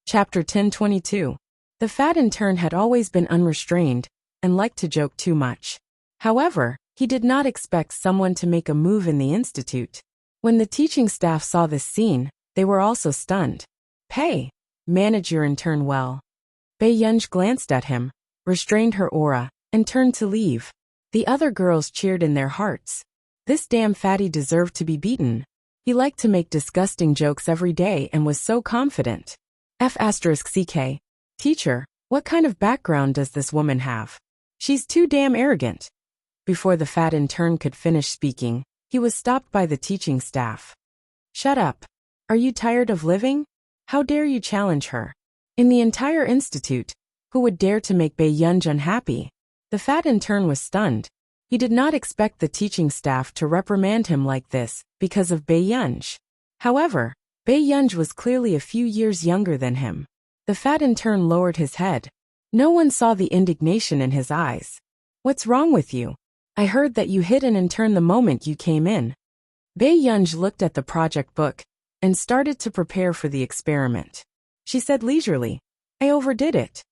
Chapter 1022. The fat intern had always been unrestrained and liked to joke too much. However, he did not expect someone to make a move in the institute. When the teaching staff saw this scene, they were also stunned. "Pei, manage your intern well." Bei Yunj glanced at him, restrained her aura, and turned to leave. The other girls cheered in their hearts. This damn fatty deserved to be beaten. He liked to make disgusting jokes every day and was so confident. F***CK. Teacher, what kind of background does this woman have? She's too damn arrogant. Before the fat intern could finish speaking, he was stopped by the teaching staff. Shut up. Are you tired of living? How dare you challenge her? In the entire institute, who would dare to make Bei Yunj unhappy? The fat intern was stunned. He did not expect the teaching staff to reprimand him like this because of Bei Yunj. However, Bei Yunj was clearly a few years younger than him. The fat intern lowered his head. No one saw the indignation in his eyes. What's wrong with you? I heard that you hit an intern the moment you came in. Bei Yunj looked at the project book and started to prepare for the experiment. She said leisurely, I overdid it.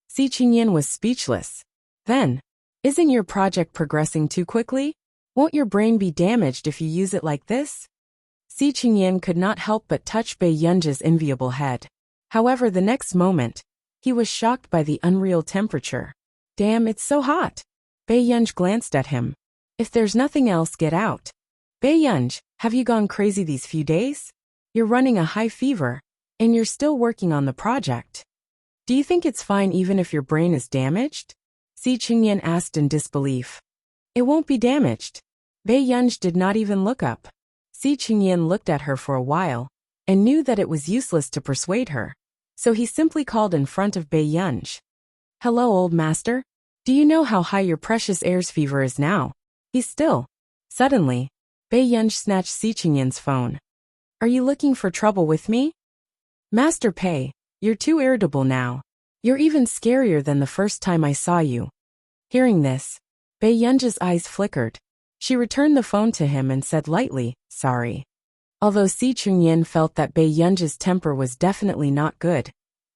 Si Qingyan was speechless. Then, isn't your project progressing too quickly? Won't your brain be damaged if you use it like this? Si Qingyan could not help but touch Bei Yunj's enviable head. However, the next moment, he was shocked by the unreal temperature. Damn, it's so hot. Bei Yunj glanced at him. If there's nothing else, get out. Bei Yunj, have you gone crazy these few days? You're running a high fever, and you're still working on the project. Do you think it's fine even if your brain is damaged? Si Qingyan asked in disbelief. It won't be damaged. Bei Yunj did not even look up. Si Qingyan looked at her for a while, and knew that it was useless to persuade her. So he simply called in front of Bei Yunj. Hello, old master. Do you know how high your precious heir's fever is now? He's still. Suddenly, Bei Yunj snatched Si Qingyan's phone. Are you looking for trouble with me? Master Pei, you're too irritable now. You're even scarier than the first time I saw you. Hearing this, Bei Yunj's eyes flickered. She returned the phone to him and said lightly, sorry. Although Si Qingyan felt that Bei Yunj's temper was definitely not good,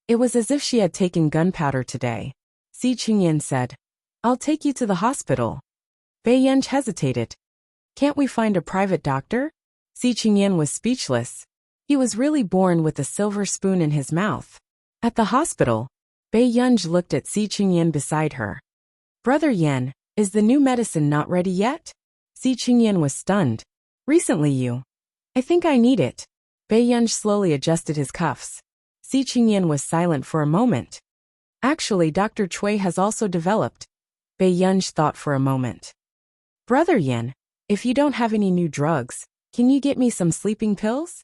it was as if she had taken gunpowder today. Si Qingyan said, I'll take you to the hospital. Bei Yunj hesitated. Can't we find a private doctor? Si Qingyan was speechless. He was really born with a silver spoon in his mouth. At the hospital, Bei Yunj looked at Si Qingyan beside her. Brother Yan, is the new medicine not ready yet? Si Qingyan was stunned. Recently I think I need it. Bei Yunj slowly adjusted his cuffs. Si Qingyan was silent for a moment. Actually, Dr. Cui has also developed. Bei Yunj thought for a moment. Brother Yan, if you don't have any new drugs, can you get me some sleeping pills?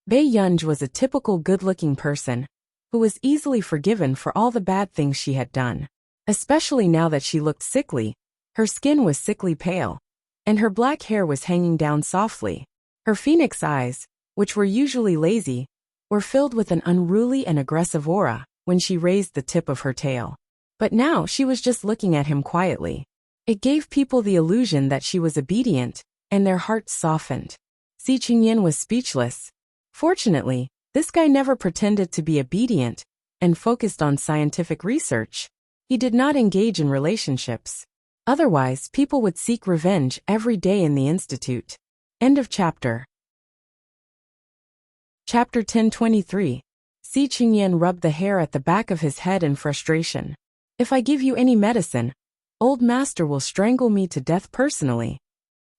Bei Yunj was a typical good-looking person who was easily forgiven for all the bad things she had done. Especially now that she looked sickly. Her skin was sickly pale, and her black hair was hanging down softly. Her phoenix eyes, which were usually lazy, were filled with an unruly and aggressive aura when she raised the tip of her tail. But now she was just looking at him quietly. It gave people the illusion that she was obedient, and their hearts softened. Si Qingyan was speechless. Fortunately, this guy never pretended to be obedient and focused on scientific research. He did not engage in relationships. Otherwise, people would seek revenge every day in the institute. End of chapter. Chapter 1023. Si Qingyan rubbed the hair at the back of his head in frustration. If I give you any medicine, old master will strangle me to death personally.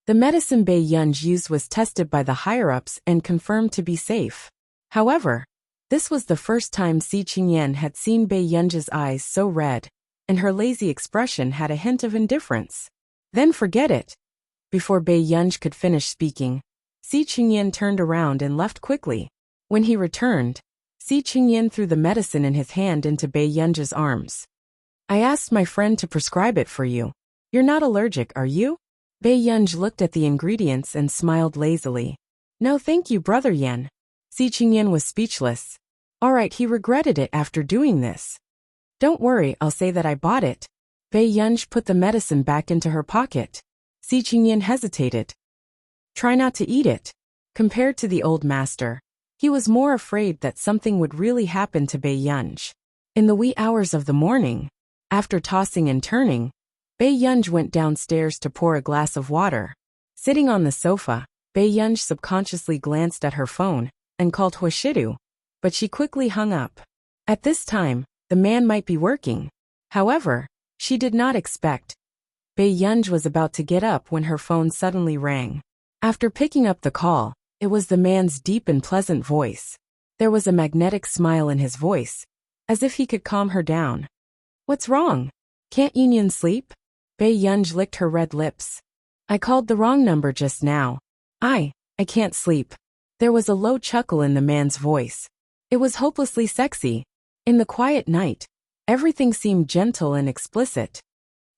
The medicine Bei Yunj used was tested by the higher-ups and confirmed to be safe. However, this was the first time Si Qingyan had seen Bei Yunj's eyes so red, and her lazy expression had a hint of indifference. Then forget it. Before Bei Yunj could finish speaking, Si Qingyan turned around and left quickly. When he returned, Si Qingyan threw the medicine in his hand into Bei Yunj's arms. I asked my friend to prescribe it for you. You're not allergic, are you? Bei Yunj looked at the ingredients and smiled lazily. No thank you, Brother Yan. Si Qingyan was speechless. Alright, he regretted it after doing this. Don't worry, I'll say that I bought it. Bei Yunj put the medicine back into her pocket. Si Qingyan hesitated. Try not to eat it. Compared to the old master, He was more afraid that something would really happen to Bei Yunj. In the wee hours of the morning, after tossing and turning, Bei Yunj went downstairs to pour a glass of water. Sitting on the sofa, Bei Yunj subconsciously glanced at her phone and called Huashidu, but she quickly hung up. At this time, the man might be working. However, she did not expect. Bei Yunj was about to get up when her phone suddenly rang. After picking up the call, it was the man's deep and pleasant voice. There was a magnetic smile in his voice, as if he could calm her down. What's wrong? Can't Union sleep? Bei Yunj licked her red lips. I called the wrong number just now. I can't sleep. There was a low chuckle in the man's voice. It was hopelessly sexy. In the quiet night, everything seemed gentle and explicit.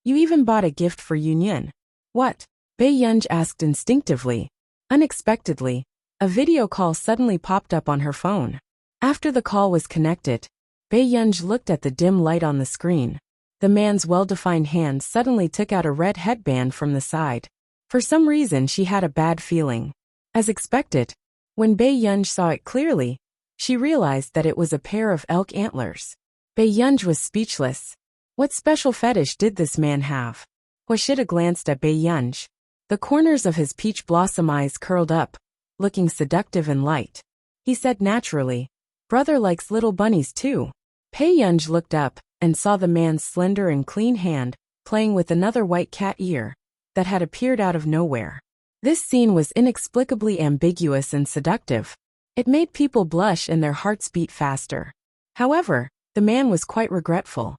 You even bought a gift for Union. What? Bei Yunj asked instinctively. Unexpectedly, a video call suddenly popped up on her phone. After the call was connected, Bei Yunj looked at the dim light on the screen. The man's well-defined hand suddenly took out a red headband from the side. For some reason she had a bad feeling. As expected, when Bei Yunj saw it clearly, she realized that it was a pair of elk antlers. Bei Yunj was speechless. What special fetish did this man have? Huashida glanced at Bei Yunj. The corners of his peach blossom eyes curled up, looking seductive and light. He said naturally, brother likes little bunnies too. Bei Yunj looked up and saw the man's slender and clean hand playing with another white cat ear that had appeared out of nowhere. This scene was inexplicably ambiguous and seductive. It made people blush and their hearts beat faster. However, the man was quite regretful.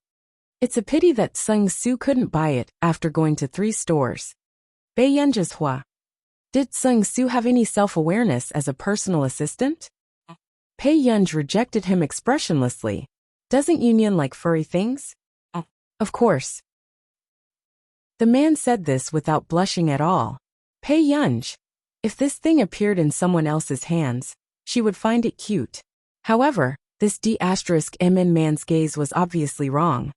It's a pity that Sung Soo couldn't buy it after going to 3 stores. Bei Yunj's Hua. Did Sung Soo have any self-awareness as a personal assistant? Bei Yunj rejected him expressionlessly. Doesn't Union like furry things? Of course. The man said this without blushing at all. Bei Yunj. If this thing appeared in someone else's hands, she would find it cute. However, this D*MN man's gaze was obviously wrong.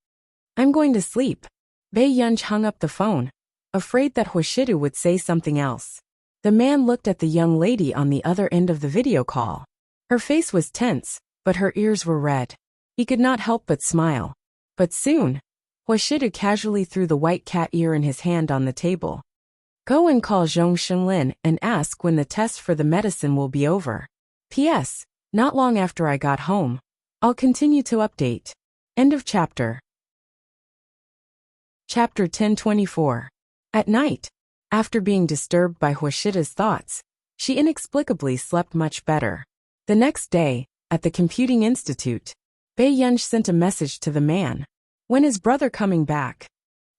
I'm going to sleep. Bei Yunj hung up the phone, afraid that Huashidu would say something else. The man looked at the young lady on the other end of the video call. Her face was tense, but her ears were red. He could not help but smile. But soon, Huashidu casually threw the white cat ear in his hand on the table. Go and call Zhong Shenlin and ask when the test for the medicine will be over. P.S. Not long after I got home. I'll continue to update. End of chapter. Chapter 1024. At night, after being disturbed by Huashida's thoughts, she inexplicably slept much better. The next day, at the Computing Institute, Bei Yunj sent a message to the man. When is brother coming back?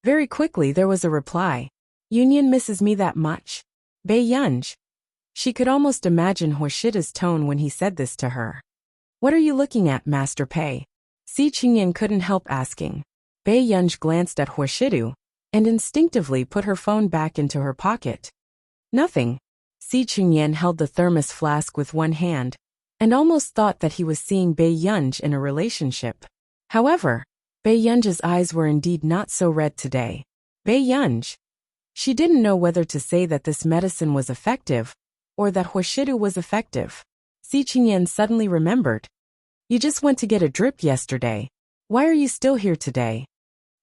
Very quickly there was a reply. Union misses me that much? Bei Yunj. She could almost imagine Huashida's tone when he said this to her. What are you looking at, Master Pei? Si Qingyan couldn't help asking. Bei Yunj glanced at Huashidu and instinctively put her phone back into her pocket. Nothing. Si Qingyan held the thermos flask with one hand and almost thought that he was seeing Bei Yunj in a relationship. However, Bei Yunj's eyes were indeed not so red today. Bei Yunj. She didn't know whether to say that this medicine was effective or that Huashidu was effective. Si Qingyan suddenly remembered. You just went to get a drip yesterday. Why are you still here today?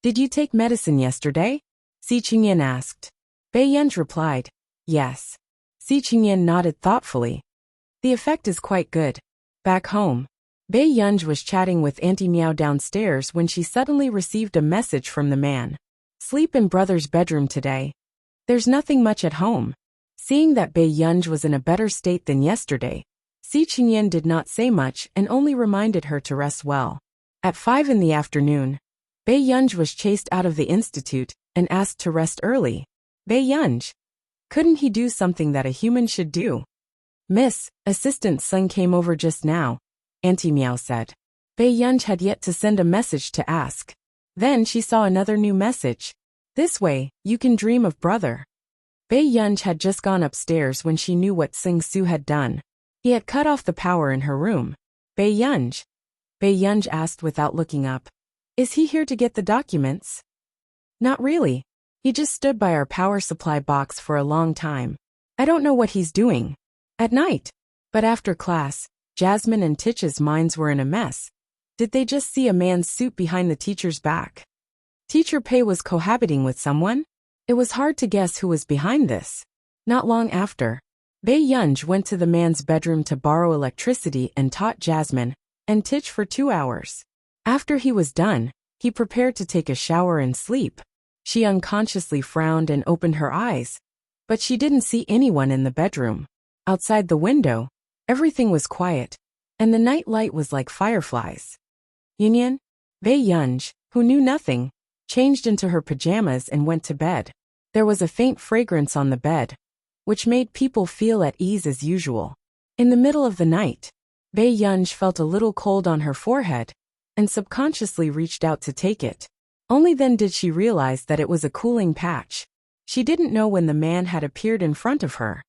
Did you take medicine yesterday? Si Qingyan asked. Bei Yunj replied, yes. Si Qingyan nodded thoughtfully. The effect is quite good. Back home, Bei Yunj was chatting with Auntie Meow downstairs when she suddenly received a message from the man. Sleep in brother's bedroom today. There's nothing much at home. Seeing that Bei Yunj was in a better state than yesterday, Si Qingyan did not say much and only reminded her to rest well. At 5 in the afternoon, Bei Yunj was chased out of the institute and asked to rest early. Bei Yunj. Couldn't he do something that a human should do? Miss, Assistant Sung came over just now, Auntie Meow said. Bei Yunj had yet to send a message to ask. Then she saw another new message. This way, you can dream of brother. Bei Yunj had just gone upstairs when she knew what Sung Soo had done. He had cut off the power in her room. Bei Yunj. Bei Yunj asked without looking up. Is he here to get the documents? Not really. He just stood by our power supply box for a long time. I don't know what he's doing. At night. But after class, Jasmine and Titch's minds were in a mess. Did they just see a man's suit behind the teacher's back? Teacher Pei was cohabiting with someone? It was hard to guess who was behind this. Not long after, Bei Yunj went to the man's bedroom to borrow electricity and taught Jasmine and Titch for 2 hours. After he was done, he prepared to take a shower and sleep. She unconsciously frowned and opened her eyes, but she didn't see anyone in the bedroom. Outside the window, everything was quiet, and the night light was like fireflies. Yunyan, Bei Yunj, who knew nothing, changed into her pajamas and went to bed. There was a faint fragrance on the bed, which made people feel at ease as usual. In the middle of the night, Bei Yunj felt a little cold on her forehead, and subconsciously reached out to take it. Only then did she realize that it was a cooling patch. She didn't know when the man had appeared in front of her.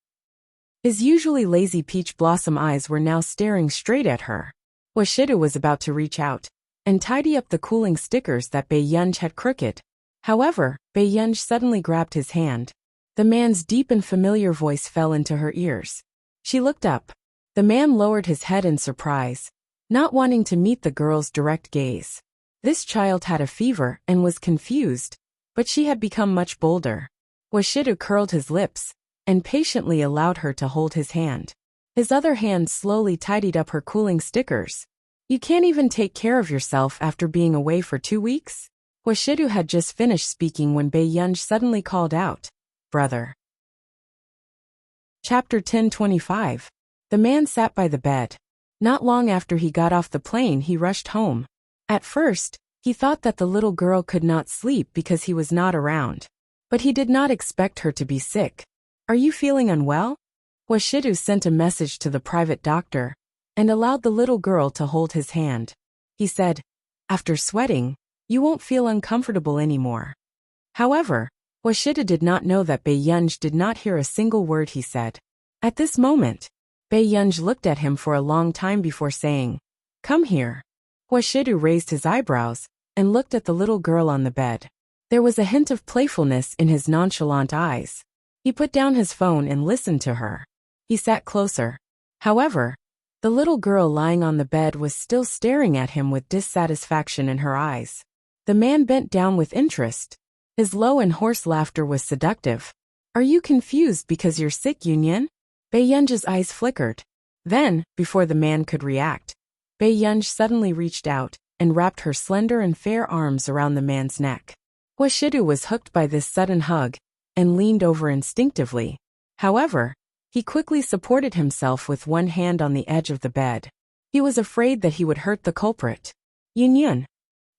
His usually lazy peach blossom eyes were now staring straight at her. Washido was about to reach out and tidy up the cooling stickers that Bei Yunj had crooked. However, Bei Yunj suddenly grabbed his hand. The man's deep and familiar voice fell into her ears. She looked up. The man lowered his head in surprise, not wanting to meet the girl's direct gaze. This child had a fever and was confused, but she had become much bolder. Washido curled his lips and patiently allowed her to hold his hand. His other hand slowly tidied up her cooling stickers. You can't even take care of yourself after being away for 2 weeks? Washido had just finished speaking when Bei Yunj suddenly called out, "Brother." Chapter 10:25. The man sat by the bed. Not long after he got off the plane, he rushed home. At first, he thought that the little girl could not sleep because he was not around. But he did not expect her to be sick. "Are you feeling unwell?" Washido sent a message to the private doctor and allowed the little girl to hold his hand. He said, "After sweating, you won't feel uncomfortable anymore." However, Washido did not know that Bei Yunj did not hear a single word he said. At this moment, Bei Yunj looked at him for a long time before saying, "Come here." Washido raised his eyebrows and looked at the little girl on the bed. There was a hint of playfulness in his nonchalant eyes. He put down his phone and listened to her. He sat closer. However, the little girl lying on the bed was still staring at him with dissatisfaction in her eyes. The man bent down with interest. His low and hoarse laughter was seductive. "Are you confused because you're sick, Yunyan?" Bei Yunj's eyes flickered. Then, before the man could react, Bei Yunj suddenly reached out and wrapped her slender and fair arms around the man's neck. Washido was hooked by this sudden hug and leaned over instinctively. However, he quickly supported himself with one hand on the edge of the bed. He was afraid that he would hurt the culprit. "Yun."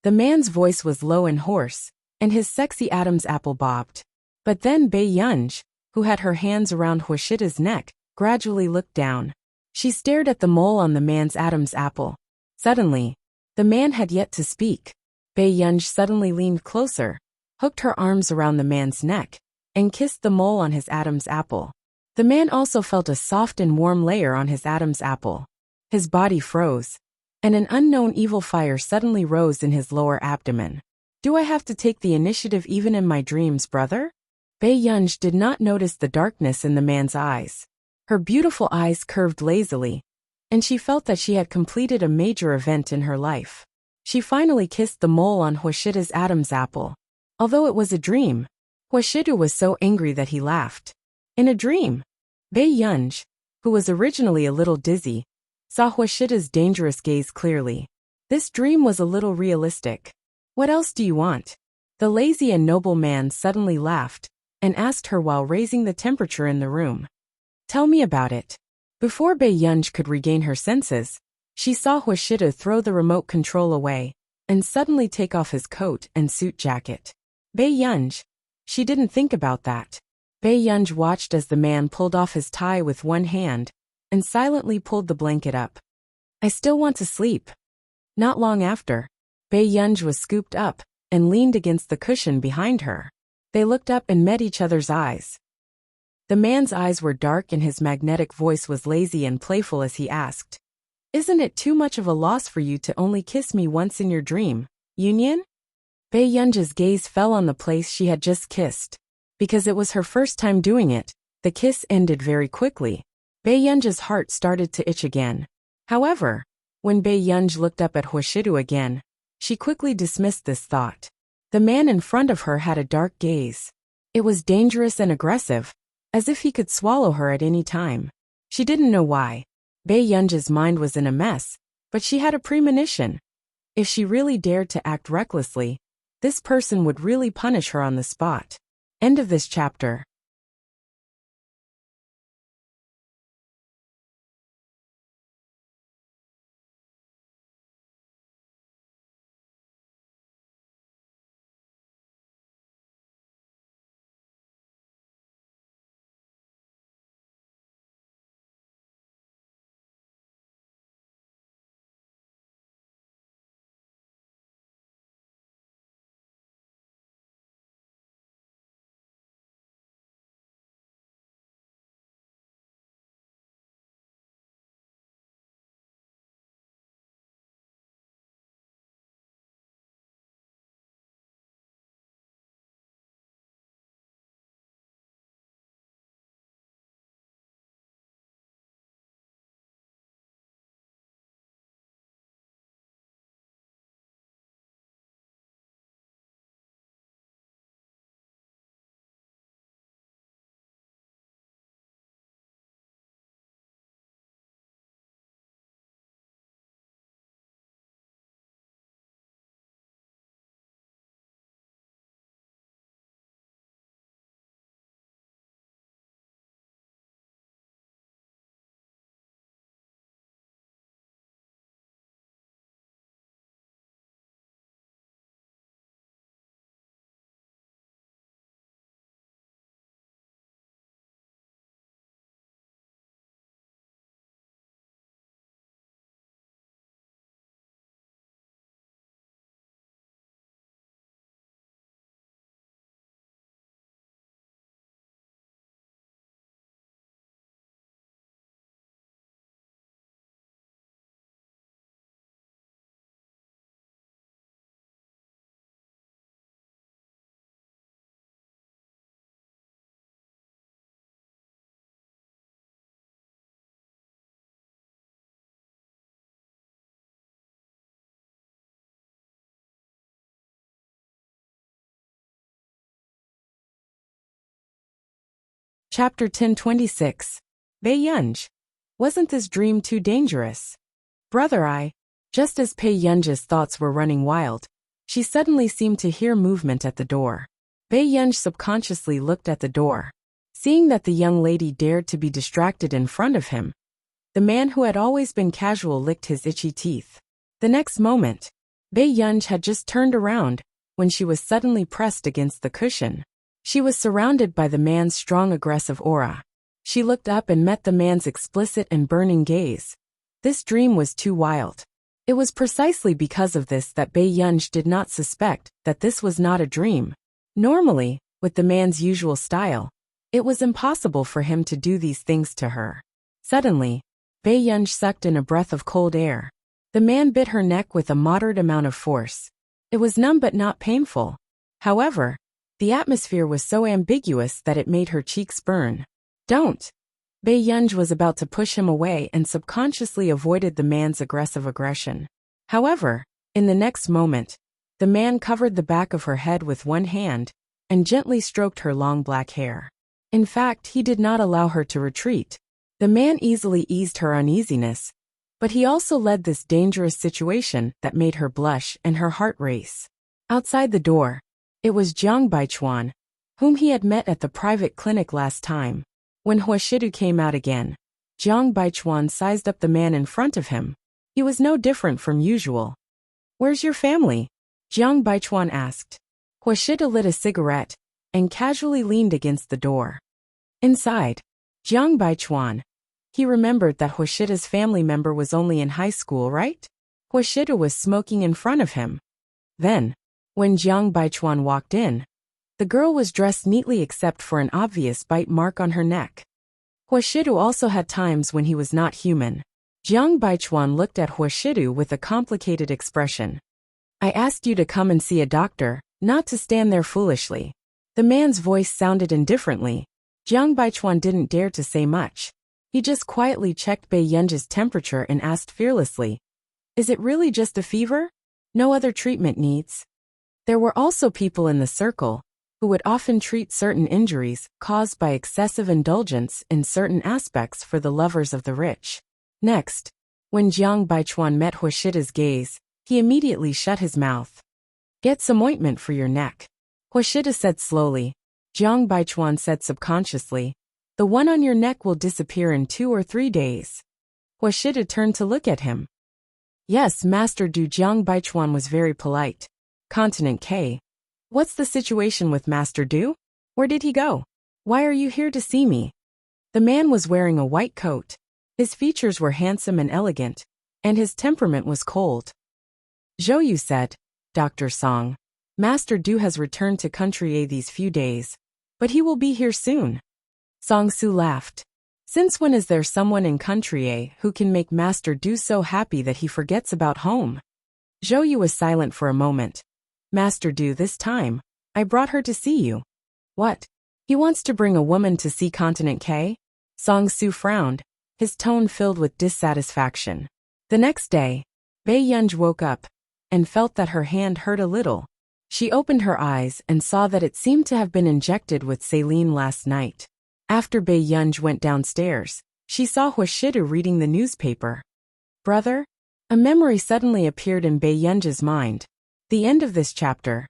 The man's voice was low and hoarse, and his sexy Adam's apple bobbed. But then Bei Yunj, who had her hands around Washido's neck, gradually looked down. She stared at the mole on the man's Adam's apple. Suddenly, the man had yet to speak. Bei Yunj suddenly leaned closer, hooked her arms around the man's neck, and kissed the mole on his Adam's apple. The man also felt a soft and warm layer on his Adam's apple. His body froze, and an unknown evil fire suddenly rose in his lower abdomen. "Do I have to take the initiative even in my dreams, brother?" Bei Yunj did not notice the darkness in the man's eyes. Her beautiful eyes curved lazily, and she felt that she had completed a major event in her life. She finally kissed the mole on Washido's Adam's apple. Although it was a dream, Washido was so angry that he laughed. In a dream, Bei Yunj, who was originally a little dizzy, saw Washido's dangerous gaze clearly. This dream was a little realistic. "What else do you want?" The lazy and noble man suddenly laughed and asked her while raising the temperature in the room. "Tell me about it." Before Bei Yunj could regain her senses, she saw Washido throw the remote control away and suddenly take off his coat and suit jacket. Bei Yunj. She didn't think about that. Bei Yunj watched as the man pulled off his tie with one hand and silently pulled the blanket up. "I still want to sleep." Not long after, Bei Yunj was scooped up and leaned against the cushion behind her. They looked up and met each other's eyes. The man's eyes were dark and his magnetic voice was lazy and playful as he asked, "Isn't it too much of a loss for you to only kiss me once in your dream, Yunyan?" Bei Yunj's gaze fell on the place she had just kissed. Because it was her first time doing it, the kiss ended very quickly. Bei Yunj's heart started to itch again. However, when Bei Yunj looked up at Huashidu again, she quickly dismissed this thought. The man in front of her had a dark gaze. It was dangerous and aggressive, as if he could swallow her at any time. She didn't know why. Bei Yunj's mind was in a mess, but she had a premonition. If she really dared to act recklessly, this person would really punish her on the spot. End of this chapter. Chapter 1026. Bei Yunj. Wasn't this dream too dangerous? Brother, just as Bei Yunj's thoughts were running wild, she suddenly seemed to hear movement at the door. Bei Yunj subconsciously looked at the door. Seeing that the young lady dared to be distracted in front of him, the man who had always been casual licked his itchy teeth. The next moment, Bei Yunj had just turned around when she was suddenly pressed against the cushion. She was surrounded by the man's strong aggressive aura. She looked up and met the man's explicit and burning gaze. This dream was too wild. It was precisely because of this that Bei Yunj did not suspect that this was not a dream. Normally, with the man's usual style, it was impossible for him to do these things to her. Suddenly, Bei Yunj sucked in a breath of cold air. The man bit her neck with a moderate amount of force. It was numb but not painful. However, the atmosphere was so ambiguous that it made her cheeks burn. Don't! Bei Yunj was about to push him away and subconsciously avoided the man's aggressive aggression. However, in the next moment, the man covered the back of her head with one hand and gently stroked her long black hair. In fact, he did not allow her to retreat. The man easily eased her uneasiness, but he also led this dangerous situation that made her blush and her heart race. Outside the door, it was Jiang Baichuan, whom he had met at the private clinic last time. When Huashidu came out again, Jiang Baichuan sized up the man in front of him. He was no different from usual. "Where's your family?" Jiang Baichuan asked. Huashidu lit a cigarette and casually leaned against the door. Inside, Jiang Baichuan. He remembered that Huashidu's family member was only in high school, right? Huashidu was smoking in front of him. Then, when Jiang Baichuan walked in, the girl was dressed neatly except for an obvious bite mark on her neck. Huashidu also had times when he was not human. Jiang Baichuan looked at Huashidu with a complicated expression. "I asked you to come and see a doctor, not to stand there foolishly." The man's voice sounded indifferently. Jiang Baichuan didn't dare to say much. He just quietly checked Bei Yunji's temperature and asked fearlessly, "Is it really just a fever? No other treatment needs?" There were also people in the circle who would often treat certain injuries caused by excessive indulgence in certain aspects for the lovers of the rich. Next, when Jiang Baichuan met Huashida's gaze, he immediately shut his mouth. "Get some ointment for your neck," Huashida said slowly. Jiang Baichuan said subconsciously, "The one on your neck will disappear in 2 or 3 days." Huashida turned to look at him. "Yes, Master Du." Jiang Baichuan was very polite. "Continent K. What's the situation with Master Du? Where did he go? Why are you here to see me?" The man was wearing a white coat. His features were handsome and elegant, and his temperament was cold. Zhou Yu said, "Dr. Song, Master Du has returned to Country A these few days, but he will be here soon." Song Su laughed. "Since when is there someone in Country A who can make Master Du so happy that he forgets about home?" Zhou Yu was silent for a moment. "Master Du, this time, I brought her to see you." "What? He wants to bring a woman to see Continent K?" Song Su frowned, his tone filled with dissatisfaction. The next day, Bei Yunj woke up and felt that her hand hurt a little. She opened her eyes and saw that it seemed to have been injected with saline last night. After Bei Yunj went downstairs, she saw Huashidu reading the newspaper. "Brother?" A memory suddenly appeared in Bei Yunj's mind. The end of this chapter.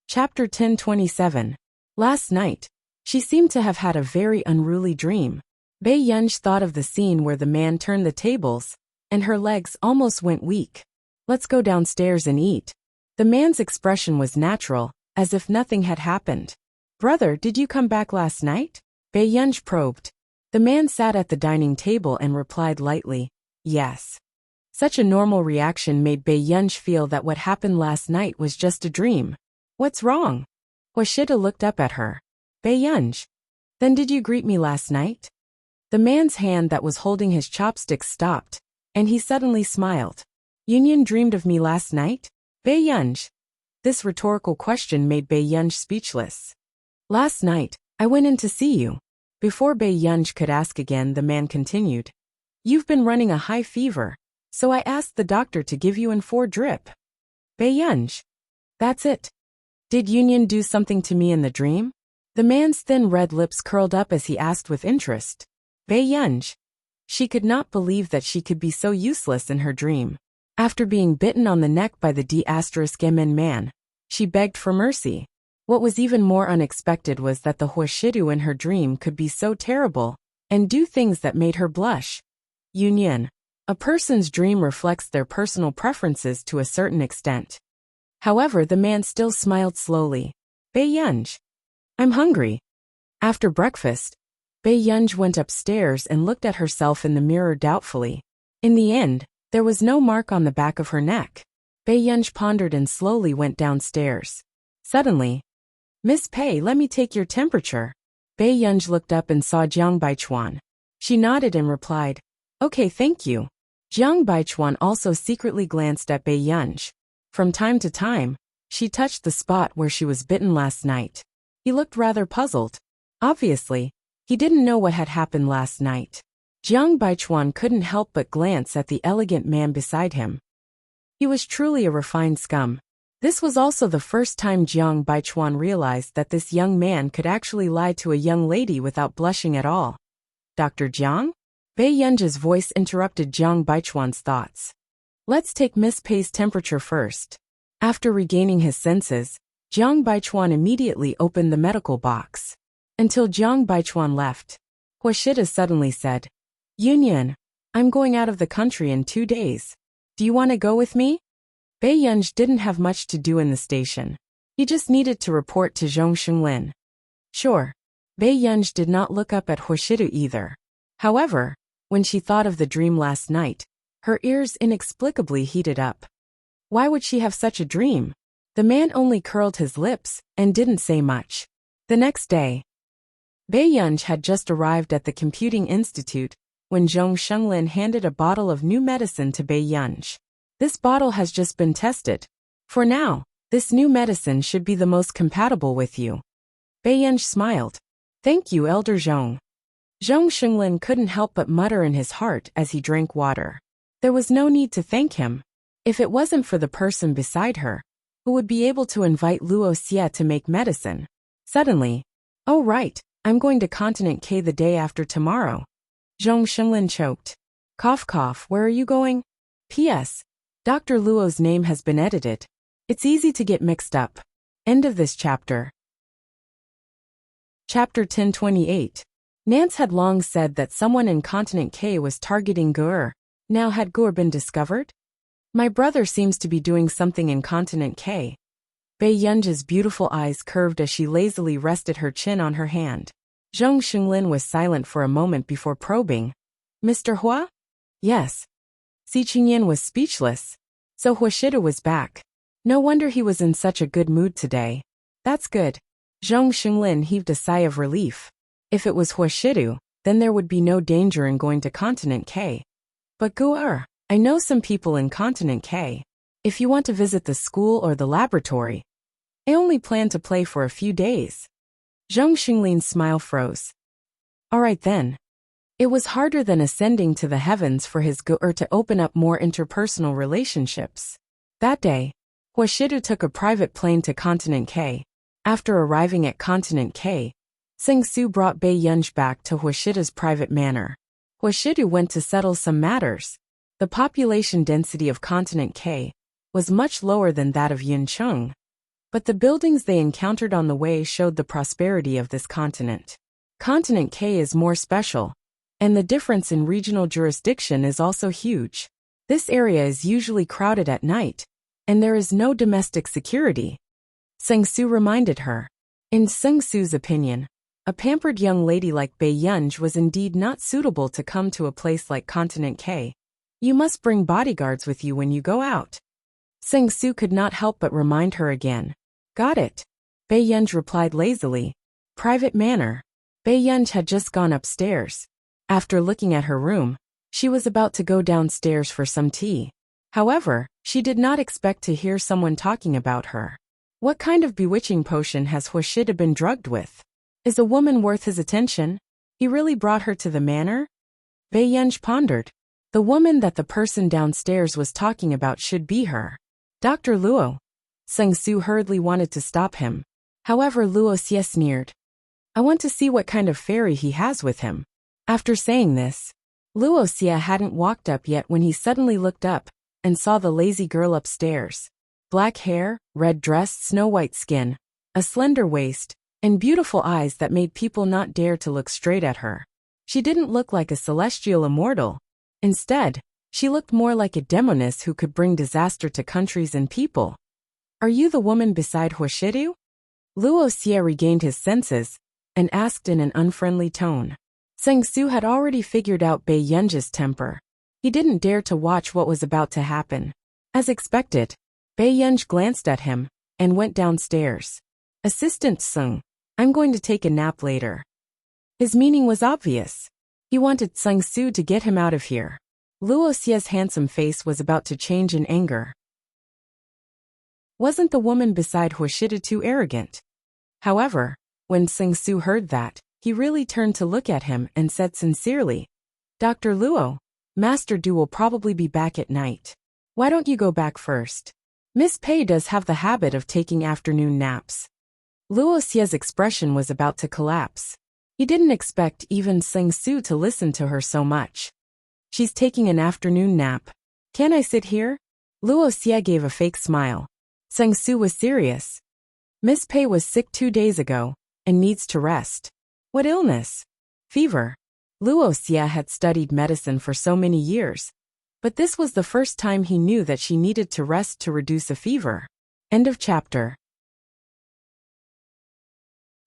Chapter 1027. Last night, she seemed to have had a very unruly dream. Bei Yunj thought of the scene where the man turned the tables, and her legs almost went weak. "Let's go downstairs and eat." The man's expression was natural, as if nothing had happened. "Brother, did you come back last night?" Bei Yunj probed. The man sat at the dining table and replied lightly, "Yes." Such a normal reaction made Bei Yunj feel that what happened last night was just a dream. "What's wrong?" Huashida looked up at her. "Bei Yunj, then did you greet me last night?" The man's hand that was holding his chopsticks stopped, and he suddenly smiled. "Yunyan dreamed of me last night?" Bei Yunj. This rhetorical question made Bei Yunj speechless. "Last night, I went in to see you." Before Bei Yunj could ask again, the man continued. "You've been running a high fever, so I asked the doctor to give you an 4 drip. Bei Yunj. That's it. Did Yunyan do something to me in the dream?" The man's thin red lips curled up as he asked with interest. Bei Yunj. She could not believe that she could be so useless in her dream. After being bitten on the neck by the D***MN man, she begged for mercy. What was even more unexpected was that the Huashidu in her dream could be so terrible and do things that made her blush. Yunyan. A person's dream reflects their personal preferences to a certain extent. However, the man still smiled slowly. Bei Yunj. I'm hungry. After breakfast, Bei Yunj went upstairs and looked at herself in the mirror doubtfully. In the end, there was no mark on the back of her neck. Bei Yunj pondered and slowly went downstairs. Suddenly, "Miss Pei, let me take your temperature." Bei Yunj looked up and saw Jiang Baichuan. She nodded and replied, "Okay, thank you." Jiang Baichuan also secretly glanced at Bei Yunj. From time to time, she touched the spot where she was bitten last night. He looked rather puzzled. Obviously, he didn't know what had happened last night. Jiang Baichuan couldn't help but glance at the elegant man beside him. He was truly a refined scum. This was also the first time Jiang Baichuan realized that this young man could actually lie to a young lady without blushing at all. "Dr. Jiang?" Bei Yunj's voice interrupted Jiang Baichuan's thoughts. "Let's take Miss Pei's temperature first." After regaining his senses, Jiang Baichuan immediately opened the medical box. Until Jiang Baichuan left, Huashida suddenly said, "Yunyan, I'm going out of the country in 2 days. Do you want to go with me?" Bei Yunj didn't have much to do in the station. He just needed to report to Zhong Xinglin. Sure. Bei Yunj did not look up at Huashidu either. However, when she thought of the dream last night, her ears inexplicably heated up. Why would she have such a dream? The man only curled his lips and didn't say much. The next day, Bei Yunj had just arrived at the Computing Institute when Zhong Xinglin handed a bottle of new medicine to Bei Yunj. "This bottle has just been tested. For now, this new medicine should be the most compatible with you." Bei Yunj smiled. "Thank you, Elder Zhong." Zhong Xinglin couldn't help but mutter in his heart as he drank water. There was no need to thank him. If it wasn't for the person beside her, who would be able to invite Luo Xie to make medicine. Suddenly, "Oh right, I'm going to Continent K the day after tomorrow." Zhong Xinglin choked. Cough cough, where are you going? P.S. Dr. Luo's name has been edited. It's easy to get mixed up. End of this chapter. Chapter 1028. Nance had long said that someone in Continent K was targeting Gur. Now had Gur been discovered? My brother seems to be doing something in Continent K. Bei Yunji's beautiful eyes curved as she lazily rested her chin on her hand. Zhong Xinglin was silent for a moment before probing. Mr. Hua? Yes. Si Qingyan was speechless. So Huashidu was back. No wonder he was in such a good mood today. That's good. Zhong Xinglin heaved a sigh of relief. If it was Huashidu, then there would be no danger in going to Continent K. But Gur, I know some people in Continent K. If you want to visit the school or the laboratory. I only plan to play for a few days. Zhong Xinglin's smile froze. All right then. It was harder than ascending to the heavens for his Gur to open up more interpersonal relationships. That day, Huashidu took a private plane to Continent K. After arriving at Continent K, Seng Su brought Bei Yunj back to Huashidu's private manor. Huashidu went to settle some matters. The population density of Continent K was much lower than that of Yuncheng, but the buildings they encountered on the way showed the prosperity of this continent. Continent K is more special, and the difference in regional jurisdiction is also huge. This area is usually crowded at night, and there is no domestic security. Seng Su reminded her. In Seng Su's opinion, a pampered young lady like Bei Yunj was indeed not suitable to come to a place like Continent K. You must bring bodyguards with you when you go out. Seng Su could not help but remind her again. Got it. Bei Yunj replied lazily. Private manor. Bei Yunj had just gone upstairs. After looking at her room, she was about to go downstairs for some tea. However, she did not expect to hear someone talking about her. What kind of bewitching potion has Huashidu been drugged with? Is a woman worth his attention? He really brought her to the manor? Bei Yunj pondered. The woman that the person downstairs was talking about should be her. Dr. Luo. Seng Su hurriedly wanted to stop him. However, Luo Xie sneered. I want to see what kind of fairy he has with him. After saying this, Luo Xie hadn't walked up yet when he suddenly looked up and saw the lazy girl upstairs. Black hair, red dress, snow-white skin, a slender waist, and beautiful eyes that made people not dare to look straight at her. She didn't look like a celestial immortal. Instead, she looked more like a demoness who could bring disaster to countries and people. Are you the woman beside Huashidu? Luo Xie regained his senses and asked in an unfriendly tone. Seng Su had already figured out Bei Yunji's temper. He didn't dare to watch what was about to happen. As expected, Bei Yunj glanced at him and went downstairs. Assistant Sung, I'm going to take a nap later. His meaning was obvious. He wanted Seng Su to get him out of here. Luo Xie's handsome face was about to change in anger. Wasn't the woman beside Huashidu too arrogant? However, when Seng Su heard that, he really turned to look at him and said sincerely, Dr. Luo, Master Du will probably be back at night. Why don't you go back first? Miss Pei does have the habit of taking afternoon naps. Luo Xie's expression was about to collapse. He didn't expect even Seng Su to listen to her so much. She's taking an afternoon nap. Can I sit here? Luo Xie gave a fake smile. Seng Su was serious. Miss Pei was sick 2 days ago and needs to rest. What illness? Fever. Luo Xie had studied medicine for so many years, but this was the first time he knew that she needed to rest to reduce a fever. End of chapter.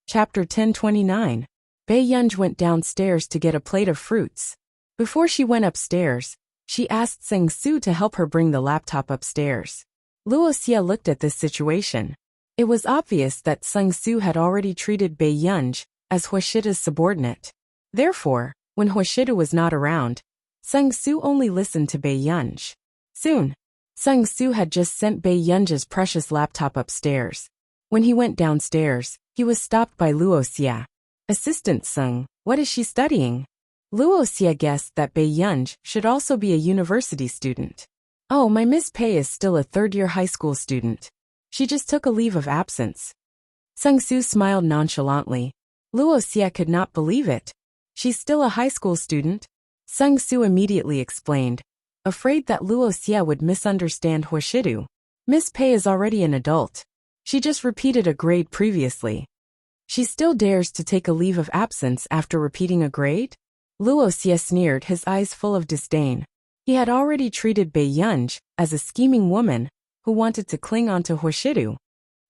Chapter 1029. Bei Yunj went downstairs to get a plate of fruits. Before she went upstairs, she asked Seng Su to help her bring the laptop upstairs. Luo Xie looked at this situation. It was obvious that Seng Su had already treated Bei Yunj as Huashidu's subordinate. Therefore, when Huashidu was not around, Seng Su only listened to Bei Yunj. Soon, Seng Su had just sent Bei Yunj's precious laptop upstairs. When he went downstairs, he was stopped by Luo Xie. Assistant Sung, what is she studying? Luo Xie guessed that Bei Yunj should also be a university student. Oh, my Miss Pei is still a third-year high school student. She just took a leave of absence. Sung Su smiled nonchalantly. Luo Xie could not believe it. She's still a high school student? Sung Su immediately explained, afraid that Luo Xie would misunderstand Huashidu. Miss Pei is already an adult. She just repeated a grade previously. She still dares to take a leave of absence after repeating a grade? Luo Xie sneered, his eyes full of disdain. He had already treated Bei Yunj as a scheming woman who wanted to cling onto Huashidu.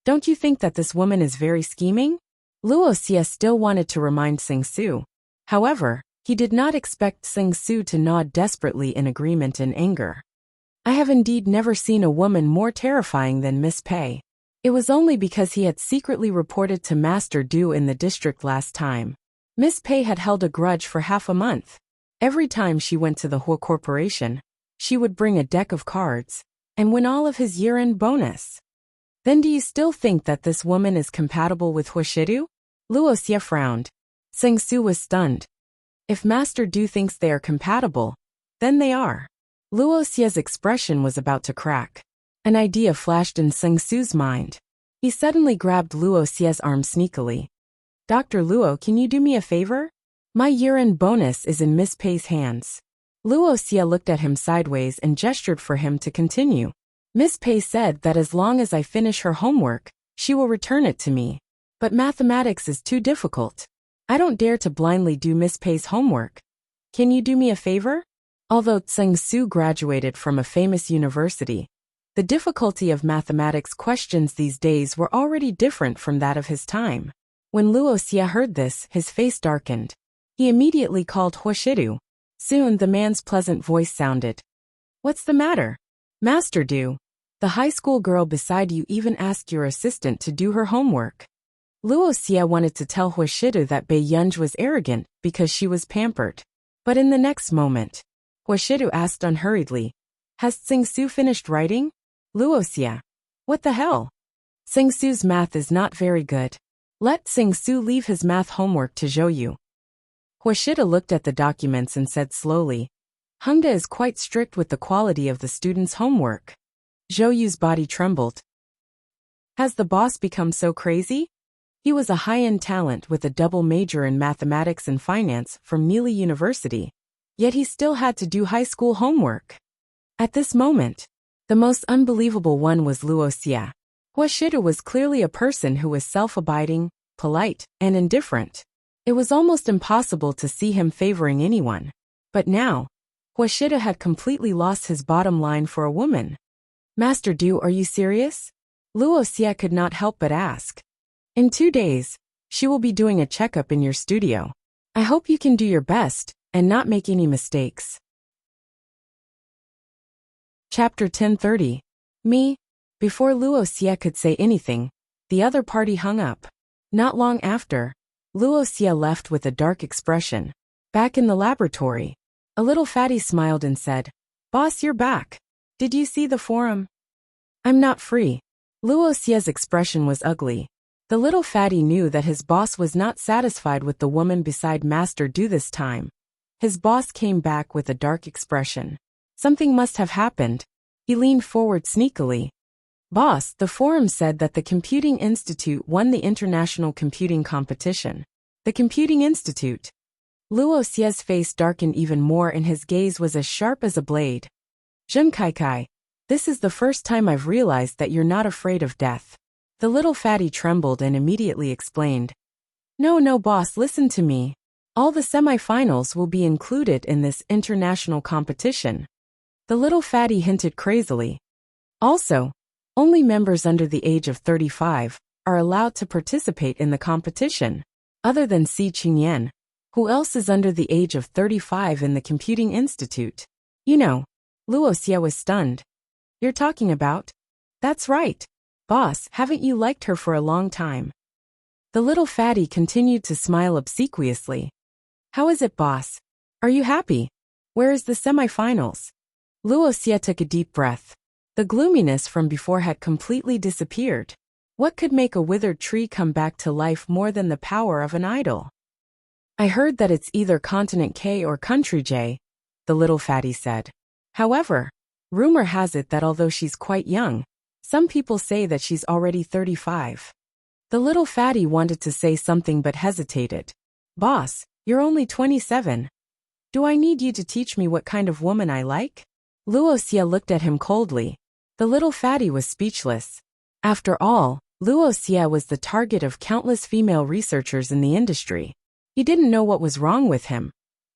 Don't you think that this woman is very scheming? Luo Xie still wanted to remind Sing Su. However, he did not expect Sing Su to nod desperately in agreement and anger. I have indeed never seen a woman more terrifying than Miss Pei. It was only because he had secretly reported to Master Du in the district last time. Miss Pei had held a grudge for half a month. Every time she went to the Hua Corporation, she would bring a deck of cards and win all of his year-end bonus. Then do you still think that this woman is compatible with Huashidu? Luo Xie frowned. Sing Su was stunned. If Master Du thinks they are compatible, then they are. Luo Xie's expression was about to crack. An idea flashed in Sing Su's mind. He suddenly grabbed Luo Xie's arm sneakily. Dr. Luo, can you do me a favor? My year-end bonus is in Miss Pei's hands. Luo Xie looked at him sideways and gestured for him to continue. Miss Pei said that as long as I finish her homework, she will return it to me. But mathematics is too difficult. I don't dare to blindly do Miss Pei's homework. Can you do me a favor? Although Sing Su graduated from a famous university, the difficulty of mathematics questions these days were already different from that of his time. When Luo Xie heard this, his face darkened. He immediately called Huashidu. Soon the man's pleasant voice sounded. What's the matter? Master Du. The high school girl beside you even asked your assistant to do her homework. Luo Xie wanted to tell Huashidu that Bei Yunj was arrogant because she was pampered. But in the next moment, Huashidu asked unhurriedly, has Sing Su finished writing? Luo Xie. What the hell? Sing Su's math is not very good. Let Sing Su leave his math homework to Zhou Yu. Huashidu looked at the documents and said slowly, Hongda is quite strict with the quality of the student's homework. Zhou Yu's body trembled. Has the boss become so crazy? He was a high-end talent with a double major in mathematics and finance from Neely University, yet he still had to do high school homework. At this moment, the most unbelievable one was Luo Xie. Huashidu was clearly a person who was self-abiding, polite, and indifferent. It was almost impossible to see him favoring anyone. But now, Huashidu had completely lost his bottom line for a woman. Master Du, are you serious? Luo Xie could not help but ask. In 2 days, she will be doing a checkup in your studio. I hope you can do your best and not make any mistakes. Chapter 1030. Me. Before Luo Xie could say anything, the other party hung up. Not long after, Luo Xie left with a dark expression. Back in the laboratory, a little fatty smiled and said, Boss, you're back. Did you see the forum? I'm not free. Luo Xie's expression was ugly. The little fatty knew that his boss was not satisfied with the woman beside Master Du this time. His boss came back with a dark expression. Something must have happened. He leaned forward sneakily. Boss, the forum said that the Computing Institute won the International Computing Competition. The Computing Institute. Luo Xie's face darkened even more and his gaze was as sharp as a blade. Zheng Kai, this is the first time I've realized that you're not afraid of death. The little fatty trembled and immediately explained. No boss, listen to me. All the semifinals will be included in this international competition. The little fatty hinted crazily. Also, only members under the age of 35 are allowed to participate in the competition. Other than Si Qingyan, who else is under the age of 35 in the Computing Institute? You know, Luo Xie was stunned. You're talking about? That's right. Boss, haven't you liked her for a long time? The little fatty continued to smile obsequiously. How is it, boss? Are you happy? Where is the semifinals? Luo Xie took a deep breath. The gloominess from before had completely disappeared. What could make a withered tree come back to life more than the power of an idol? I heard that it's either Continent K or Country J, the little fatty said. However, rumor has it that although she's quite young, some people say that she's already 35. The little fatty wanted to say something but hesitated. Boss, you're only 27. Do I need you to teach me what kind of woman I like? Luoxia looked at him coldly. The little fatty was speechless. After all, Luoxia was the target of countless female researchers in the industry. He didn't know what was wrong with him,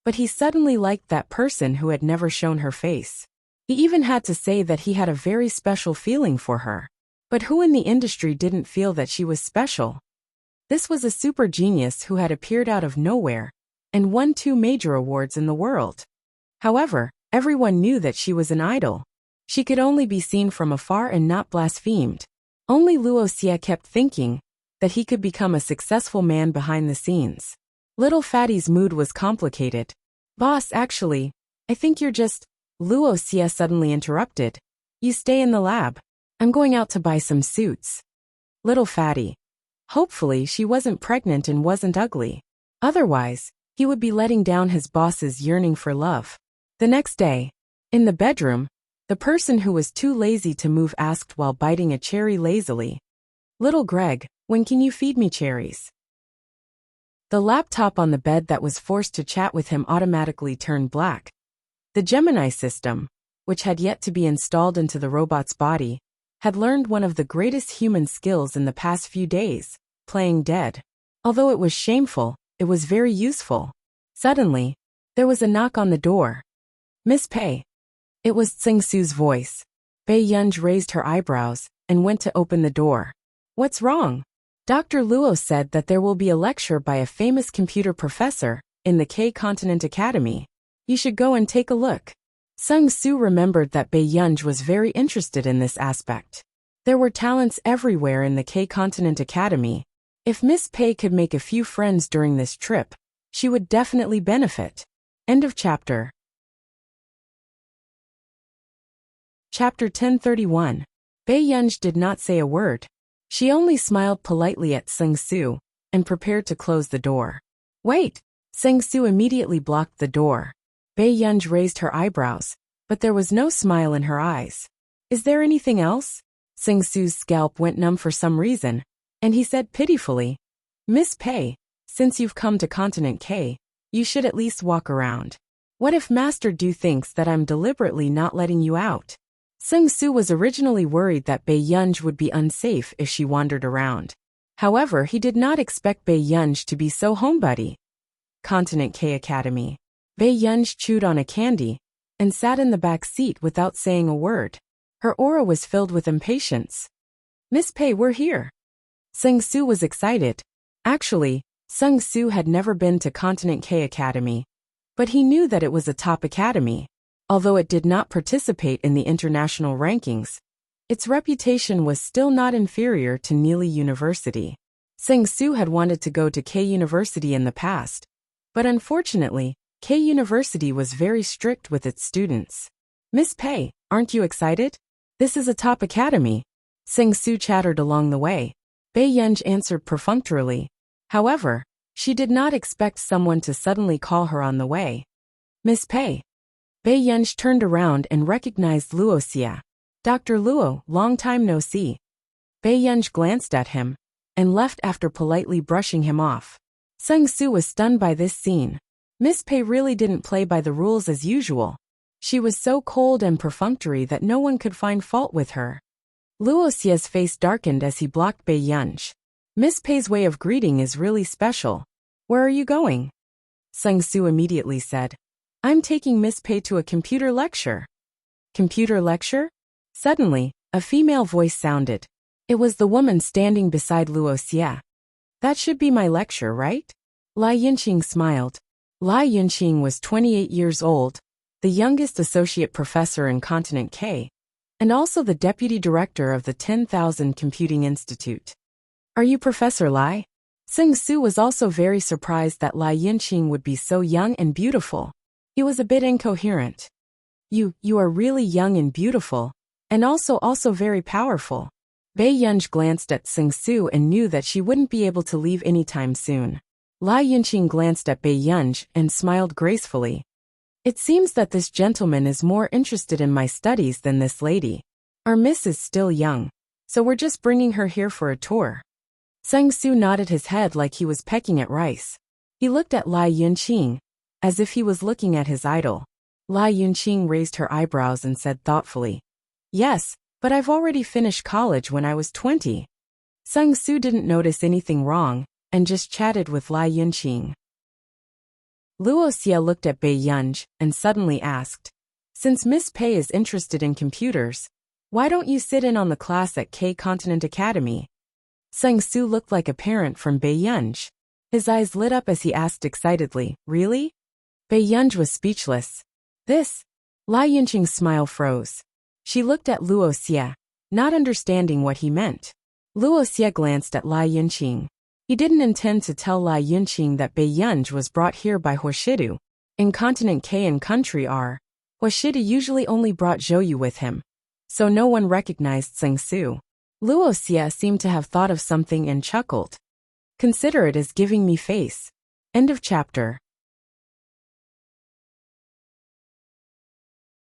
but he suddenly liked that person who had never shown her face. He even had to say that he had a very special feeling for her. But who in the industry didn't feel that she was special? This was a super genius who had appeared out of nowhere and won 2 major awards in the world. However, everyone knew that she was an idol. She could only be seen from afar and not blasphemed. Only Luoxia kept thinking that he could become a successful man behind the scenes. Little Fatty's mood was complicated. Boss, actually, I think you're just... Luoxia suddenly interrupted. You stay in the lab. I'm going out to buy some suits. Little Fatty. Hopefully she wasn't pregnant and wasn't ugly. Otherwise, he would be letting down his boss's yearning for love. The next day, in the bedroom, the person who was too lazy to move asked while biting a cherry lazily. Little Greg, when can you feed me cherries? The laptop on the bed that was forced to chat with him automatically turned black. The Gemini system, which had yet to be installed into the robot's body, had learned one of the greatest human skills in the past few days, playing dead. Although it was shameful, it was very useful. Suddenly, there was a knock on the door. Miss Pei. It was Tsing Su's voice. Bei Yunj raised her eyebrows and went to open the door. What's wrong? Dr. Luo said that there will be a lecture by a famous computer professor in the K Continent Academy. You should go and take a look. Tsing Su remembered that Bei Yunj was very interested in this aspect. There were talents everywhere in the K Continent Academy. If Miss Pei could make a few friends during this trip, she would definitely benefit. End of chapter. Chapter 1031. Bei Yunj did not say a word. She only smiled politely at Tsing Su and prepared to close the door. Wait! Tsing Su immediately blocked the door. Bei Yunj raised her eyebrows, but there was no smile in her eyes. Is there anything else? Tsing Su's scalp went numb for some reason, and he said pitifully, Miss Pei, since you've come to Continent K, you should at least walk around. What if Master Du thinks that I'm deliberately not letting you out? Tsing Su was originally worried that Bei Yunj would be unsafe if she wandered around. However, he did not expect Bei Yunj to be so homebody. Continent K Academy. Bei Yunj chewed on a candy and sat in the back seat without saying a word. Her aura was filled with impatience. Miss Pei, we're here. Tsing Su was excited. Actually, Tsing Su had never been to Continent K Academy, but he knew that it was a top academy. Although it did not participate in the international rankings, its reputation was still not inferior to Neely University. Tsing Su had wanted to go to K University in the past, but unfortunately, K University was very strict with its students. Miss Pei, aren't you excited? This is a top academy. Tsing Su chattered along the way. Bei Yunj answered perfunctorily. However, she did not expect someone to suddenly call her on the way. Miss Pei. Bei Yunj turned around and recognized Luoxia. Dr. Luo, long time no see. Bei Yunj glanced at him and left after politely brushing him off. Tsing Su was stunned by this scene. Miss Pei really didn't play by the rules as usual. She was so cold and perfunctory that no one could find fault with her. Luoxia's face darkened as he blocked Bei Yunj. Miss Pei's way of greeting is really special. Where are you going? Tsing Su immediately said. I'm taking Miss Pei to a computer lecture. Computer lecture? Suddenly, a female voice sounded. It was the woman standing beside Luoxia. That should be my lecture, right? Lai Yinqing smiled. Lai Yinqing was 28 years old, the youngest associate professor in Continent K, and also the deputy director of the 10,000 Computing Institute. Are you Professor Lai? Tsing Su was also very surprised that Lai Yinqing would be so young and beautiful. He was a bit incoherent. You are really young and beautiful, and also very powerful. Bei Yunj glanced at Tsing Su and knew that she wouldn't be able to leave anytime soon. Lai Yunqing glanced at Bei Yunj and smiled gracefully. It seems that this gentleman is more interested in my studies than this lady. Our miss is still young, so we're just bringing her here for a tour. Sang Su nodded his head like he was pecking at rice. He looked at Lai Yunqing, as if he was looking at his idol. Lai Yunqing raised her eyebrows and said thoughtfully, "Yes, but I've already finished college when I was 20. Sang Su didn't notice anything wrong, and just chatted with Lai Yunqing. Luo Xie looked at Bei Yunj and suddenly asked, "Since Miss Pei is interested in computers, why don't you sit in on the class at K Continent Academy?" Sang Su looked like a parent from Bei Yunj. His eyes lit up as he asked excitedly, "Really?" Bei Yunj was speechless. Lai Yunqing's smile froze. She looked at Luo Xie, not understanding what he meant. Luo Xie glanced at Lai Yunqing. He didn't intend to tell Lai Yunqing that Bei Yunj was brought here by Huashidu. In Continent K and Country R, Huashidu usually only brought Zhouyu with him, so no one recognized Sang Su. Luo Xie seemed to have thought of something and chuckled. "Consider it as giving me face." End of chapter.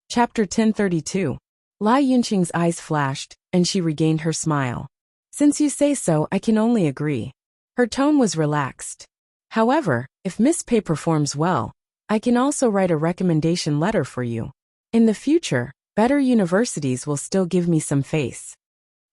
Chapter 1032. Lai Yunqing's eyes flashed, and she regained her smile. "Since you say so, I can only agree." Her tone was relaxed. "However, if Miss Pei performs well, I can also write a recommendation letter for you. In the future, better universities will still give me some face."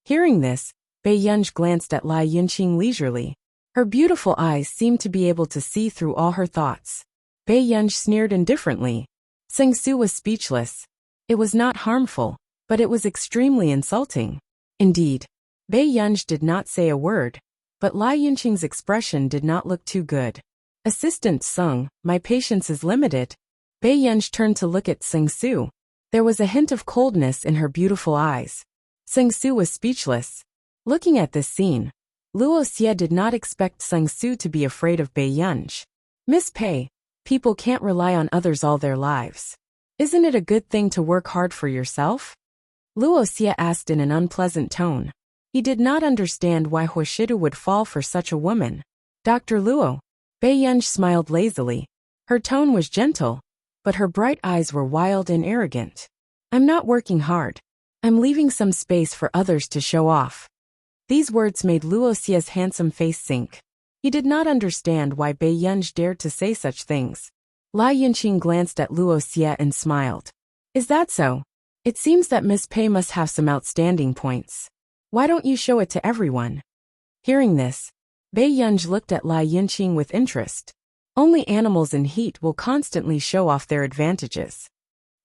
Hearing this, Bei Yunj glanced at Lai Yunqing leisurely. Her beautiful eyes seemed to be able to see through all her thoughts. Bei Yunj sneered indifferently. Sang Su was speechless. It was not harmful, but it was extremely insulting. Indeed, Bei Yunj did not say a word, but Lai Yunqing's expression did not look too good. "Assistant Sung, my patience is limited." Bei Yunj turned to look at Sang Su. There was a hint of coldness in her beautiful eyes. Sang Su was speechless. Looking at this scene, Luo Xie did not expect Sang Su to be afraid of Bei Yunj. "Miss Pei, people can't rely on others all their lives. Isn't it a good thing to work hard for yourself?" Luo Xie asked in an unpleasant tone. He did not understand why Huashidu would fall for such a woman. "Dr. Luo." Bei Yunj smiled lazily. Her tone was gentle, but her bright eyes were wild and arrogant. "I'm not working hard. I'm leaving some space for others to show off." These words made Luo Xie's handsome face sink. He did not understand why Bei Yunj dared to say such things. Lai Yunqing glanced at Luo Xie and smiled. "Is that so? It seems that Miss Pei must have some outstanding points. Why don't you show it to everyone?" Hearing this, Bei Yunj looked at Lai Yunqing with interest. Only animals in heat will constantly show off their advantages.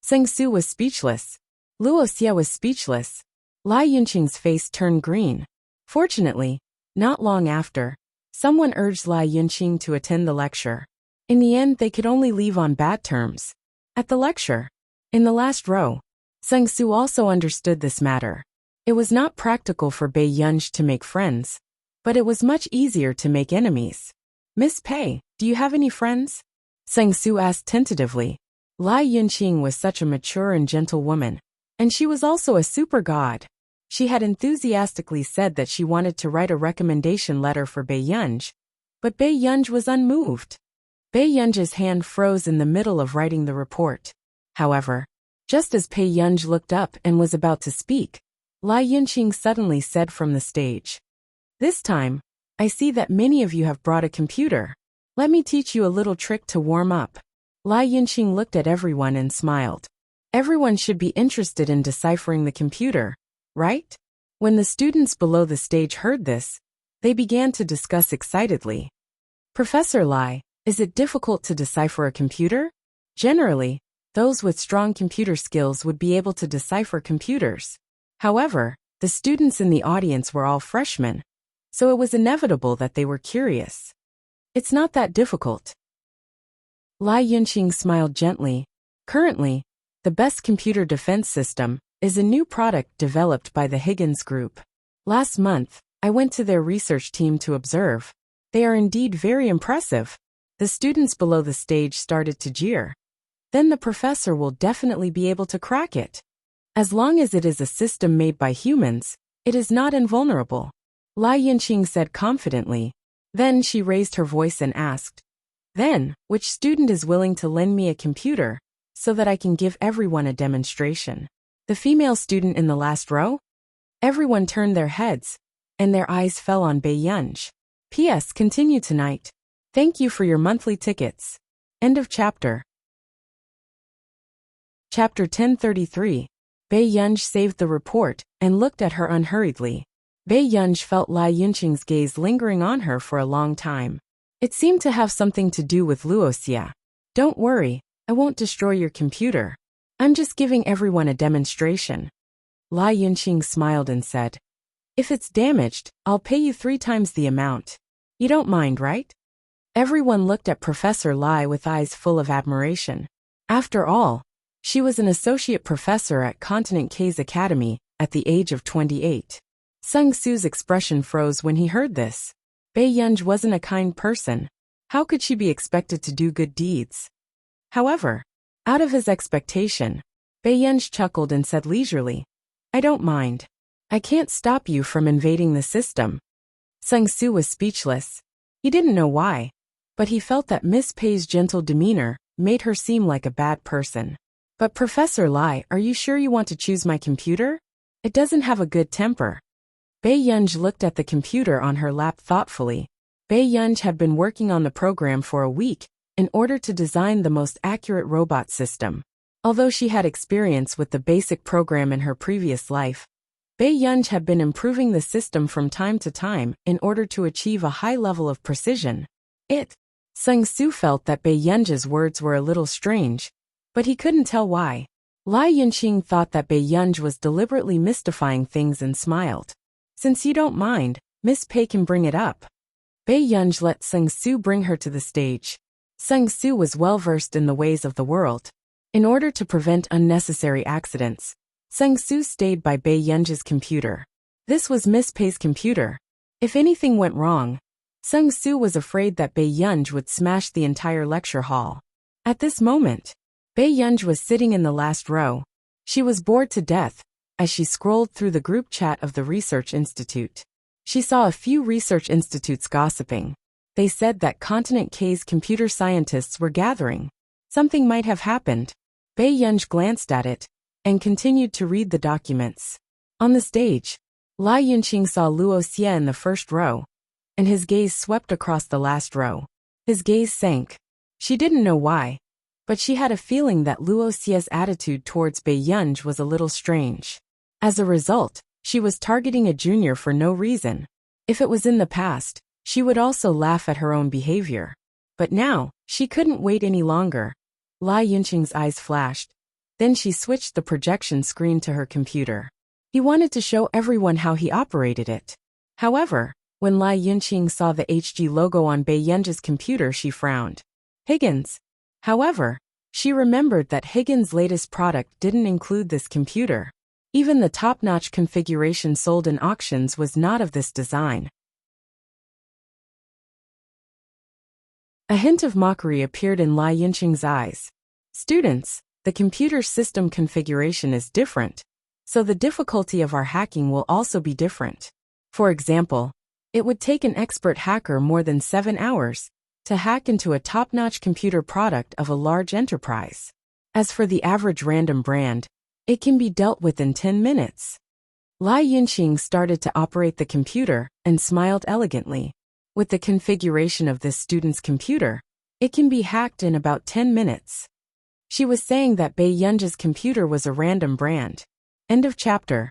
Sang Su was speechless. Luo Xie was speechless. Lai Yunqing's face turned green. Fortunately, not long after, someone urged Lai Yunqing to attend the lecture. In the end, they could only leave on bad terms. At the lecture, in the last row, Sang Su also understood this matter. It was not practical for Bei Yunj to make friends, but it was much easier to make enemies. "Miss Pei, do you have any friends?" Sang Su asked tentatively. Lai Yunqing was such a mature and gentle woman, and she was also a super god. She had enthusiastically said that she wanted to write a recommendation letter for Bei Yunj, but Bei Yunj was unmoved. Bei Yunj's hand froze in the middle of writing the report. However, just as Bei Yunj looked up and was about to speak, Lai Yunqing suddenly said from the stage, "This time, I see that many of you have brought a computer. Let me teach you a little trick to warm up." Lai Yunqing looked at everyone and smiled. Everyone should be interested in deciphering the computer, right? When the students below the stage heard this, they began to discuss excitedly. "Professor Lai, is it difficult to decipher a computer?" Generally, those with strong computer skills would be able to decipher computers. However, the students in the audience were all freshmen, so it was inevitable that they were curious. "It's not that difficult." Lai Yunqing smiled gently. Currently, the best computer defense system is a new product developed by the Higgins Group. Last month, I went to their research team to observe. They are indeed very impressive. The students below the stage started to jeer. "Then the professor will definitely be able to crack it. As long as it is a system made by humans, it is not invulnerable," Lai Yunqing said confidently. Then she raised her voice and asked, "Then, which student is willing to lend me a computer so that I can give everyone a demonstration?" The female student in the last row? Everyone turned their heads, and their eyes fell on Bae-yunj. P.S. Continue tonight. Thank you for your monthly tickets. End of chapter. Chapter 1033. Bae-yunj saved the report and looked at her unhurriedly. Bae-yunj felt Lai Yunqing's gaze lingering on her for a long time. It seemed to have something to do with Luoxia. "Don't worry, I won't destroy your computer. I'm just giving everyone a demonstration." Lai Yunqing smiled and said, "If it's damaged, I'll pay you 3 times the amount. You don't mind, right?" Everyone looked at Professor Lai with eyes full of admiration. After all, she was an associate professor at Continent K's Academy at the age of 28. Sung Su's expression froze when he heard this. Bae-yunj wasn't a kind person. How could she be expected to do good deeds? However, out of his expectation, Bae-yunj chuckled and said leisurely, "I don't mind. I can't stop you from invading the system." Sung Su was speechless. He didn't know why, but he felt that Miss Pei's gentle demeanor made her seem like a bad person. "But Professor Lai, are you sure you want to choose my computer? It doesn't have a good temper." Bae-yunj looked at the computer on her lap thoughtfully. Bae-yunj had been working on the program for a week in order to design the most accurate robot system. Although she had experience with the basic program in her previous life, Bae-yunj had been improving the system from time to time in order to achieve a high level of precision. Sung Su felt that Bae-yunj's words were a little strange, but he couldn't tell why. Lai Yunqing thought that Bae-yunj was deliberately mystifying things and smiled. "Since you don't mind, Miss Pei can bring it up." Bae-yunj let Sung Su bring her to the stage. Sung Su was well-versed in the ways of the world. In order to prevent unnecessary accidents, Sung Su stayed by Bae-yunj's computer. This was Miss Pei's computer. If anything went wrong, Sung Su was afraid that Bae-yunj would smash the entire lecture hall. At this moment, Bae-yunj was sitting in the last row. She was bored to death as she scrolled through the group chat of the research institute. She saw a few research institutes gossiping. They said that Continent K's computer scientists were gathering. Something might have happened. Bae-yunj glanced at it and continued to read the documents. On the stage, Lai Yunqing saw Luo Xie in the first row, and his gaze swept across the last row. His gaze sank. She didn't know why, but she had a feeling that Luo Xie's attitude towards Bae-yunj was a little strange. As a result, she was targeting a junior for no reason. If it was in the past, she would also laugh at her own behavior. But now, she couldn't wait any longer. Lai Yunqing's eyes flashed. Then she switched the projection screen to her computer. He wanted to show everyone how he operated it. However, when Lai Yunqing saw the HG logo on Bae-yunj's computer, she frowned. Higgins. However, she remembered that Higgins' latest product didn't include this computer. Even the top-notch configuration sold in auctions was not of this design. A hint of mockery appeared in Lai Yunqing's eyes. "Students, the computer system configuration is different, so the difficulty of our hacking will also be different. For example, it would take an expert hacker more than 7 hours to hack into a top-notch computer product of a large enterprise. As for the average random brand, it can be dealt with in 10 minutes. Lai Yunqing started to operate the computer and smiled elegantly. With the configuration of this student's computer, it can be hacked in about 10 minutes. She was saying that Bae-yunj's computer was a random brand. End of chapter.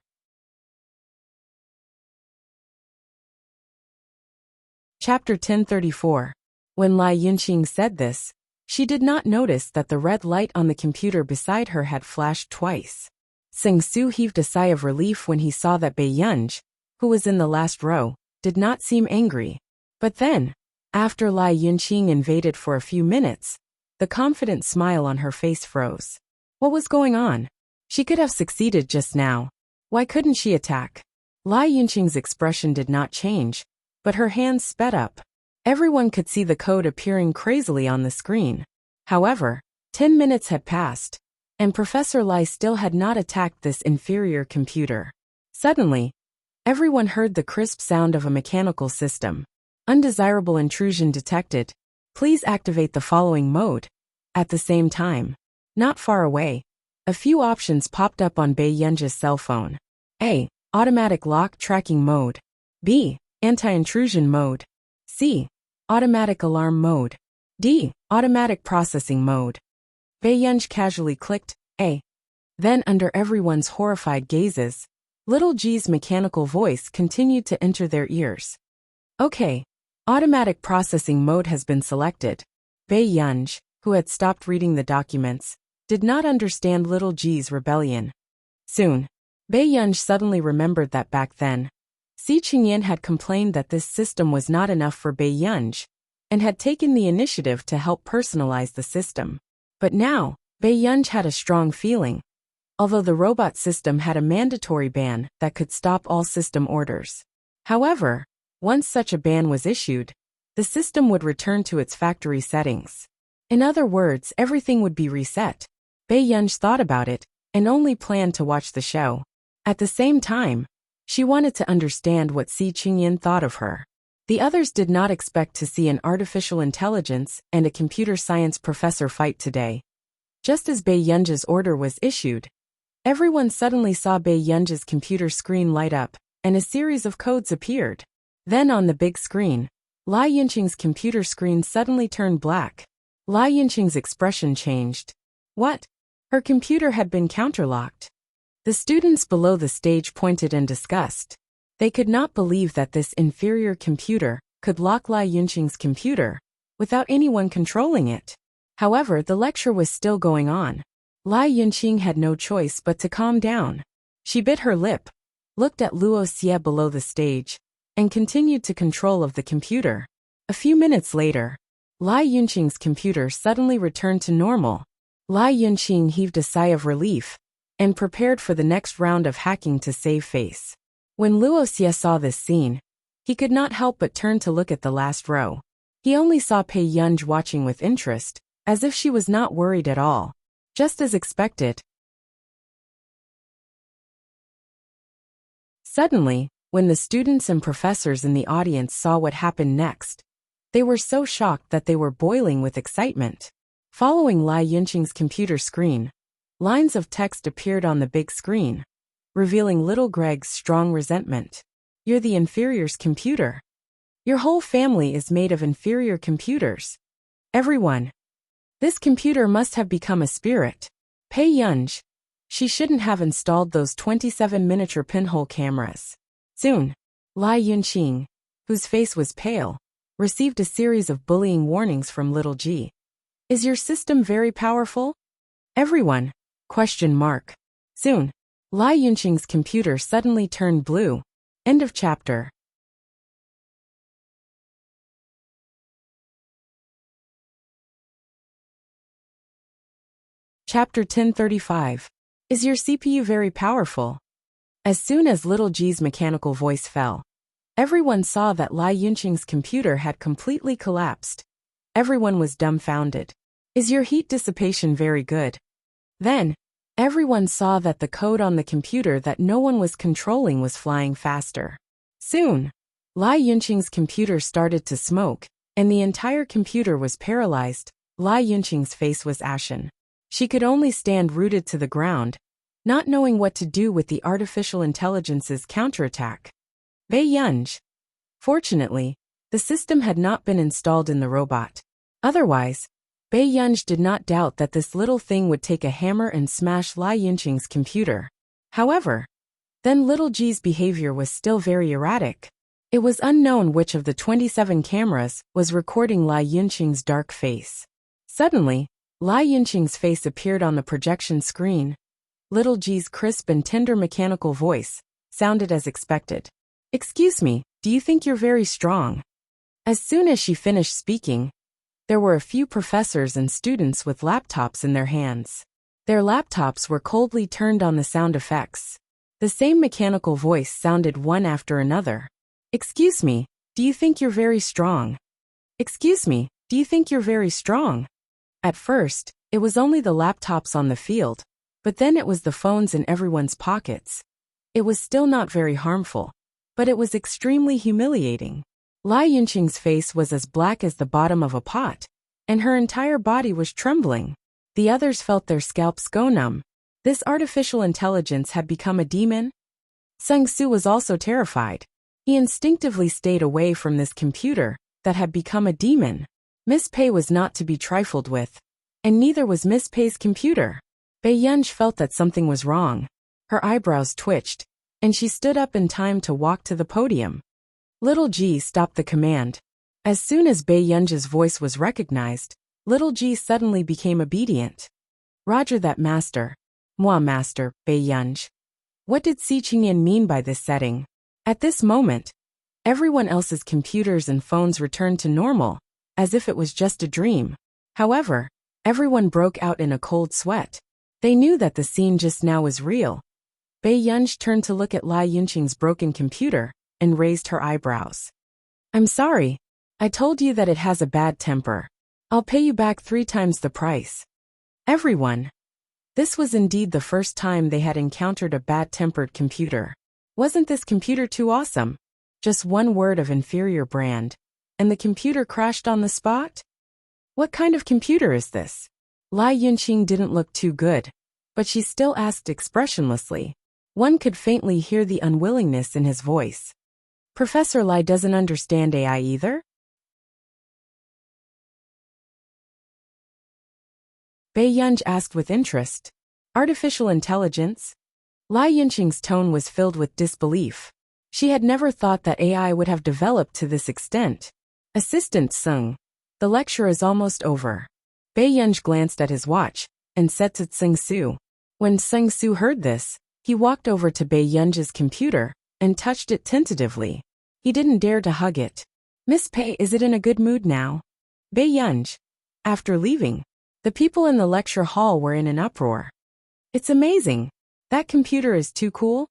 Chapter 1034. When Lai Yunqing said this, she did not notice that the red light on the computer beside her had flashed twice. Sung Su heaved a sigh of relief when he saw that Bae-yunj, who was in the last row, did not seem angry. But then, after Lai Yunqing invaded for a few minutes, the confident smile on her face froze. What was going on? She could have succeeded just now. Why couldn't she attack? Lai Yunqing's expression did not change, but her hands sped up. Everyone could see the code appearing crazily on the screen. However, 10 minutes had passed, and Professor Lai still had not attacked this inferior computer. Suddenly, everyone heard the crisp sound of a mechanical system. Undesirable intrusion detected. Please activate the following mode. At the same time, not far away, a few options popped up on Bei Yunji's cell phone. A. Automatic lock tracking mode. B. Anti-intrusion mode. C. Automatic alarm mode. D. Automatic processing mode. Bei Yunji casually clicked A. Then, under everyone's horrified gazes, little G's mechanical voice continued to enter their ears. Okay. Automatic processing mode has been selected. Bei Yunji, who had stopped reading the documents, did not understand little G's rebellion. Soon, Bei Yunji suddenly remembered that back then, Si Qingyan had complained that this system was not enough for Bei Yunji, and had taken the initiative to help personalize the system. But now, Bei Yunji had a strong feeling. Although the robot system had a mandatory ban that could stop all system orders. However, once such a ban was issued, the system would return to its factory settings. In other words, everything would be reset. Bei Yunji thought about it, and only planned to watch the show. At the same time, she wanted to understand what Si Qingyan thought of her. The others did not expect to see an artificial intelligence and a computer science professor fight today. Just as Bei Yunji's order was issued, everyone suddenly saw Bei Yunji's computer screen light up, and a series of codes appeared. Then on the big screen, Lai Yunqing's computer screen suddenly turned black. Lai Yunqing's expression changed. What? Her computer had been counterlocked. The students below the stage pointed in disgust. They could not believe that this inferior computer could lock Lai Yunqing's computer without anyone controlling it. However, the lecture was still going on. Lai Yunqing had no choice but to calm down. She bit her lip, looked at Luo Xie below the stage, and continued to control of the computer. A few minutes later, Lai Yunqing's computer suddenly returned to normal. Lai Yunqing heaved a sigh of relief and prepared for the next round of hacking to save face. When Luo Xie saw this scene, he could not help but turn to look at the last row. He only saw Bei Yunji watching with interest, as if she was not worried at all. Just as expected. Suddenly, when the students and professors in the audience saw what happened next, they were so shocked that they were boiling with excitement. Following Lai Yunqing's computer screen, lines of text appeared on the big screen, revealing little Greg's strong resentment. You're the inferior's computer. Your whole family is made of inferior computers. Everyone. This computer must have become a spirit. Bei Yunji. She shouldn't have installed those 27 miniature pinhole cameras. Soon, Lai Yunqing, whose face was pale, received a series of bullying warnings from little G. Is your system very powerful? Everyone. ? Soon, Lai Yunqing's computer suddenly turned blue. End of chapter. Chapter 1035. Is your CPU very powerful? As soon as little G's mechanical voice fell, everyone saw that Lai Yunqing's computer had completely collapsed. Everyone was dumbfounded. Is your heat dissipation very good? Then, everyone saw that the code on the computer that no one was controlling was flying faster. Soon, Lai Yunqing's computer started to smoke, and the entire computer was paralyzed. Lai Yunqing's face was ashen. She could only stand rooted to the ground, not knowing what to do with the artificial intelligence's counterattack. Bei Yunji. Fortunately, the system had not been installed in the robot. Otherwise, Bei Yunji did not doubt that this little thing would take a hammer and smash Lai Yunqing's computer. However, then little G's behavior was still very erratic. It was unknown which of the 27 cameras was recording Lai Yunqing's dark face. Suddenly, Lai Yunqing's face appeared on the projection screen. Little G's crisp and tender mechanical voice sounded as expected. Excuse me, do you think you're very strong? As soon as she finished speaking, there were a few professors and students with laptops in their hands. Their laptops were coldly turned on the sound effects. The same mechanical voice sounded one after another. Excuse me, do you think you're very strong? Excuse me, do you think you're very strong? At first, it was only the laptops on the field, but then it was the phones in everyone's pockets. It was still not very harmful, but it was extremely humiliating. Lai Yunqing's face was as black as the bottom of a pot, and her entire body was trembling. The others felt their scalps go numb. This artificial intelligence had become a demon? Sung Su was also terrified. He instinctively stayed away from this computer that had become a demon. Miss Pei was not to be trifled with, and neither was Miss Pei's computer. Bei Yunj felt that something was wrong. Her eyebrows twitched, and she stood up in time to walk to the podium. Little G stopped the command. As soon as Bei Yunj's voice was recognized, Little G suddenly became obedient. Roger that, master. Moi, master, Bei Yunj. What did Si Qingyan mean by this setting? At this moment, everyone else's computers and phones returned to normal, as if it was just a dream. However, everyone broke out in a cold sweat. They knew that the scene just now was real. Bei Yunj turned to look at Lai Yunqing's broken computer and raised her eyebrows. I'm sorry. I told you that it has a bad temper. I'll pay you back 3 times the price. Everyone. This was indeed the first time they had encountered a bad-tempered computer. Wasn't this computer too awesome? Just one word of inferior brand, and the computer crashed on the spot? What kind of computer is this? Lai Yunqing didn't look too good, but she still asked expressionlessly. One could faintly hear the unwillingness in his voice. Professor Lai doesn't understand AI either? Bei Yunj asked with interest. Artificial intelligence? Lai Yunqing's tone was filled with disbelief. She had never thought that AI would have developed to this extent. Assistant Sung. The lecture is almost over. Bei Yunj glanced at his watch and said to Sung Su. When Sung Su heard this, he walked over to Bei Yunj's computer and touched it tentatively. He didn't dare to hug it. Miss Pei, is it in a good mood now? Bei Yunj. After leaving, the people in the lecture hall were in an uproar. It's amazing. That computer is too cool.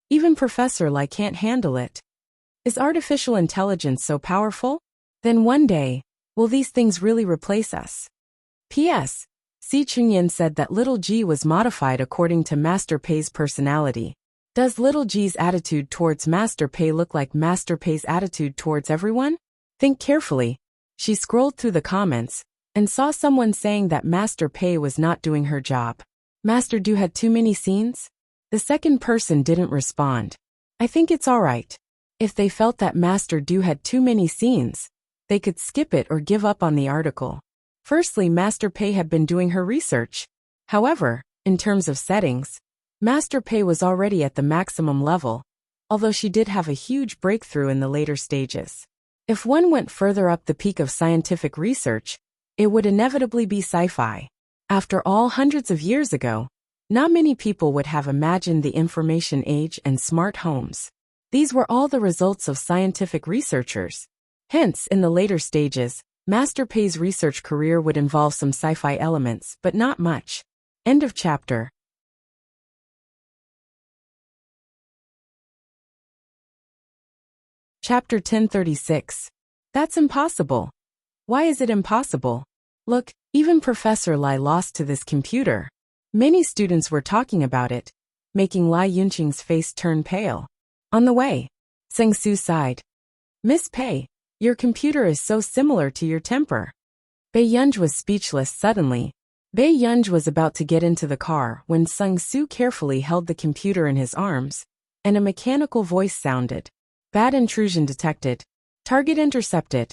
Even Professor Lai can't handle it. Is artificial intelligence so powerful? Then one day, will these things really replace us? P.S. Si Qingyan said that Little G was modified according to Master Pei's personality. Does Little G's attitude towards Master Pei look like Master Pei's attitude towards everyone? Think carefully. She scrolled through the comments and saw someone saying that Master Pei was not doing her job. Master Du had too many scenes? The second person didn't respond. I think it's alright. If they felt that Master Du had too many scenes, they could skip it or give up on the article. Firstly, Master Pei had been doing her research. However, in terms of settings, Master Pei was already at the maximum level, although she did have a huge breakthrough in the later stages. If one went further up the peak of scientific research, it would inevitably be sci-fi. After all, hundreds of years ago, not many people would have imagined the information age and smart homes. These were all the results of scientific researchers. Hence, in the later stages, Master Pei's research career would involve some sci-fi elements, but not much. End of chapter. Chapter 1036. That's impossible. Why is it impossible? Look, even Professor Lai lost to this computer. Many students were talking about it, making Lai Yunqing's face turn pale. On the way, Sung Su sighed. Miss Pei, your computer is so similar to your temper. Bei Yunj was speechless suddenly. Bei Yunj was about to get into the car when Sung Su carefully held the computer in his arms, and a mechanical voice sounded. Bad intrusion detected. Target intercepted.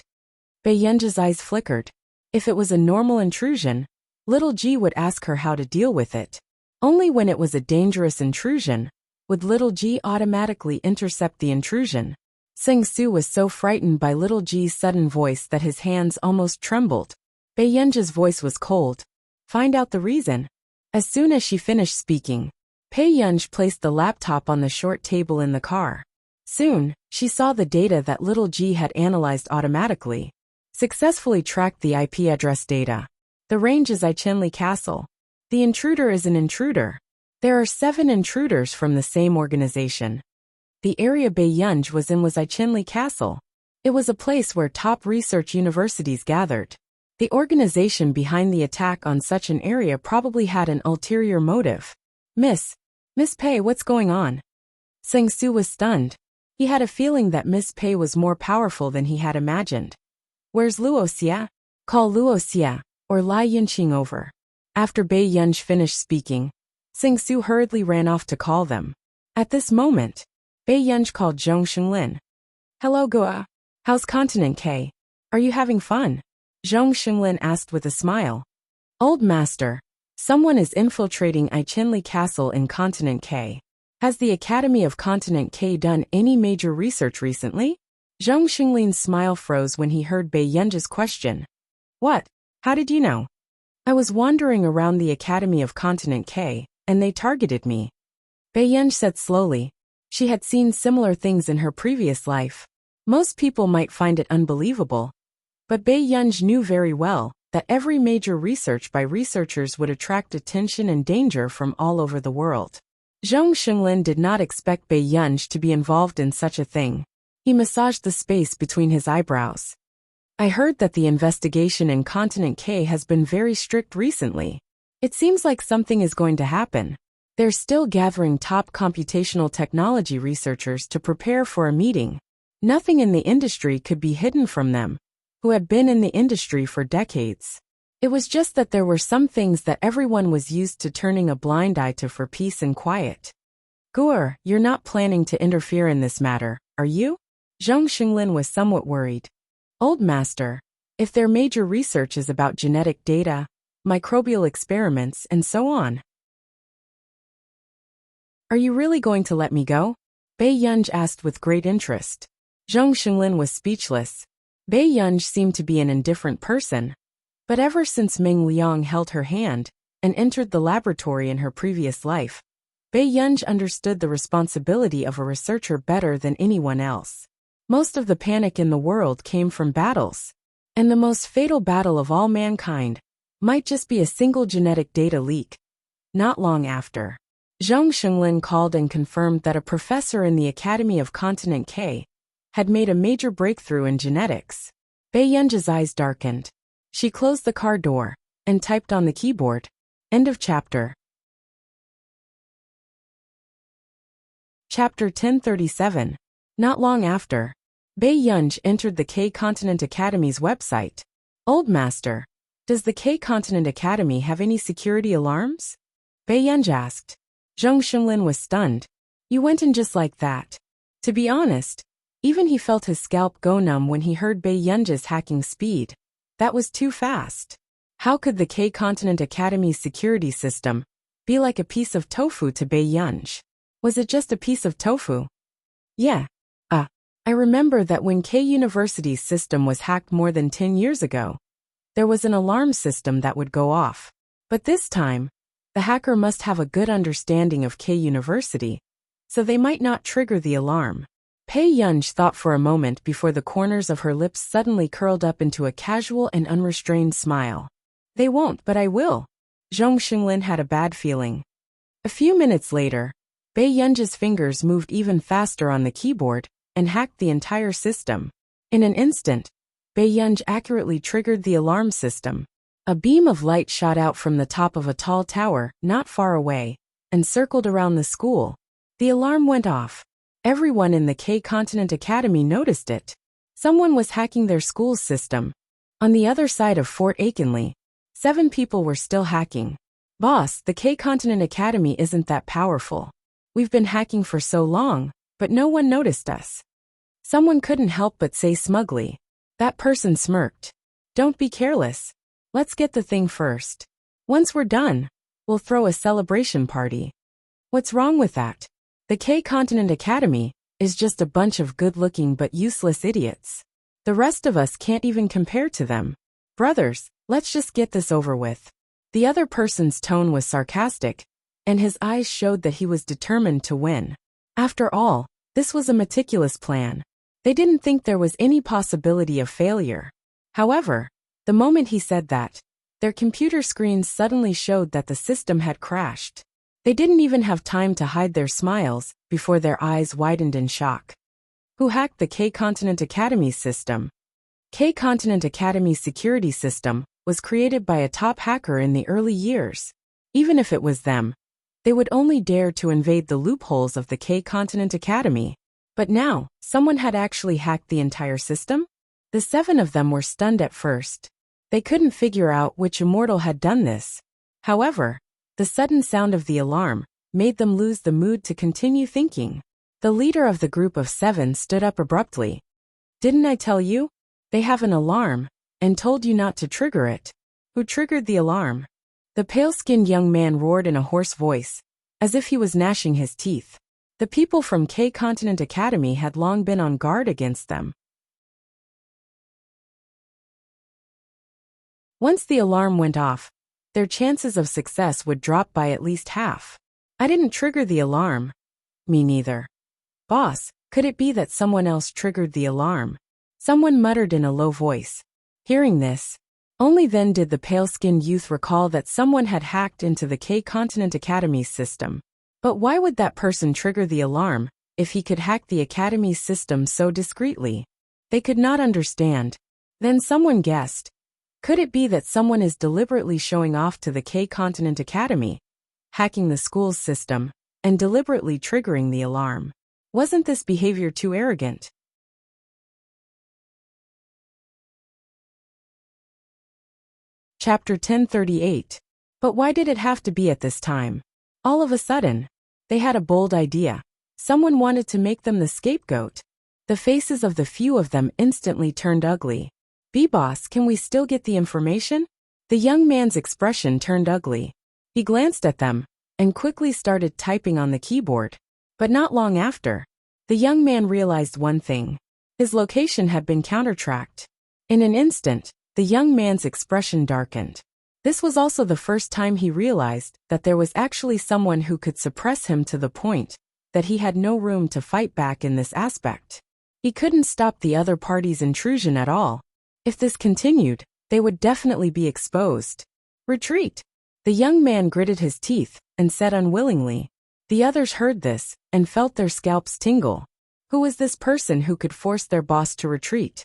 Bei Yunj's eyes flickered. If it was a normal intrusion, Little G would ask her how to deal with it. Only when it was a dangerous intrusion would Little G automatically intercept the intrusion. Sung Su was so frightened by Little G's sudden voice that his hands almost trembled. Bei Yunj's voice was cold. Find out the reason. As soon as she finished speaking, Bei Yunj placed the laptop on the short table in the car. Soon, she saw the data that Little G had analyzed automatically. Successfully tracked the IP address data. The range is Ichenli Castle. The intruder is an intruder. There are 7 intruders from the same organization. The area Bei Yunj was in was Ichenli Castle. It was a place where top research universities gathered. The organization behind the attack on such an area probably had an ulterior motive. Miss Pei, what's going on? Sung Su was stunned. He had a feeling that Miss Pei was more powerful than he had imagined. Where's Luoxia? Call Luoxia, or Lai Yunqing over. After Bei Yunj finished speaking, Sing Su hurriedly ran off to call them. At this moment, Bei Yunj called Zhong Xinglin. Hello Gua. How's Continent K? Are you having fun? Zhong Xinglin asked with a smile. Old master, someone is infiltrating Ichinli Castle in Continent K. Has the Academy of Continent K done any major research recently? Zhong Xinglin's smile froze when he heard Bei Yunj's question. What? How did you know? I was wandering around the Academy of Continent K, and they targeted me. Bei Yunj said slowly. She had seen similar things in her previous life. Most people might find it unbelievable. But Bei Yunj knew very well that every major research by researchers would attract attention and danger from all over the world. Zhong Xinglin did not expect Bei Yunj to be involved in such a thing. He massaged the space between his eyebrows. I heard that the investigation in Continent K has been very strict recently. It seems like something is going to happen. They're still gathering top computational technology researchers to prepare for a meeting. Nothing in the industry could be hidden from them, who had been in the industry for decades. It was just that there were some things that everyone was used to turning a blind eye to for peace and quiet. Guer, you're not planning to interfere in this matter, are you? Zhong Xinglin was somewhat worried. Old master, if their major research is about genetic data, microbial experiments, and so on. Are you really going to let me go? Bei Yunj asked with great interest. Zhong Xinglin was speechless. Bei Yunj seemed to be an indifferent person. But ever since Ming Liang held her hand and entered the laboratory in her previous life, Bei Yunj understood the responsibility of a researcher better than anyone else. Most of the panic in the world came from battles. And the most fatal battle of all mankind might just be a single genetic data leak. Not long after, Zhong Xinglin called and confirmed that a professor in the Academy of Continent K had made a major breakthrough in genetics. Bei Yunj's eyes darkened. She closed the car door and typed on the keyboard. End of chapter. Chapter 1037. Not long after, Bei Yunj entered the K Continent Academy's website. Old master, does the K Continent Academy have any security alarms? Bei Yunj asked. Zhong Xinglin was stunned. You went in just like that. To be honest, even he felt his scalp go numb when he heard Bei Yunj's hacking speed. That was too fast. How could the K Continent Academy's security system be like a piece of tofu to Bei Yunj? Was it just a piece of tofu? Yeah. I remember that when K University's system was hacked more than 10 years ago, there was an alarm system that would go off. But this time, the hacker must have a good understanding of K University, so they might not trigger the alarm. Bei Yunj thought for a moment before the corners of her lips suddenly curled up into a casual and unrestrained smile. They won't, but I will. Zhong Xinglin had a bad feeling. A few minutes later, Bei Yunj's fingers moved even faster on the keyboard and hacked the entire system. In an instant, Bei Yunj accurately triggered the alarm system. A beam of light shot out from the top of a tall tower not far away and circled around the school. The alarm went off. Everyone in the K Continent Academy noticed it. Someone was hacking their school's system. On the other side of Fort Aikenley, 7 people were still hacking. Boss, the K Continent Academy isn't that powerful. We've been hacking for so long, but no one noticed us. Someone couldn't help but say smugly. That person smirked. Don't be careless. Let's get the thing first. Once we're done, we'll throw a celebration party. What's wrong with that? The K Continent Academy is just a bunch of good-looking but useless idiots. The rest of us can't even compare to them. Brothers, let's just get this over with. The other person's tone was sarcastic, and his eyes showed that he was determined to win. After all, this was a meticulous plan. They didn't think there was any possibility of failure. However, the moment he said that, their computer screens suddenly showed that the system had crashed. They didn't even have time to hide their smiles before their eyes widened in shock. Who hacked the K Continent Academy system? K Continent Academy's security system was created by a top hacker in the early years. Even if it was them, they would only dare to invade the loopholes of the K Continent Academy. But now, someone had actually hacked the entire system? The 7 of them were stunned at first. They couldn't figure out which immortal had done this. However, the sudden sound of the alarm made them lose the mood to continue thinking. The leader of the group of 7 stood up abruptly. "Didn't I tell you? They have an alarm, and told you not to trigger it." "Who triggered the alarm?" The pale-skinned young man roared in a hoarse voice, as if he was gnashing his teeth. The people from K-Continent Academy had long been on guard against them. Once the alarm went off, their chances of success would drop by at least half. "I didn't trigger the alarm." "Me neither." "Boss, could it be that someone else triggered the alarm?" Someone muttered in a low voice. Hearing this, only then did the pale-skinned youth recall that someone had hacked into the K-Continent Academy's system. But why would that person trigger the alarm if he could hack the Academy's system so discreetly? They could not understand. Then someone guessed. Could it be that someone is deliberately showing off to the K-Continent Academy, hacking the school's system, and deliberately triggering the alarm? Wasn't this behavior too arrogant? Chapter 1038. But why did it have to be at this time? All of a sudden, they had a bold idea. Someone wanted to make them the scapegoat. The faces of the few of them instantly turned ugly. "B-boss, can we still get the information?" The young man's expression turned ugly. He glanced at them and quickly started typing on the keyboard. But not long after, the young man realized one thing. His location had been counter-tracked. In an instant, the young man's expression darkened. This was also the first time he realized that there was actually someone who could suppress him to the point that he had no room to fight back in this aspect. He couldn't stop the other party's intrusion at all. If this continued, they would definitely be exposed. "Retreat!" The young man gritted his teeth and said unwillingly. The others heard this and felt their scalps tingle. Who was this person who could force their boss to retreat?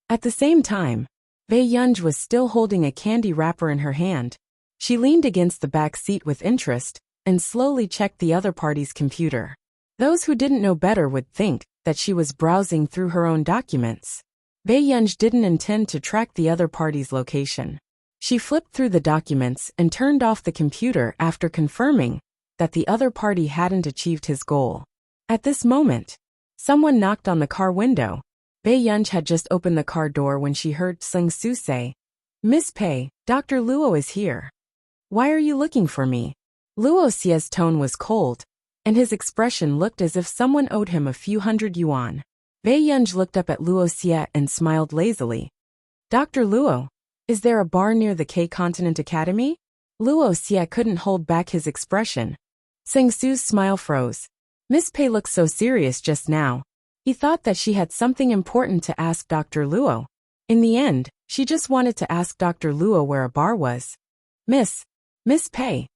At the same time, Bei Yunj was still holding a candy wrapper in her hand. She leaned against the back seat with interest and slowly checked the other party's computer. Those who didn't know better would think that she was browsing through her own documents. Bei Yunj didn't intend to track the other party's location. She flipped through the documents and turned off the computer after confirming that the other party hadn't achieved his goal. At this moment, someone knocked on the car window. Bei Yunj had just opened the car door when she heard Seng Su say, "Miss Pei, Dr. Luo is here. Why are you looking for me?" Luo Xie's tone was cold, and his expression looked as if someone owed him a few hundred yuan. Bei Yunj looked up at Luo Xie and smiled lazily. "Dr. Luo, is there a bar near the K-Continent Academy?" Luo Xie couldn't hold back his expression. Seng Su's smile froze. Miss Pei looked so serious just now. He thought that she had something important to ask Dr. Luo. In the end, she just wanted to ask Dr. Luo where a bar was. Miss Pei."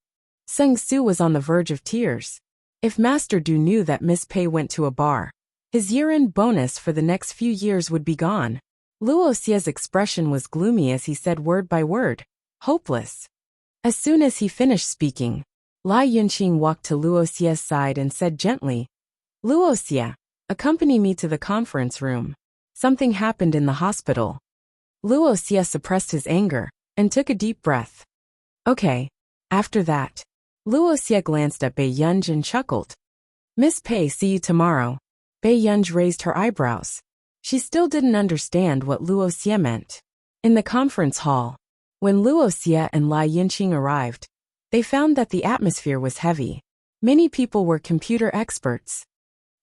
Seng Su was on the verge of tears. If Master Du knew that Miss Pei went to a bar, his year-end bonus for the next few years would be gone. Luo Xie's expression was gloomy as he said word by word, "Hopeless." As soon as he finished speaking, Lai Yunqing walked to Luo Xie's side and said gently, "Luo Xie, accompany me to the conference room. Something happened in the hospital." Luo Xie suppressed his anger and took a deep breath. "Okay." After that, Luo Xie glanced at Bei Yunj and chuckled. "Miss Pei, see you tomorrow." Bei Yunj raised her eyebrows. She still didn't understand what Luo Xie meant. In the conference hall, when Luo Xie and Lai Yunqing arrived, they found that the atmosphere was heavy. Many people were computer experts.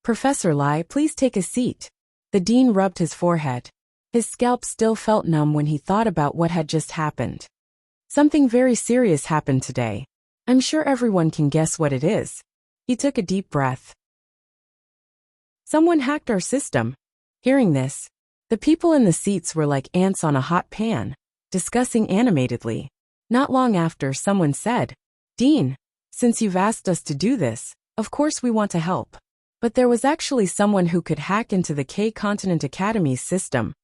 "Professor Lai, please take a seat." The dean rubbed his forehead. His scalp still felt numb when he thought about what had just happened. Something very serious happened today. I'm sure everyone can guess what it is. He took a deep breath. Someone hacked our system. Hearing this, the people in the seats were like ants on a hot pan, discussing animatedly. Not long after, someone said, "Dean, since you've asked us to do this, of course we want to help." But there was actually someone who could hack into the K-Continent Academy's system.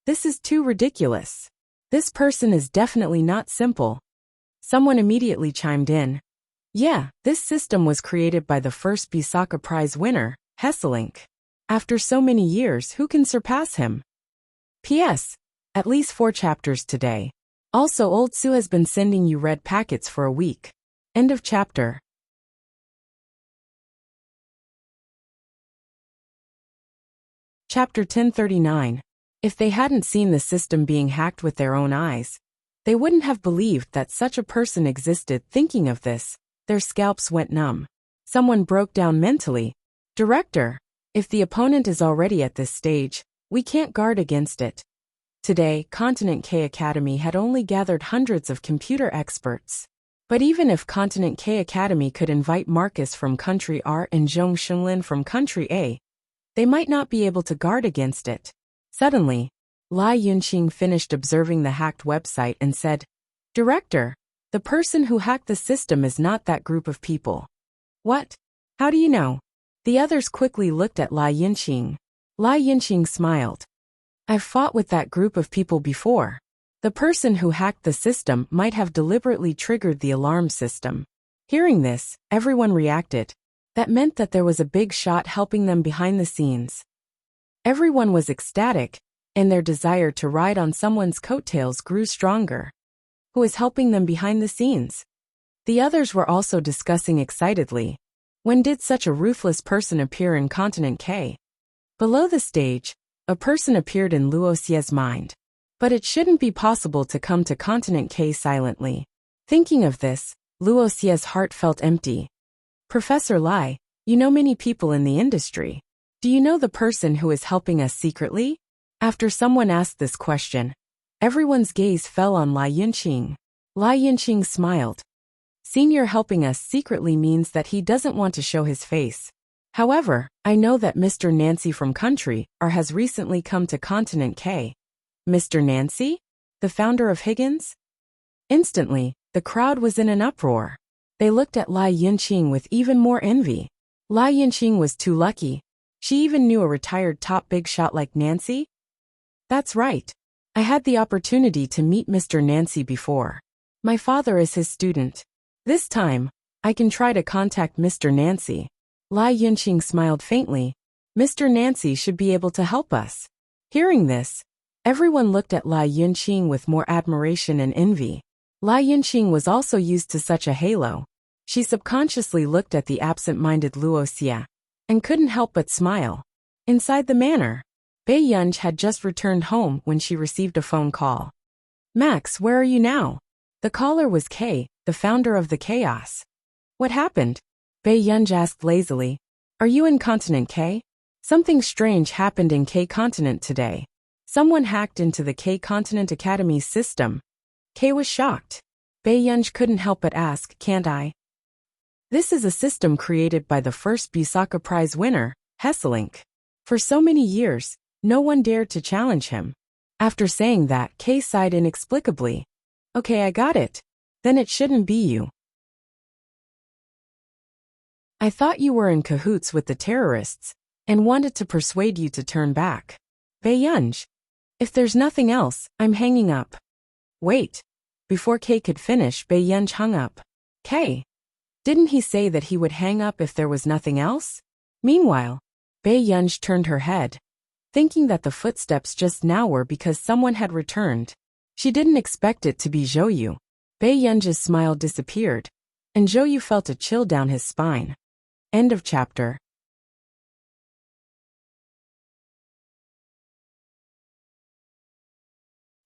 This is too ridiculous. This person is definitely not simple. Someone immediately chimed in. Yeah, this system was created by the first Bisaka Prize winner, Hesselink. After so many years, who can surpass him? P.S. At least 4 chapters today. Also, Old Sue has been sending you red packets for a week. End of chapter. Chapter 1039. If they hadn't seen the system being hacked with their own eyes, they wouldn't have believed that such a person existed. Thinking of this, their scalps went numb. Someone broke down mentally. Director, if the opponent is already at this stage, we can't guard against it. Today, Continent K Academy had only gathered hundreds of computer experts. But even if Continent K Academy could invite Marcus from Country R and Zhong Shunlin from Country A, they might not be able to guard against it. Suddenly, Lai Yunqing finished observing the hacked website and said, Director, the person who hacked the system is not that group of people. What? How do you know? The others quickly looked at Lai Yunqing. Lai Yunqing smiled. I've fought with that group of people before. The person who hacked the system might have deliberately triggered the alarm system. Hearing this, everyone reacted. That meant that there was a big shot helping them behind the scenes. Everyone was ecstatic, and their desire to ride on someone's coattails grew stronger. Who is helping them behind the scenes? The others were also discussing excitedly. When did such a ruthless person appear in Continent K? Below the stage, a person appeared in Luo Xie's mind. But it shouldn't be possible to come to Continent K silently. Thinking of this, Luo Xie's heart felt empty. Professor Lai, you know many people in the industry. Do you know the person who is helping us secretly? After someone asked this question, everyone's gaze fell on Lai Yunqing. Lai Yunqing smiled. Senior helping us secretly means that he doesn't want to show his face. However, I know that Mr. Nancy from Country R has recently come to Continent K. Mr. Nancy? The founder of Higgins? Instantly, the crowd was in an uproar. They looked at Lai Yunqing with even more envy. Lai Yunqing was too lucky. She even knew a retired top big shot like Nancy? That's right. I had the opportunity to meet Mr. Nancy before. My father is his student. This time, I can try to contact Mr. Nancy. Lai Yunqing smiled faintly. Mr. Nancy should be able to help us. Hearing this, everyone looked at Lai Yunqing with more admiration and envy. Lai Yunqing was also used to such a halo. She subconsciously looked at the absent-minded Luo Xie and couldn't help but smile. Inside the manor, Bei Yunj had just returned home when she received a phone call. Max, where are you now? The caller was K, the founder of the chaos. What happened? Bei Yunj asked lazily. Are you in Continent K? Something strange happened in K Continent today. Someone hacked into the K Continent Academy's system. K was shocked. Bei Yunj couldn't help but ask, can't I? This is a system created by the first Busaka Prize winner, Hesselink. For so many years, no one dared to challenge him. After saying that, K sighed inexplicably. Okay, I got it. Then it shouldn't be you. I thought you were in cahoots with the terrorists and wanted to persuade you to turn back. Bei Yunj. If there's nothing else, I'm hanging up. Wait. Before K could finish, Bei Yunj hung up. K. Didn't he say that he would hang up if there was nothing else? Meanwhile, Bei Yunj turned her head, thinking that the footsteps just now were because someone had returned. She didn't expect it to be Zhou. Bei Yunj's smile disappeared, and Zhou felt a chill down his spine. End of chapter.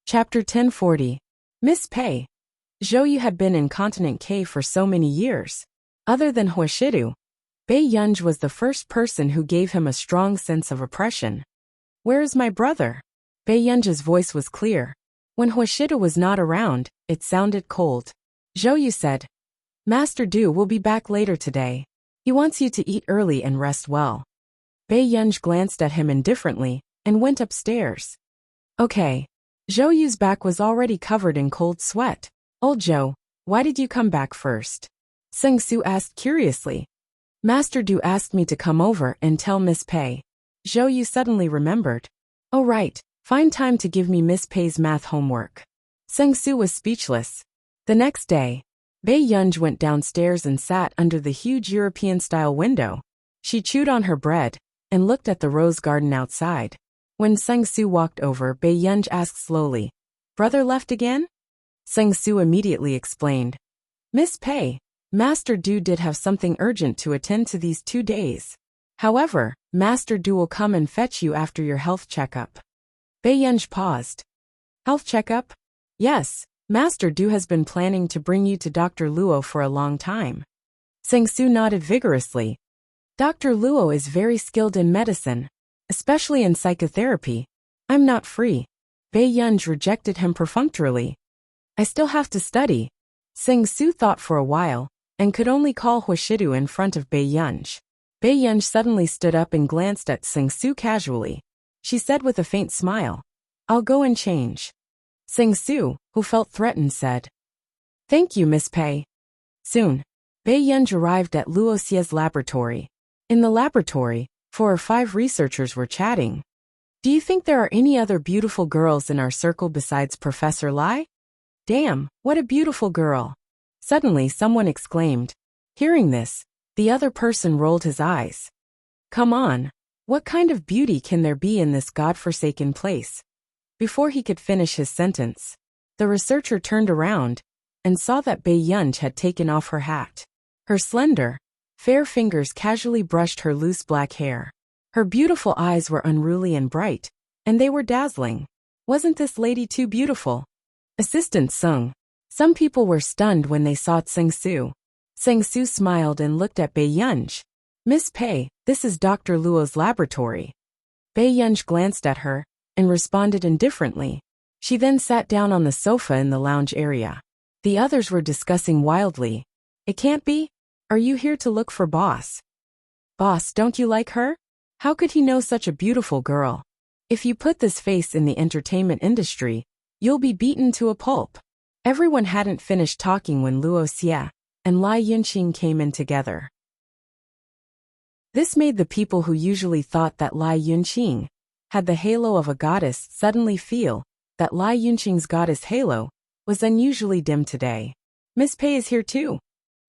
Chapter 1040. Miss Pei. Zhou had been in Continent K for so many years. Other than Huashidu, Bei Yunj was the first person who gave him a strong sense of oppression. Where is my brother? Bei Yunj's voice was clear. When Huashidu was not around, it sounded cold. Zhou said, Master Du will be back later today. He wants you to eat early and rest well. Bei Yunj glanced at him indifferently and went upstairs. Okay. Zhou's back was already covered in cold sweat. Old Zhou, why did you come back first? Seng Su asked curiously. Master Du asked me to come over and tell Miss Pei. Zhou suddenly remembered. Oh right, find time to give me Miss Pei's math homework. Seng Su was speechless. The next day, Bei Yunj went downstairs and sat under the huge European-style window. She chewed on her bread, and looked at the rose garden outside. When Seng Su walked over, Bei Yunj asked slowly, "Brother left again?" Seng Su immediately explained, "Miss Pei, Master Du did have something urgent to attend to these 2 days. However, Master Du will come and fetch you after your health checkup." Bei Yunj paused. "Health checkup?" "Yes, Master Du has been planning to bring you to Dr. Luo for a long time." Seng Su nodded vigorously. "Dr. Luo is very skilled in medicine, especially in psychotherapy. I'm not free." Bei Yunj rejected him perfunctorily. "I still have to study." Seng Su thought for a while, and could only call Huashidu in front of Bei Yunj. Bei Yunj suddenly stood up and glanced at Seng Su casually. She said with a faint smile, "I'll go and change." Seng Su, who felt threatened, said, "Thank you, Miss Pei." Soon, Bei Yunj arrived at Luo Xie's laboratory. In the laboratory, 4 or 5 researchers were chatting. "Do you think there are any other beautiful girls in our circle besides Professor Lai?" "Damn, what a beautiful girl!" Suddenly someone exclaimed. Hearing this, the other person rolled his eyes. "Come on, what kind of beauty can there be in this godforsaken place?" Before he could finish his sentence, the researcher turned around and saw that Bei Yunj had taken off her hat. Her slender, fair fingers casually brushed her loose black hair. Her beautiful eyes were unruly and bright, and they were dazzling. Wasn't this lady too beautiful? Assistant Sung. Some people were stunned when they saw Seng Su. Seng Su smiled and looked at Bei Yunj. "Miss Pei, this is Dr. Luo's laboratory." Bei Yunj glanced at her and responded indifferently. She then sat down on the sofa in the lounge area. The others were discussing wildly. "It can't be? Are you here to look for Boss?" "Boss, don't you like her? How could he know such a beautiful girl? If you put this face in the entertainment industry, you'll be beaten to a pulp." Everyone hadn't finished talking when Luo Xie and Lai Yunqing came in together. This made the people who usually thought that Lai Yunqing had the halo of a goddess suddenly feel that Lai Yunqing's goddess halo was unusually dim today. "Miss Pei is here too."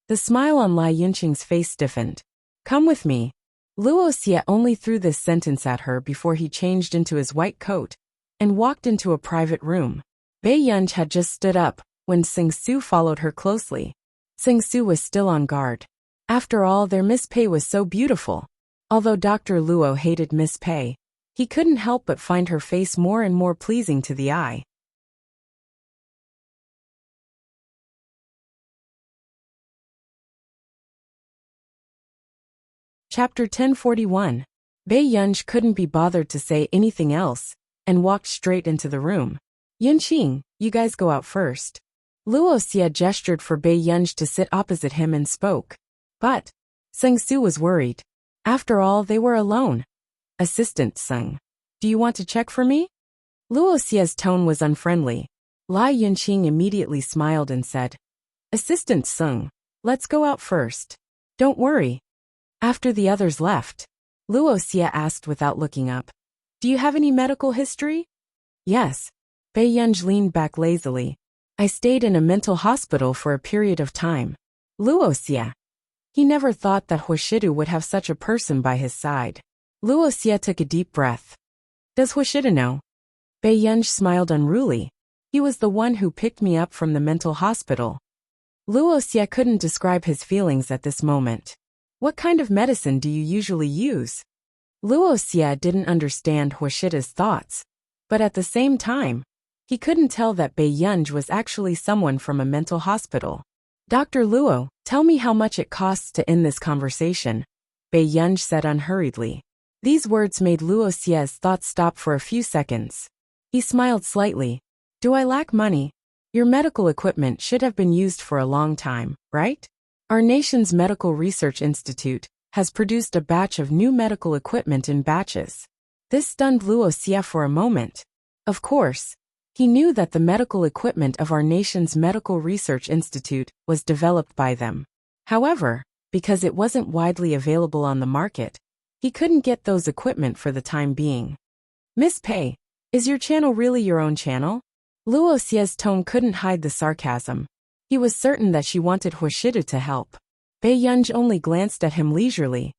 The smile on Lai Yunqing's face stiffened. "Come with me." Luo Xie only threw this sentence at her before he changed into his white coat and walked into a private room. Bei Yunj had just stood up when Seng Su followed her closely. Seng Su was still on guard. After all, their Miss Pei was so beautiful. Although Dr. Luo hated Miss Pei, he couldn't help but find her face more and more pleasing to the eye. Chapter 1041. Bei Yunj couldn't be bothered to say anything else and walked straight into the room. "Yunqing, you guys go out first." Luo Xie gestured for Bei Yunj to sit opposite him and spoke. But Seng Su was worried. After all, they were alone. "Assistant Sung, do you want to check for me?" Luo Xie's tone was unfriendly. Lai Yunqing immediately smiled and said, "Assistant Sung, let's go out first. Don't worry." After the others left, Luo Xie asked without looking up, "Do you have any medical history?" "Yes." Bei Yunj leaned back lazily. "I stayed in a mental hospital for a period of time." Luo Xie. He never thought that Huashidu would have such a person by his side. Luo Xie took a deep breath. "Does Huashidu know?" Bei Yunj smiled unruly. "He was the one who picked me up from the mental hospital." Luo Xie couldn't describe his feelings at this moment. "What kind of medicine do you usually use?" Luo Xie didn't understand Huashida's thoughts, but at the same time, he couldn't tell that Bei Yunj was actually someone from a mental hospital. "Dr. Luo, tell me how much it costs to end this conversation," Bei Yunj said unhurriedly. These words made Luo Xie's thoughts stop for a few seconds. He smiled slightly. "Do I lack money? Your medical equipment should have been used for a long time, right? Our nation's Medical Research Institute has produced a batch of new medical equipment in batches." This stunned Luo Xie for a moment. Of course, he knew that the medical equipment of our nation's Medical Research Institute was developed by them. However, because it wasn't widely available on the market, he couldn't get those equipment for the time being. "Miss Pei, is your channel really your own channel?" Luo Xie's tone couldn't hide the sarcasm. He was certain that she wanted Huashidu to help. Bei Yunj only glanced at him leisurely.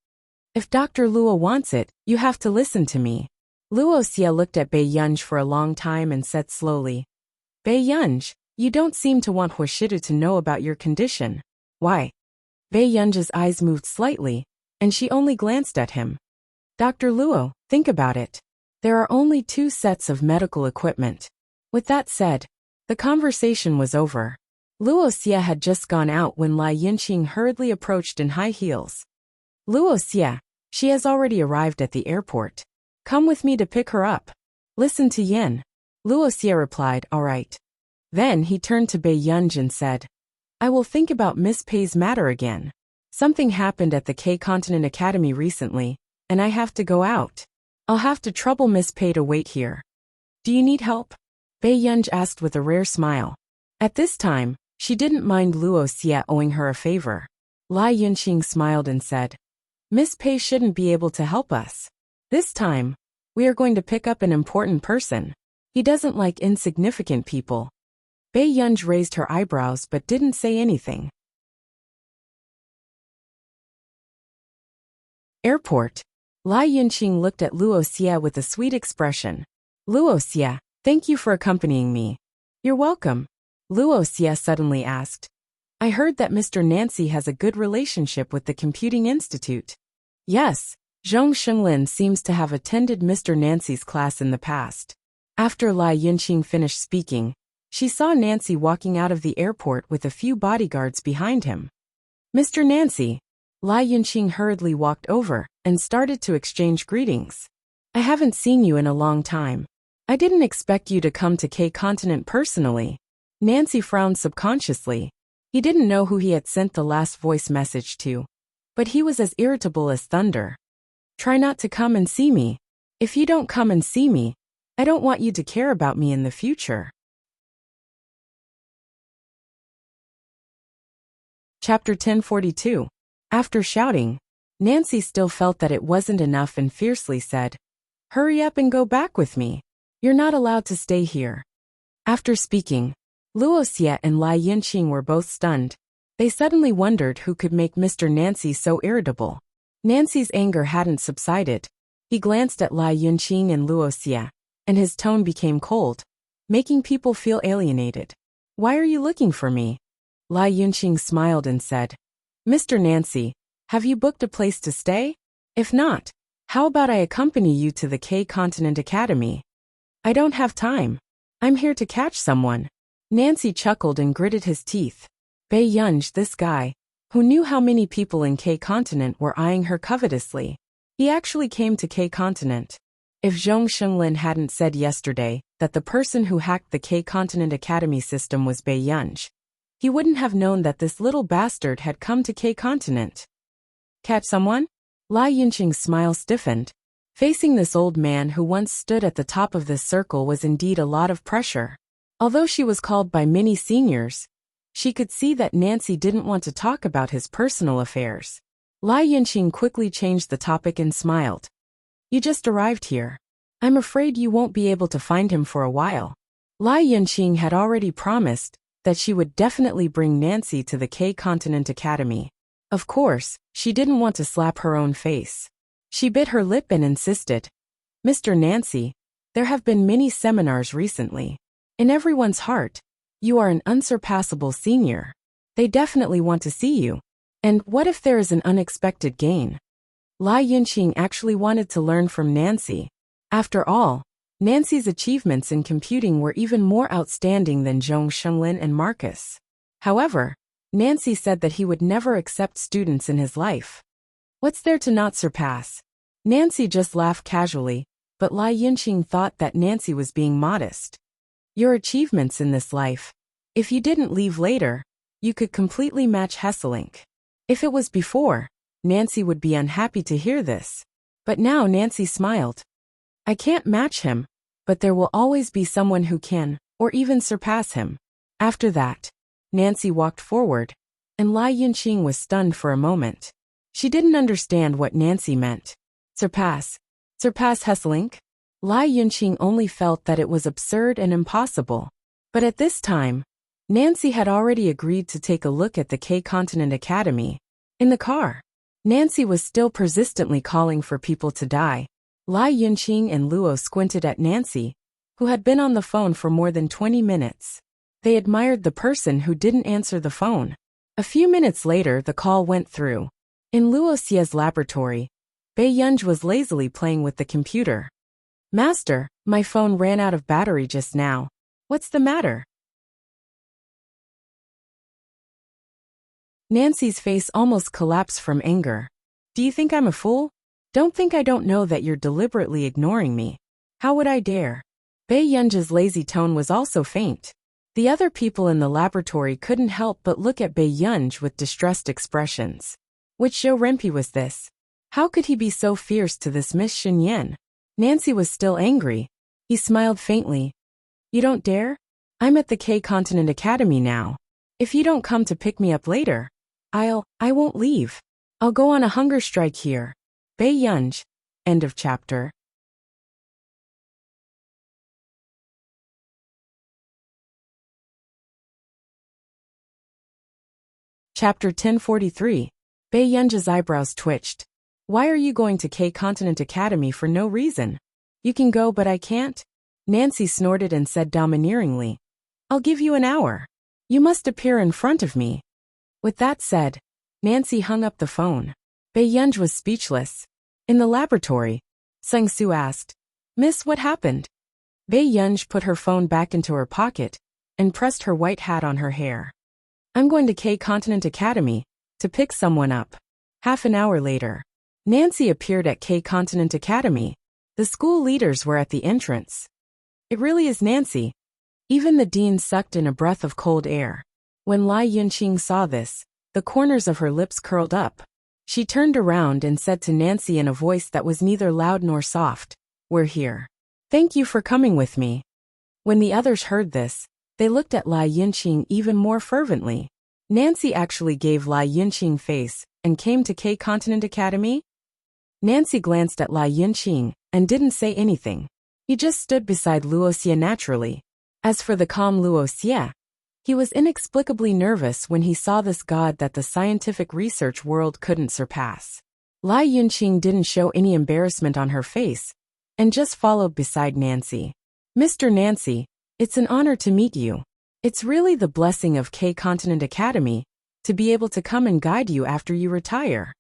If Dr. Luo wants it, you have to listen to me. Luo Xie looked at Bei Yunj for a long time and said slowly, Bei Yunj, you don't seem to want Huashidu to know about your condition. Why? Bei Yunj's eyes moved slightly, and she only glanced at him. Dr. Luo, think about it. There are only 2 sets of medical equipment. With that said, the conversation was over. Luo Xie had just gone out when Lai Yinqing hurriedly approached in high heels. Luo Xie, she has already arrived at the airport. Come with me to pick her up. Listen to Yin. Luo Xie replied, all right. Then he turned to Bei Yunj and said, I will think about Miss Pei's matter again. Something happened at the K-Continent Academy recently, and I have to go out. I'll have to trouble Miss Pei to wait here. Do you need help? Bei Yunj asked with a rare smile. At this time, she didn't mind Luo Xie owing her a favor. Lai Yunqing smiled and said, Miss Pei shouldn't be able to help us. This time, we are going to pick up an important person. He doesn't like insignificant people. Bei Yunj raised her eyebrows but didn't say anything. Airport. Lai Yunqing looked at Luo Xie with a sweet expression. Luo Xie, thank you for accompanying me. You're welcome. Luo Xie suddenly asked. I heard that Mr. Nancy has a good relationship with the Computing Institute. Yes, Zhong Shenglin seems to have attended Mr. Nancy's class in the past. After Lai Yunqing finished speaking, she saw Nancy walking out of the airport with a few bodyguards behind him. Mr. Nancy. Lai Yunqing hurriedly walked over and started to exchange greetings. I haven't seen you in a long time. I didn't expect you to come to K-Continent personally. Nancy frowned subconsciously. He didn't know who he had sent the last voice message to, but he was as irritable as thunder. Try not to come and see me. If you don't come and see me, I don't want you to care about me in the future. Chapter 1042. After shouting, Nancy still felt that it wasn't enough and fiercely said, Hurry up and go back with me. You're not allowed to stay here. After speaking, Luo Xie and Lai Yunqing were both stunned. They suddenly wondered who could make Mr. Nancy so irritable. Nancy's anger hadn't subsided. He glanced at Lai Yunqing and Luo Xie, and his tone became cold, making people feel alienated. Why are you looking for me? Lai Yunqing smiled and said, Mr. Nancy, have you booked a place to stay? If not, how about I accompany you to the K-Continent Academy? I don't have time. I'm here to catch someone. Nancy chuckled and gritted his teeth. Bei Yunj, this guy, who knew how many people in K-Continent were eyeing her covetously. He actually came to K-Continent. If Zhong Shenglin hadn't said yesterday that the person who hacked the K-Continent Academy system was Bei Yunj, he wouldn't have known that this little bastard had come to K-Continent. Catch someone? Lai Yunqing's smile stiffened. Facing this old man who once stood at the top of this circle was indeed a lot of pressure. Although she was called by many seniors, she could see that Nancy didn't want to talk about his personal affairs. Lai Yunqing quickly changed the topic and smiled. You just arrived here. I'm afraid you won't be able to find him for a while. Lai Yunqing had already promised that she would definitely bring Nancy to the K-Continent Academy. Of course, she didn't want to slap her own face. She bit her lip and insisted. Mr. Nancy, there have been many seminars recently. In everyone's heart, you are an unsurpassable senior. They definitely want to see you. And what if there is an unexpected gain? Lai Yunqing actually wanted to learn from Nancy. After all, Nancy's achievements in computing were even more outstanding than Zhong Shenglin and Marcus. However, Nancy said that he would never accept students in his life. What's there to not surpass? Nancy just laughed casually, but Lai Yunqing thought that Nancy was being modest. Your achievements in this life. If you didn't leave later, you could completely match Hesselink. If it was before, Nancy would be unhappy to hear this. But now Nancy smiled. I can't match him, but there will always be someone who can, or even surpass him. After that, Nancy walked forward, and Lai Yunqing was stunned for a moment. She didn't understand what Nancy meant. Surpass Hesselink? Lai Yunqing only felt that it was absurd and impossible. But at this time, Nancy had already agreed to take a look at the K-Continent Academy. In the car, Nancy was still persistently calling for people to die. Lai Yunqing and Luo squinted at Nancy, who had been on the phone for more than 20 minutes. They admired the person who didn't answer the phone. A few minutes later, the call went through. In Luo Xie's laboratory, Bei Yunj was lazily playing with the computer. "Master, my phone ran out of battery just now. What's the matter?" Nancy's face almost collapsed from anger. "Do you think I'm a fool? Don't think I don't know that you're deliberately ignoring me. How would I dare?" Bei Yunj's lazy tone was also faint. The other people in the laboratory couldn't help but look at Bei Yunj with distressed expressions. Which Zhou Renpi was this? How could he be so fierce to this Miss Xinyan? Nancy was still angry. He smiled faintly. "You don't dare? I'm at the K-Continent Academy now. If you don't come to pick me up later, I won't leave. I'll go on a hunger strike here." Bei Yunj. End of chapter. Chapter 1043. Bei Yunj's eyebrows twitched. "Why are you going to K-Continent Academy for no reason? You can go but I can't?" Nancy snorted and said domineeringly. "I'll give you an hour. You must appear in front of me." With that said, Nancy hung up the phone. Bei Yunj was speechless. In the laboratory, Sang Su asked, "Miss, what happened?" Bei Yunj put her phone back into her pocket and pressed her white hat on her hair. "I'm going to K-Continent Academy to pick someone up." Half an hour later, Nancy appeared at K-Continent Academy. The school leaders were at the entrance. "It really is Nancy." Even the dean sucked in a breath of cold air. When Lai Yunqing saw this, the corners of her lips curled up. She turned around and said to Nancy in a voice that was neither loud nor soft, "We're here. Thank you for coming with me." When the others heard this, they looked at Lai Yunqing even more fervently. Nancy actually gave Lai Yunqing face and came to K-Continent Academy? Nancy glanced at Lai Yunqing and didn't say anything. He just stood beside Luo Xie naturally. As for the calm Luo Xie, he was inexplicably nervous when he saw this god that the scientific research world couldn't surpass. Lai Yunqing didn't show any embarrassment on her face and just followed beside Nancy. "Mr. Nancy, it's an honor to meet you. It's really the blessing of K-Continent Academy to be able to come and guide you after you retire."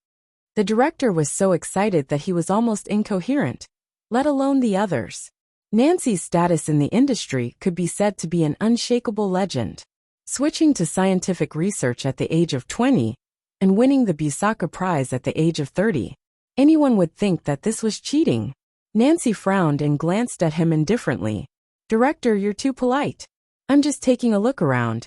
The director was so excited that he was almost incoherent, let alone the others. Nancy's status in the industry could be said to be an unshakable legend. Switching to scientific research at the age of 20 and winning the Busaka Prize at the age of 30. Anyone would think that this was cheating. Nancy frowned and glanced at him indifferently. "Director, you're too polite. I'm just taking a look around."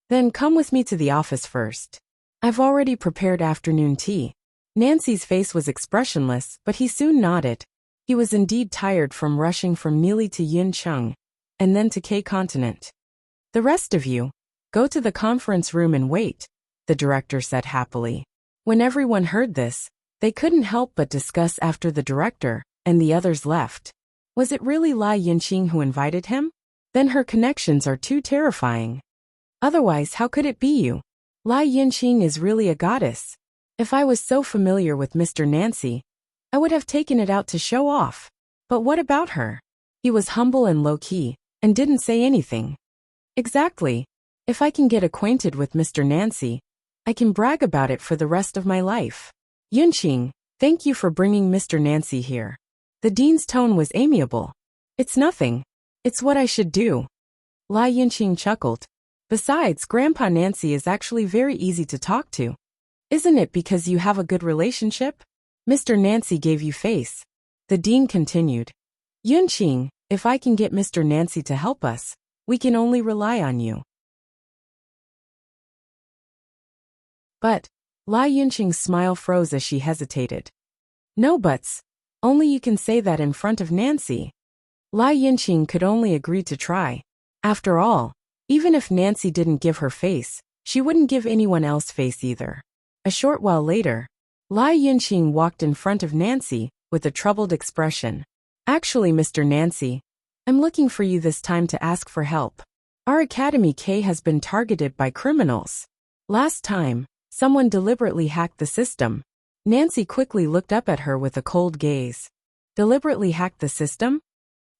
"Then come with me to the office first. I've already prepared afternoon tea." Nancy's face was expressionless, but he soon nodded. He was indeed tired from rushing from Neely to Yuncheng, and then to K-Continent. "The rest of you, go to the conference room and wait," the director said happily. When everyone heard this, they couldn't help but discuss after the director and the others left. Was it really Lai Yunqing who invited him? Then her connections are too terrifying. Otherwise, how could it be you? Lai Yunqing is really a goddess. If I was so familiar with Mr. Nancy, I would have taken it out to show off. But what about her? He was humble and low-key, and didn't say anything. Exactly. If I can get acquainted with Mr. Nancy, I can brag about it for the rest of my life. Yunqing, thank you for bringing Mr. Nancy here. The dean's tone was amiable. "It's nothing. It's what I should do." Lai Yunqing chuckled. "Besides, Grandpa Nancy is actually very easy to talk to. Isn't it because you have a good relationship? Mr. Nancy gave you face." The dean continued. "Yunqing, if I can get Mr. Nancy to help us, we can only rely on you." "But," Lai Yunqing's smile froze as she hesitated. "No buts. Only you can say that in front of Nancy." Lai Yunqing could only agree to try. After all, even if Nancy didn't give her face, she wouldn't give anyone else face either. A short while later, Lai Yunqing walked in front of Nancy with a troubled expression. "Actually, Mr. Nancy, I'm looking for you this time to ask for help. Our Academy K has been targeted by criminals. Last time, someone deliberately hacked the system, Nancy quickly looked up at her with a cold gaze. Deliberately hacked the system?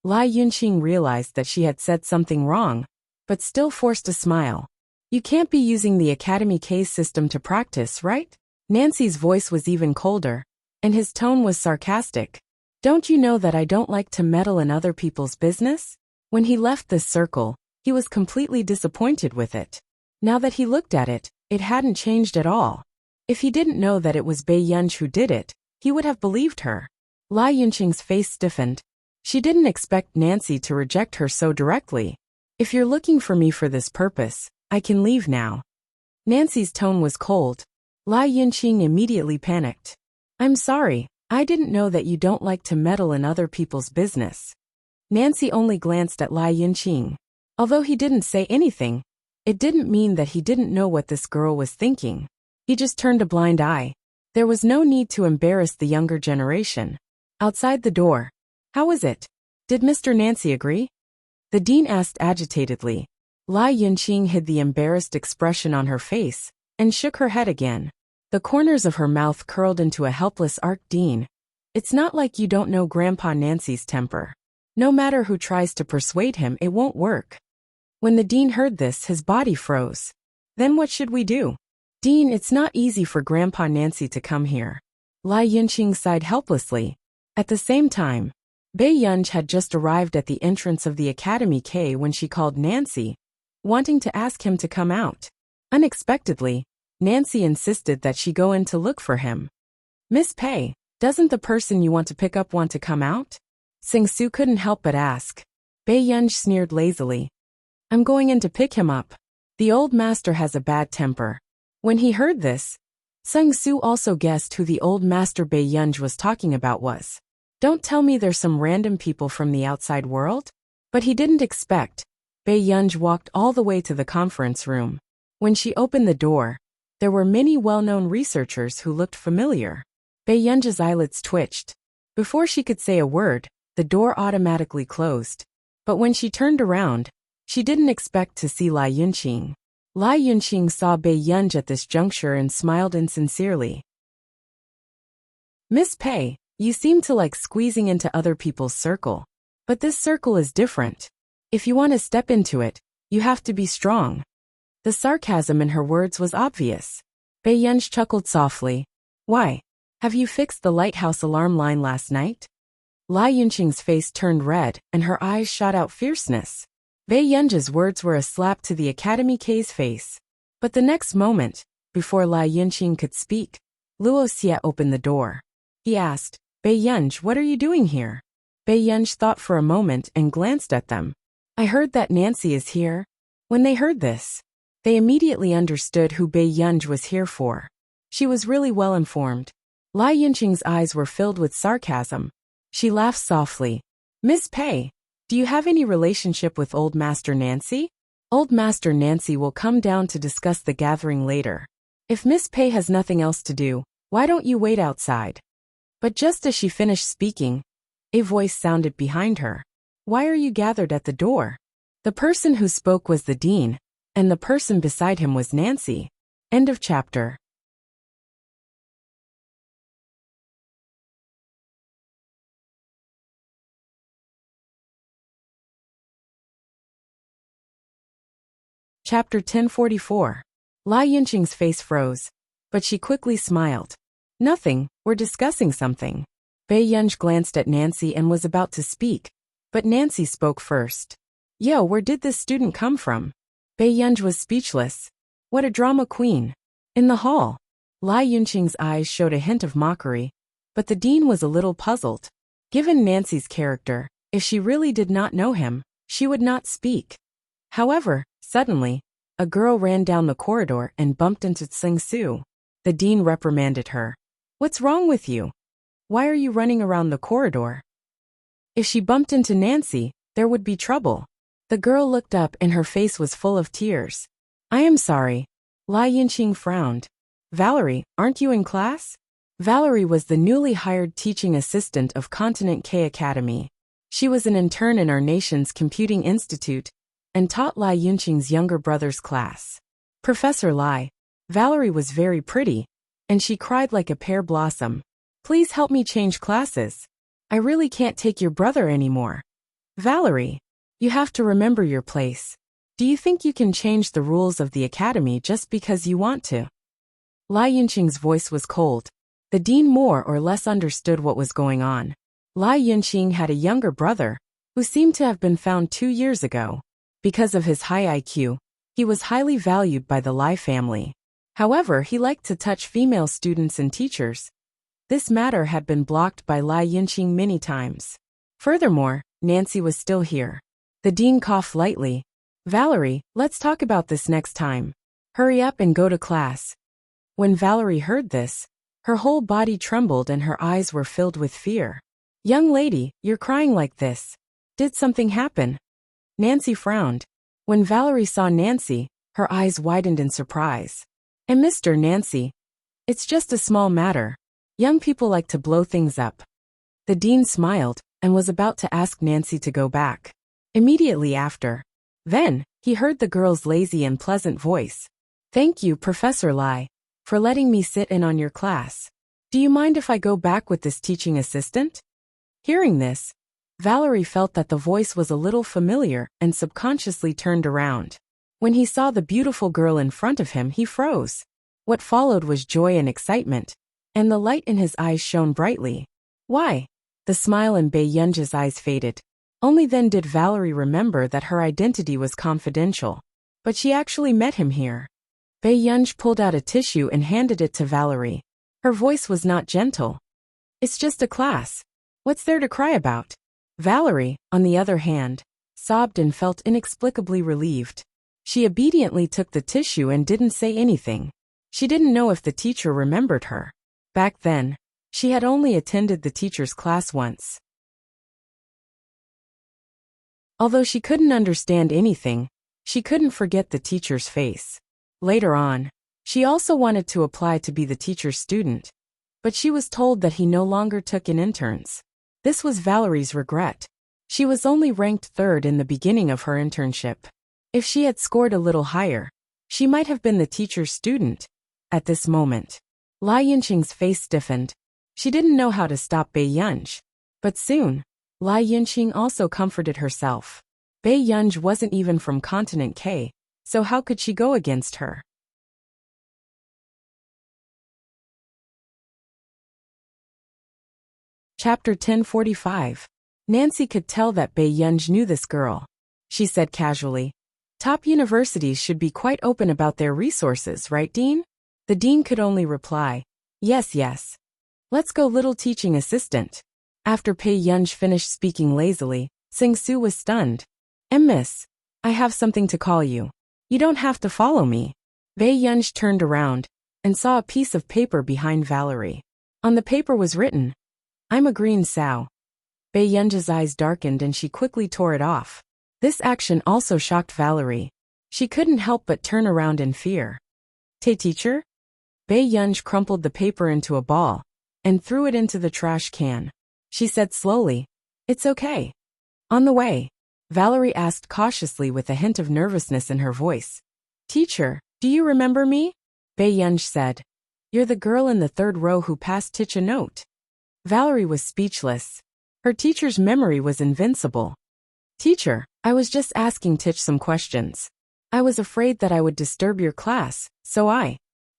Lai Yunqing realized that she had said something wrong, but still forced a smile. You can't be using the Academy case system to practice, right? Nancy's voice was even colder, and his tone was sarcastic. Don't you know that I don't like to meddle in other people's business? When he left this circle, he was completely disappointed with it. Now that he looked at it, it hadn't changed at all. If he didn't know that it was Bei Yunj who did it, he would have believed her. Lai Yunqing's face stiffened. She didn't expect Nancy to reject her so directly. If you're looking for me for this purpose, I can leave now. Nancy's tone was cold. Lai Yunqing immediately panicked. I'm sorry, I didn't know that you don't like to meddle in other people's business. Nancy only glanced at Lai Yunqing. Although he didn't say anything, it didn't mean that he didn't know what this girl was thinking. He just turned a blind eye. There was no need to embarrass the younger generation. Outside the door. How was it? Did Mr. Nancy agree? The dean asked agitatedly. Lai Yunqing hid the embarrassed expression on her face and shook her head again. The corners of her mouth curled into a helpless arc. Dean, it's not like you don't know Grandpa Nancy's temper. No matter who tries to persuade him, it won't work. When the dean heard this, his body froze. Then what should we do? Dean, it's not easy for Grandpa Nancy to come here. Lai Yunqing sighed helplessly. At the same time, Bei Yunj had just arrived at the entrance of the Academy K when she called Nancy, wanting to ask him to come out. Unexpectedly, Nancy insisted that she go in to look for him. Miss Pei, doesn't the person you want to pick up want to come out? Sing Su couldn't help but ask. Bei Yunj sneered lazily. I'm going in to pick him up. The old master has a bad temper. When he heard this, Sung Su also guessed who the old master Bei Yunj was talking about was. Don't tell me there's some random people from the outside world? But he didn't expect. Bei Yunj walked all the way to the conference room. When she opened the door, there were many well-known researchers who looked familiar. Bei Yunj's eyelids twitched. Before she could say a word, the door automatically closed. But when she turned around, she didn't expect to see Lai Yunqing. Lai Yunqing saw Bei Yunj at this juncture and smiled insincerely. Miss Pei, you seem to like squeezing into other people's circle. But this circle is different. If you want to step into it, you have to be strong. The sarcasm in her words was obvious. Bei Yunj chuckled softly. Why? Have you fixed the lighthouse alarm line last night? Lai Yunqing's face turned red, and her eyes shot out fierceness. Bei Yunj's words were a slap to the Academy K's face. But the next moment, before Lai Yunqing could speak, Luo Xie opened the door. He asked, Bei Yunj, what are you doing here? Bei Yunj thought for a moment and glanced at them. I heard that Nancy is here. When they heard this, they immediately understood who Bei Yunj was here for. She was really well informed. Lai Yunqing's eyes were filled with sarcasm. She laughed softly. Miss Pei, do you have any relationship with Old Master Nancy? Old Master Nancy will come down to discuss the gathering later. If Miss Pei has nothing else to do, why don't you wait outside? But just as she finished speaking, a voice sounded behind her. Why are you gathered at the door? The person who spoke was the dean, and the person beside him was Nancy. End of chapter. Chapter 1044. Lai Yunqing's face froze, but she quickly smiled. Nothing, we're discussing something. Bei Yunj glanced at Nancy and was about to speak, but Nancy spoke first. Yo, where did this student come from? Bei Yunj was speechless. What a drama queen. In the hall. Lai Yunqing's eyes showed a hint of mockery, but the dean was a little puzzled. Given Nancy's character, if she really did not know him, she would not speak. However, suddenly, a girl ran down the corridor and bumped into Sing Su. The dean reprimanded her. What's wrong with you? Why are you running around the corridor? If she bumped into Nancy, there would be trouble. The girl looked up and her face was full of tears. I am sorry. Lai Yunqing frowned. Valerie, aren't you in class? Valerie was the newly hired teaching assistant of Continent K Academy. She was an intern in our nation's computing institute and taught Lai Yunqing's younger brother's class. Professor Lai. Valerie was very pretty, and she cried like a pear blossom. Please help me change classes. I really can't take your brother anymore. Valerie, you have to remember your place. Do you think you can change the rules of the academy just because you want to? Lai Yunqing's voice was cold. The dean more or less understood what was going on. Lai Yunqing had a younger brother, who seemed to have been found 2 years ago. Because of his high IQ, he was highly valued by the Lai family. However, he liked to touch female students and teachers. This matter had been blocked by Lai Yunqing many times. Furthermore, Nancy was still here. The dean coughed lightly. Valerie, let's talk about this next time. Hurry up and go to class. When Valerie heard this, her whole body trembled and her eyes were filled with fear. Young lady, you're crying like this. Did something happen? Nancy frowned. When Valerie saw Nancy, her eyes widened in surprise. And Mr. Nancy, it's just a small matter. Young people like to blow things up. The dean smiled and was about to ask Nancy to go back. Immediately after. Then, he heard the girl's lazy and pleasant voice. Thank you, Professor Lai, for letting me sit in on your class. Do you mind if I go back with this teaching assistant? Hearing this, Valerie felt that the voice was a little familiar and subconsciously turned around. When he saw the beautiful girl in front of him, he froze. What followed was joy and excitement, and the light in his eyes shone brightly. Why? The smile in Bei Yunji's eyes faded. Only then did Valerie remember that her identity was confidential. But she actually met him here. Bei Yunji pulled out a tissue and handed it to Valerie. Her voice was not gentle. It's just a class. What's there to cry about? Valerie, on the other hand, sobbed and felt inexplicably relieved. She obediently took the tissue and didn't say anything. She didn't know if the teacher remembered her. Back then, she had only attended the teacher's class once. Although she couldn't understand anything, she couldn't forget the teacher's face. Later on, she also wanted to apply to be the teacher's student, but she was told that he no longer took in interns. This was Valerie's regret. She was only ranked 3rd in the beginning of her internship. If she had scored a little higher, she might have been the teacher's student. At this moment, Lai Yunqing's face stiffened. She didn't know how to stop Bei Yunji. But soon, Lai Yunqing also comforted herself. Bei Yunji wasn't even from continent K, so how could she go against her? Chapter 1045. Nancy could tell that Bei Yunji knew this girl. She said casually, Top universities should be quite open about their resources, right, Dean? The dean could only reply, Yes, yes. Let's go, little teaching assistant. After Bei Yunji finished speaking lazily, Sing Su was stunned. Miss, I have something to call you. You don't have to follow me. Bei Yunji turned around and saw a piece of paper behind Valerie. On the paper was written, I'm a green sow. Bei Yunji's eyes darkened and she quickly tore it off. This action also shocked Valerie. She couldn't help but turn around in fear. Teacher? Bei Yunji crumpled the paper into a ball and threw it into the trash can. She said slowly, It's okay. On the way, Valerie asked cautiously with a hint of nervousness in her voice. Teacher, do you remember me? Bei Yunji said. You're the girl in the 3rd row who passed Tich a note. Valerie was speechless. Her teacher's memory was invincible. Teacher, I was just asking Tich some questions. I was afraid that I would disturb your class, so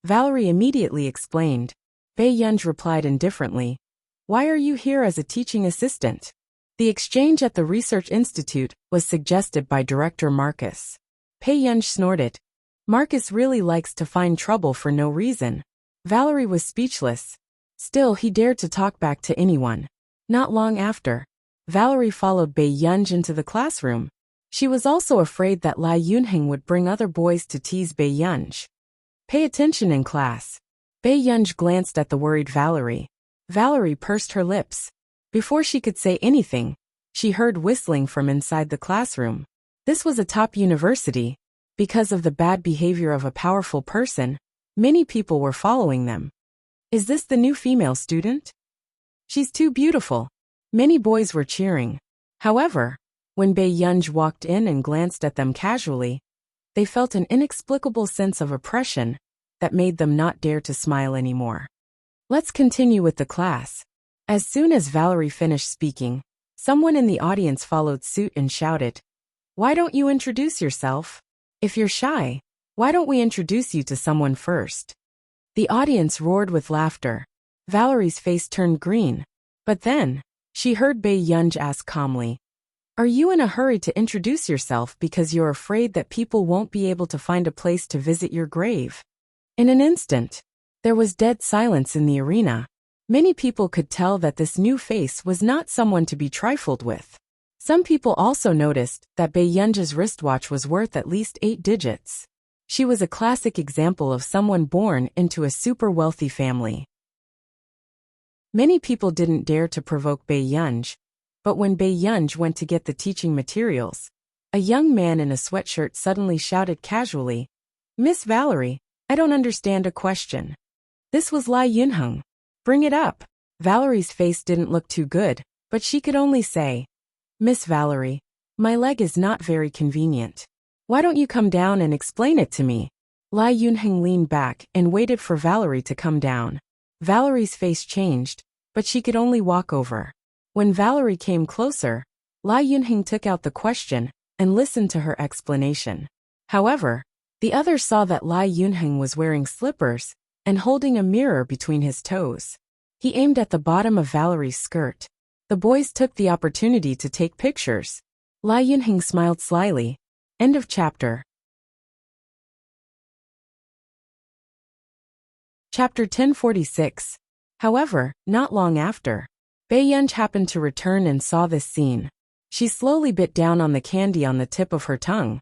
Valerie immediately explained. Bei Yunji replied indifferently. Why are you here as a teaching assistant? The exchange at the Research Institute was suggested by Director Marcus. Bei Yunji snorted. Marcus really likes to find trouble for no reason. Valerie was speechless. Still, he dared to talk back to anyone. Not long after, Valerie followed Bei Yunji into the classroom. She was also afraid that Lai Yunheng would bring other boys to tease Bei Yunji. Pay attention in class. Bei Yunji glanced at the worried Valerie. Valerie pursed her lips. Before she could say anything, she heard whistling from inside the classroom. This was a top university. Because of the bad behavior of a powerful person, many people were following them. Is this the new female student? She's too beautiful. Many boys were cheering. However, when Bei Yunji walked in and glanced at them casually, they felt an inexplicable sense of oppression that made them not dare to smile anymore. Let's continue with the class. As soon as Valerie finished speaking, someone in the audience followed suit and shouted, "Why don't you introduce yourself? If you're shy, why don't we introduce you to someone first?" The audience roared with laughter. Valerie's face turned green. But then, she heard Bei Yunj ask calmly, "Are you in a hurry to introduce yourself because you're afraid that people won't be able to find a place to visit your grave?" In an instant, there was dead silence in the arena. Many people could tell that this new face was not someone to be trifled with. Some people also noticed that Bei Yunj's wristwatch was worth at least 8 digits. She was a classic example of someone born into a super wealthy family. Many people didn't dare to provoke Bei Yunj, but when Bei Yunj went to get the teaching materials, a young man in a sweatshirt suddenly shouted casually, "Miss Valerie, I don't understand a question." This was Lai Yunheng. "Bring it up." Valerie's face didn't look too good, but she could only say, "Miss Valerie, my leg is not very convenient. Why don't you come down and explain it to me?" Lai Yunheng leaned back and waited for Valerie to come down. Valerie's face changed, but she could only walk over. When Valerie came closer, Lai Yunheng took out the question and listened to her explanation. However, the others saw that Lai Yunheng was wearing slippers and holding a mirror between his toes. He aimed at the bottom of Valerie's skirt. The boys took the opportunity to take pictures. Lai Yunheng smiled slyly. End of chapter. Chapter 1046. However, not long after, Bei Yunj happened to return and saw this scene. She slowly bit down on the candy on the tip of her tongue.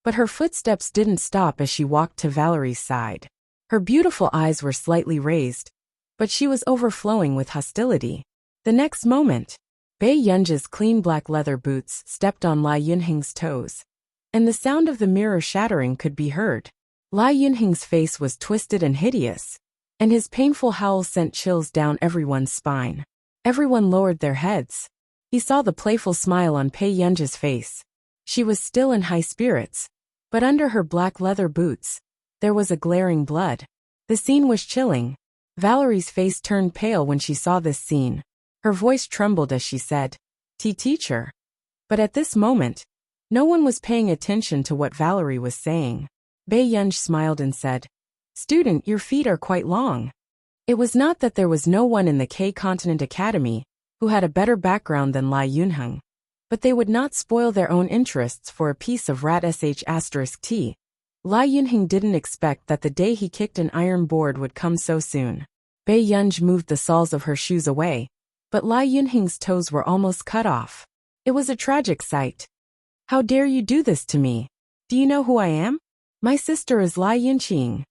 But her footsteps didn't stop as she walked to Valerie's side. Her beautiful eyes were slightly raised, but she was overflowing with hostility. The next moment, Bei Yunj's clean black leather boots stepped on Lai Yunheng's toes, and the sound of the mirror shattering could be heard. Lai Yunheng's face was twisted and hideous, and his painful howl sent chills down everyone's spine. Everyone lowered their heads. He saw the playful smile on Bei Yunj's face. She was still in high spirits, but under her black leather boots, there was a glaring blood. The scene was chilling. Valerie's face turned pale when she saw this scene. Her voice trembled as she said, Teacher." But at this moment, no one was paying attention to what Valerie was saying. Bei Yunj smiled and said, "Student, your feet are quite long." It was not that there was no one in the K-Continent Academy who had a better background than Lai Yunheng, but they would not spoil their own interests for a piece of rat **T. Lai Yunheng didn't expect that the day he kicked an iron board would come so soon. Bei Yunj moved the soles of her shoes away, but Lai Yunheng's toes were almost cut off. It was a tragic sight. "How dare you do this to me? Do you know who I am? My sister is Lai Yunqing."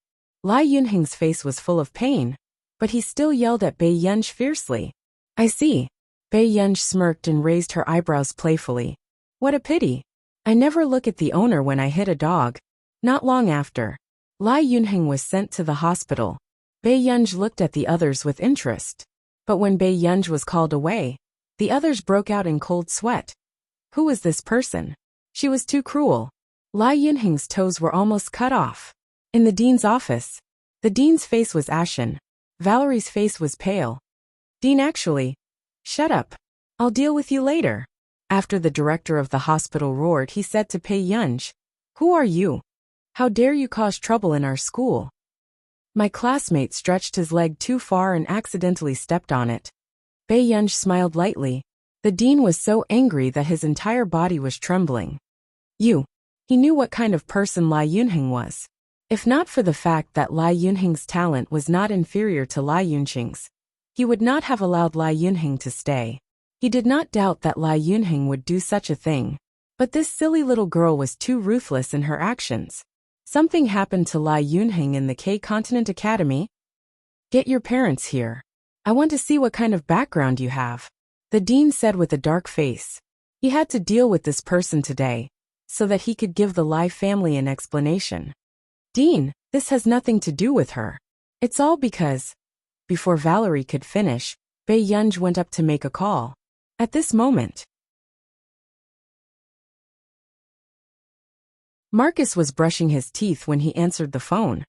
Lai Yunheng's face was full of pain, but he still yelled at Bei Yunj fiercely. "I see." Bei Yunj smirked and raised her eyebrows playfully. "What a pity. I never look at the owner when I hit a dog." Not long after, Lai Yunheng was sent to the hospital. Bei Yunj looked at the others with interest. But when Bei Yunj was called away, the others broke out in cold sweat. Who was this person? She was too cruel. Lai Yunheng's toes were almost cut off. In the dean's office, the dean's face was ashen. Valerie's face was pale. "Dean, actually, shut up. I'll deal with you later." After the director of the hospital roared, he said to Bei Yunj, "Who are you? How dare you cause trouble in our school?" My classmate stretched his leg too far and accidentally stepped on it. Bei Yunj smiled lightly. The dean was so angry that his entire body was trembling. He knew what kind of person Lai Yunheng was. If not for the fact that Lai Yunheng's talent was not inferior to Lai Yunqing's, he would not have allowed Lai Yunheng to stay. He did not doubt that Lai Yunheng would do such a thing. But this silly little girl was too ruthless in her actions. Something happened to Lai Yunheng in the K-Continent Academy? "Get your parents here. I want to see what kind of background you have," the dean said with a dark face. He had to deal with this person today, so that he could give the Lai family an explanation. "Dean, this has nothing to do with her. It's all because..." Before Valerie could finish, Bei Yunj went up to make a call. At this moment, Marcus was brushing his teeth when he answered the phone.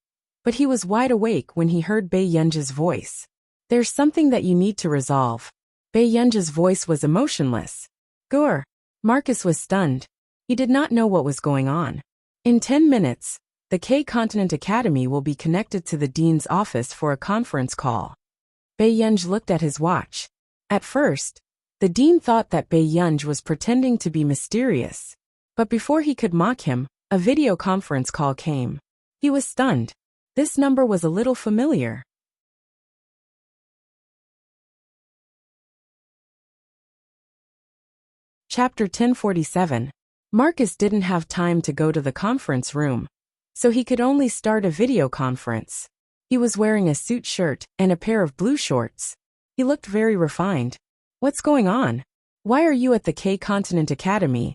but he was wide awake when he heard Bei Yunji's voice. There's something that you need to resolve. Bei Yunji's voice was emotionless. Gur. Marcus was stunned. He did not know what was going on. In 10 minutes, the K-Continent Academy will be connected to the dean's office for a conference call. Bei Yunji looked at his watch. At first, the dean thought that Bei Yunji was pretending to be mysterious. But before he could mock him, a video conference call came. He was stunned. This number was a little familiar. Chapter 1047. Marcus didn't have time to go to the conference room, so he could only start a video conference. He was wearing a suit shirt and a pair of blue shorts. He looked very refined. What's going on? Why are you at the K-Continent Academy?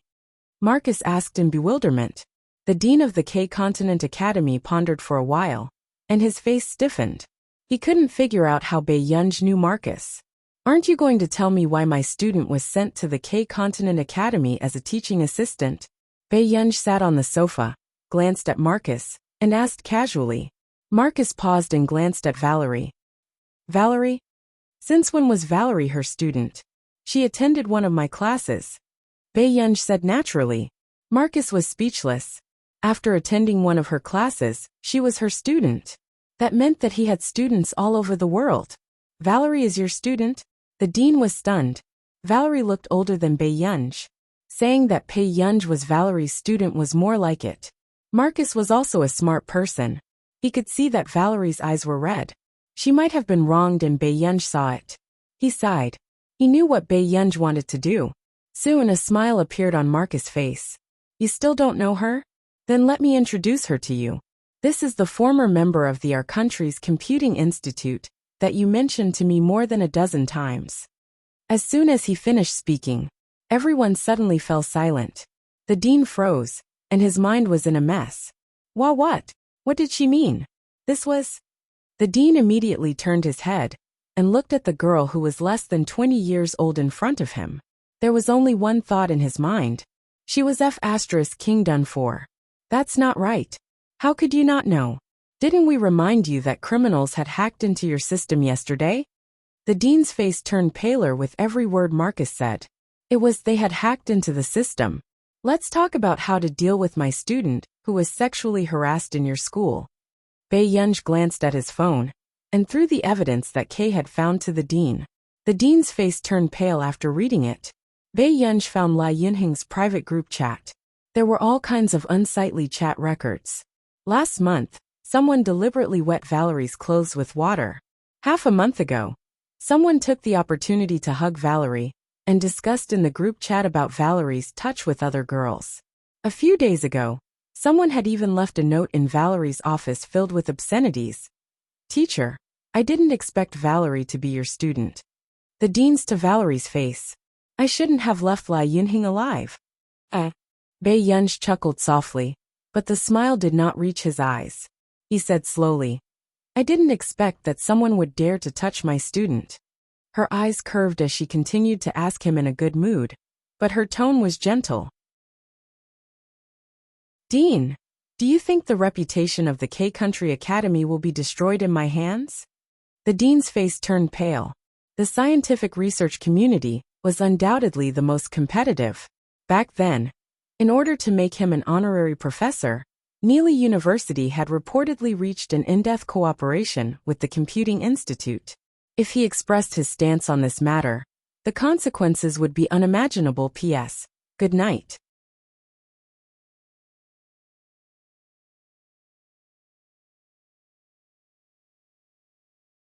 Marcus asked in bewilderment. The dean of the K-Continent Academy pondered for a while, and his face stiffened. He couldn't figure out how Bei Yunji knew Marcus. Aren't you going to tell me why my student was sent to the K-Continent Academy as a teaching assistant? Bei Yunji sat on the sofa, glanced at Marcus, and asked casually. Marcus paused and glanced at Valerie. Valerie? Since when was Valerie her student? She attended one of my classes. Bei Yunji said naturally. Marcus was speechless. After attending one of her classes, she was her student. That meant that he had students all over the world. Valerie is your student? The dean was stunned. Valerie looked older than Bei Yunji. Saying that Bei Yunji was Valerie's student was more like it. Marcus was also a smart person. He could see that Valerie's eyes were red. She might have been wronged and Bei Yunji saw it. He sighed. He knew what Bei Yunji wanted to do. Soon a smile appeared on Marcus' face. You still don't know her? Then let me introduce her to you. This is the former member of our country's Computing Institute that you mentioned to me more than a dozen times. As soon as he finished speaking, everyone suddenly fell silent. The dean froze, and his mind was in a mess. What? What did she mean? This was... The dean immediately turned his head and looked at the girl who was less than 20 years old in front of him. There was only one thought in his mind. She was King done for. That's not right. How could you not know? Didn't we remind you that criminals had hacked into your system yesterday? The dean's face turned paler with every word Marcus said. It was they had hacked into the system. Let's talk about how to deal with my student who was sexually harassed in your school. Bei Yunji glanced at his phone and threw the evidence that Kay had found to the dean. The dean's face turned pale after reading it. Bei Yunji found Lai Yunheng's private group chat. There were all kinds of unsightly chat records. Last month, someone deliberately wet Valerie's clothes with water. Half a month ago, someone took the opportunity to hug Valerie and discussed in the group chat about Valerie's touch with other girls. A few days ago, someone had even left a note in Valerie's office filled with obscenities. Teacher, I didn't expect Valerie to be your student. The dean's to Valerie's face. I shouldn't have left Lai Yunheng alive. Bei Yunji chuckled softly, but the smile did not reach his eyes. He said slowly, I didn't expect that someone would dare to touch my student. Her eyes curved as she continued to ask him in a good mood, but her tone was gentle. Dean, do you think the reputation of the K-Country Academy will be destroyed in my hands? The dean's face turned pale. The scientific research community was undoubtedly the most competitive. Back then, in order to make him an honorary professor, Neely University had reportedly reached an in-depth cooperation with the Computing Institute. If he expressed his stance on this matter, the consequences would be unimaginable. P.S. Good night.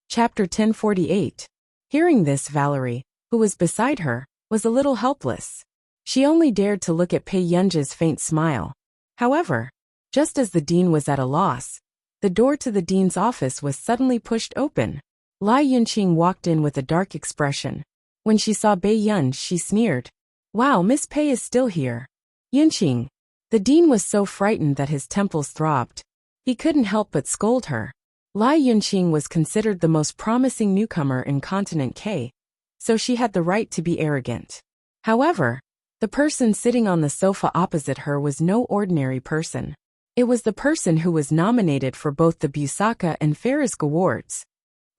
Chapter 1048. Hearing this, Valerie, who was beside her, was a little helpless. She only dared to look at Bei Yunji's faint smile. However, just as the dean was at a loss, the door to the dean's office was suddenly pushed open. Lai Yunqing walked in with a dark expression. When she saw Bei Yunji, she sneered. Wow, Miss Pei is still here. Yunqing. The dean was so frightened that his temples throbbed. He couldn't help but scold her. Lai Yunqing was considered the most promising newcomer in Continent K, so she had the right to be arrogant. However, the person sitting on the sofa opposite her was no ordinary person. It was the person who was nominated for both the Busaka and Farisk awards.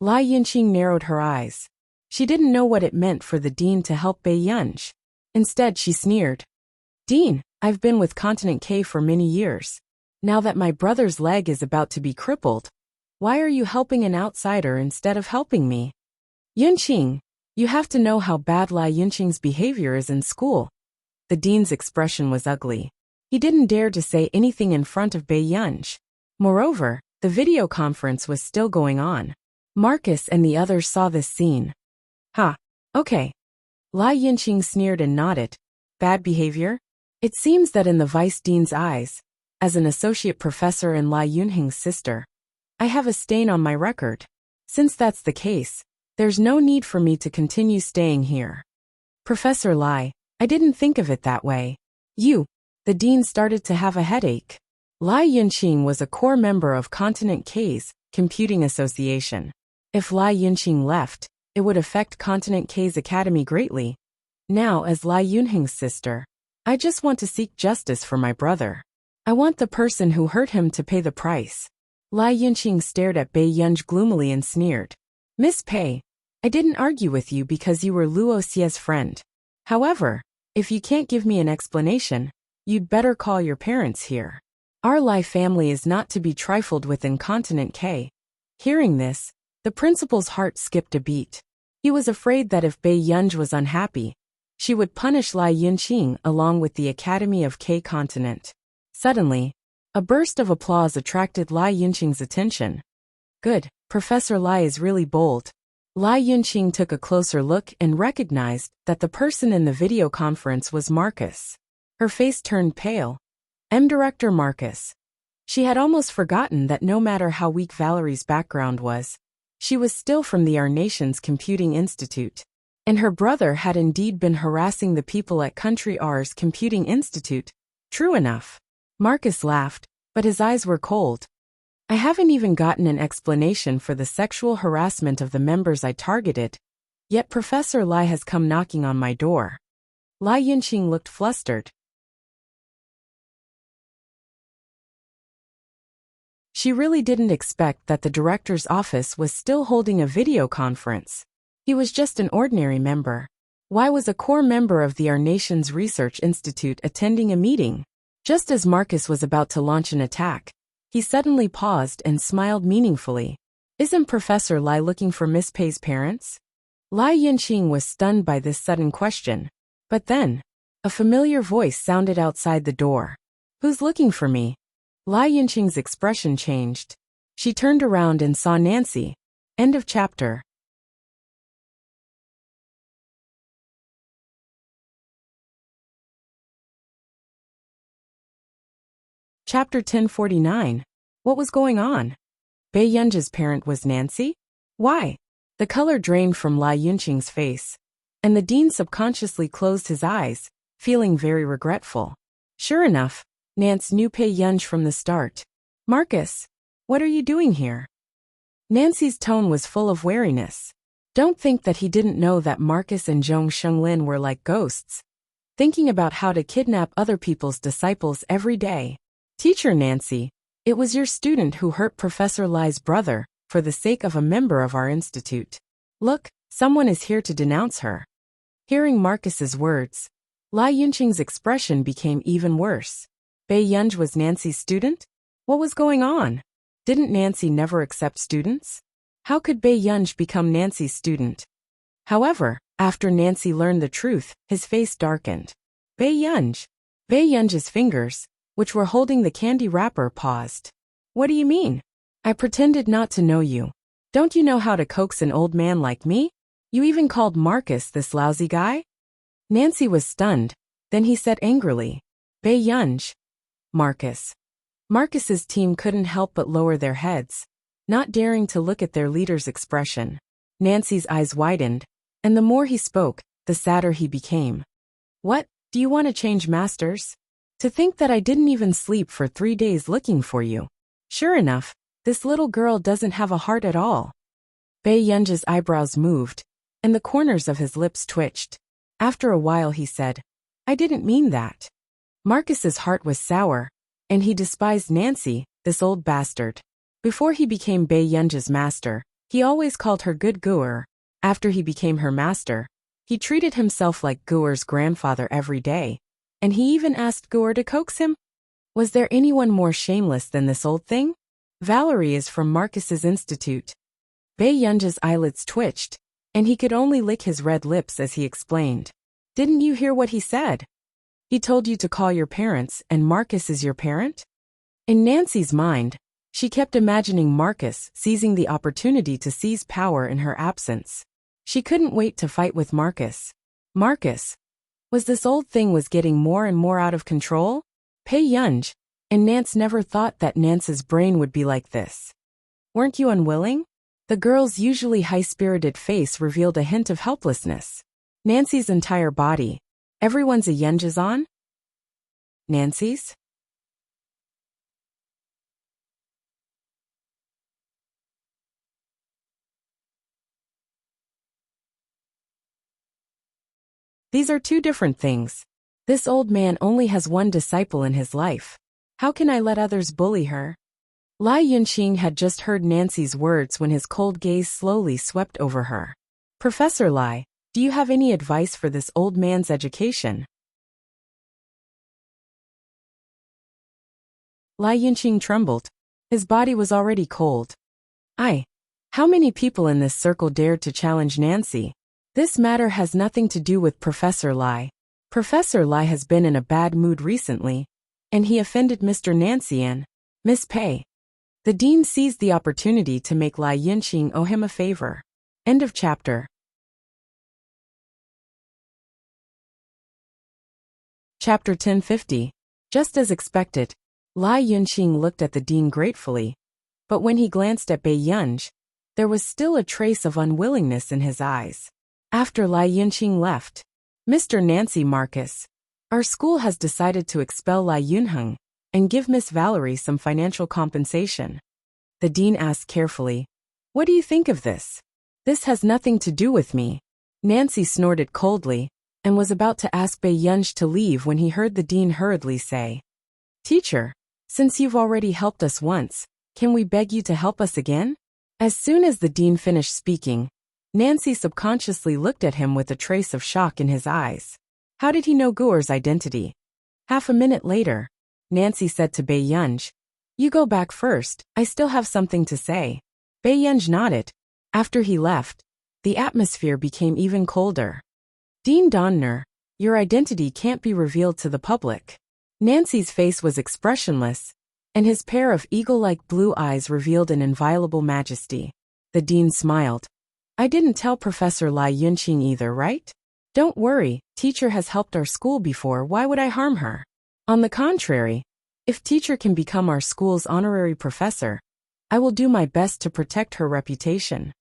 Lai Yinqing narrowed her eyes. She didn't know what it meant for the dean to help Bei Yunj. Instead, she sneered. Dean, I've been with Continent K for many years. Now that my brother's leg is about to be crippled, why are you helping an outsider instead of helping me? Yunqing, you have to know how bad Lai Yunqing's behavior is in school. The dean's expression was ugly. He didn't dare to say anything in front of Bei Yunj. Moreover, the video conference was still going on. Marcus and the others saw this scene. Ha, okay. Lai Yinqing sneered and nodded. Bad behavior? It seems that in the vice dean's eyes, as an associate professor and Lai Yunhing's sister, I have a stain on my record. Since that's the case, there's no need for me to continue staying here. Professor Lai, I didn't think of it that way. The dean started to have a headache. Lai Yinqing was a core member of Continent K's Computing Association. If Lai Yinqing left, it would affect Continent K's academy greatly. Now, as Lai Yunhing's sister, I just want to seek justice for my brother. I want the person who hurt him to pay the price. Lai Yinqing stared at Bei Yunj gloomily and sneered. Miss Pei, I didn't argue with you because you were Luo Xie's friend. However, if you can't give me an explanation, you'd better call your parents here. Our Lai family is not to be trifled with in Continent K. Hearing this, the principal's heart skipped a beat. He was afraid that if Bei Yunj was unhappy, she would punish Lai Yinqing along with the Academy of K Continent. Suddenly, a burst of applause attracted Lai Yinqing's attention. Good, Professor Lai is really bold. Lai Yinqing took a closer look and recognized that the person in the video conference was Marcus. Her face turned pale. Director Marcus. She had almost forgotten that no matter how weak Valerie's background was, she was still from the Our Nation's Computing Institute. And her brother had indeed been harassing the people at Country R's Computing Institute. True enough. Marcus laughed, but his eyes were cold. I haven't even gotten an explanation for the sexual harassment of the members I targeted. Yet Professor Lai has come knocking on my door. Lai Yinqing looked flustered. She really didn't expect that the director's office was still holding a video conference. He was just an ordinary member. Why was a core member of the Our Nation's Research Institute attending a meeting? Just as Marcus was about to launch an attack, he suddenly paused and smiled meaningfully. Isn't Professor Lai looking for Miss Pei's parents? Lai Yinqing was stunned by this sudden question. But then, a familiar voice sounded outside the door. Who's looking for me? Lai Yinqing's expression changed. She turned around and saw Nancy. End of chapter. Chapter 1049. What was going on? Bei Yunj's parent was Nancy? Why? The color drained from Lai Yunqing's face, and the dean subconsciously closed his eyes, feeling very regretful. Sure enough, Nance knew Bei Yunj from the start. Marcus, what are you doing here? Nancy's tone was full of wariness. Don't think that he didn't know that Marcus and Zhong Shenglin were like ghosts, thinking about how to kidnap other people's disciples every day. Teacher Nancy, it was your student who hurt Professor Lai's brother, for the sake of a member of our institute. Look, someone is here to denounce her. Hearing Marcus's words, Lai Yunqing's expression became even worse. Bei Yunj was Nancy's student? What was going on? Didn't Nancy never accept students? How could Bei Yunj become Nancy's student? However, after Nancy learned the truth, his face darkened. Bei Yunj's fingers, which were holding the candy wrapper, paused. What do you mean? I pretended not to know you. Don't you know how to coax an old man like me? You even called Marcus this lousy guy? Nancy was stunned. Then he said angrily, Bei Yunj. Marcus's team couldn't help but lower their heads, not daring to look at their leader's expression. Nancy's eyes widened, and the more he spoke, the sadder he became. What, do you want to change masters? To think that I didn't even sleep for 3 days looking for you. Sure enough, this little girl doesn't have a heart at all. Bei Yunj's eyebrows moved, and the corners of his lips twitched. After a while he said, I didn't mean that. Marcus's heart was sour, And he despised Nancy, this old bastard. Before he became Bei Yunja's master, he always called her good Guer. After he became her master, he treated himself like Guer's grandfather every day. And he even asked Guer to coax him? Was there anyone more shameless than this old thing? Valerie is from Marcus's institute. Bei Yunja's eyelids twitched, and he could only lick his red lips as he explained. Didn't you hear what he said? He told you to call your parents, and Marcus is your parent? In Nancy's mind, she kept imagining Marcus seizing the opportunity to seize power in her absence. She couldn't wait to fight with Marcus. Marcus? Was this old thing was getting more and more out of control? Bei Yunj, and Nance never thought that Nance's brain would be like this. Weren't you unwilling? The girl's usually high-spirited face revealed a hint of helplessness. Nancy's entire body. Everyone's a Yunja's on? Nancy's? These are two different things. This old man only has one disciple in his life. How can I let others bully her? Lai Yunqing had just heard Nancy's words when his cold gaze slowly swept over her. Professor Lai, do you have any advice for this old man's education? Lai Yunqing trembled. His body was already cold. How many people in this circle dared to challenge Nancy? This matter has nothing to do with Professor Lai. Professor Lai has been in a bad mood recently, and he offended Mr. Nancy and Miss Pei. The dean seized the opportunity to make Lai Yunqing owe him a favor. End of chapter. Chapter 1050. Just as expected, Lai Yunqing looked at the dean gratefully, but when he glanced at Bei Yunj, there was still a trace of unwillingness in his eyes. After Lai Yunqing left, Mr. Nancy Marcus, our school has decided to expel Lai Yunheng and give Miss Valerie some financial compensation. The dean asked carefully, What do you think of this? This has nothing to do with me. Nancy snorted coldly and was about to ask Bei Yunj to leave when he heard the dean hurriedly say, Teacher, since you've already helped us once, can we beg you to help us again? As soon as the dean finished speaking, Nancy subconsciously looked at him with a trace of shock in his eyes. How did he know Guer's identity? Half a minute later, Nancy said to Bei Yunj, You go back first, I still have something to say. Bei Yunj nodded. After he left, the atmosphere became even colder. Dean Donner, your identity can't be revealed to the public. Nancy's face was expressionless, and his pair of eagle-like blue eyes revealed an inviolable majesty. The dean smiled. I didn't tell Professor Lai Yunqing either, right? Don't worry, teacher has helped our school before, why would I harm her? On the contrary, if teacher can become our school's honorary professor, I will do my best to protect her reputation.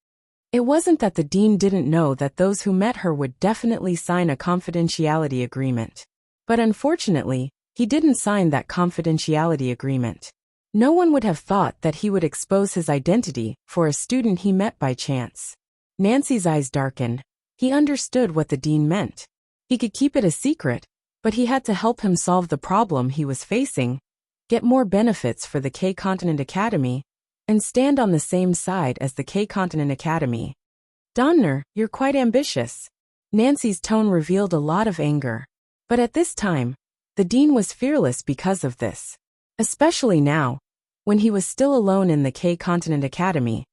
It wasn't that the dean didn't know that those who met her would definitely sign a confidentiality agreement. But unfortunately, he didn't sign that confidentiality agreement. No one would have thought that he would expose his identity for a student he met by chance. Nancy's eyes darkened. He understood what the dean meant. He could keep it a secret, but he had to help him solve the problem he was facing, get more benefits for the K-Continent Academy, and stand on the same side as the K-Continent Academy. Donner, you're quite ambitious. Nancy's tone revealed a lot of anger. But at this time, the dean was fearless because of this. Especially now, when he was still alone in the K-Continent Academy.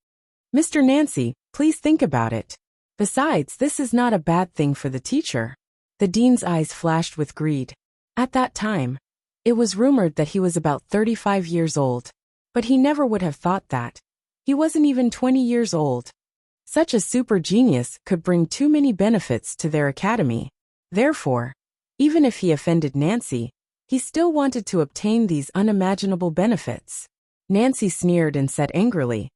Mr. Nancy, please think about it. Besides, this is not a bad thing for the teacher. The dean's eyes flashed with greed. At that time, it was rumored that he was about 35 years old. But he never would have thought that. He wasn't even 20 years old. Such a super genius could bring too many benefits to their academy. Therefore, even if he offended Nancy, he still wanted to obtain these unimaginable benefits. Nancy sneered and said angrily,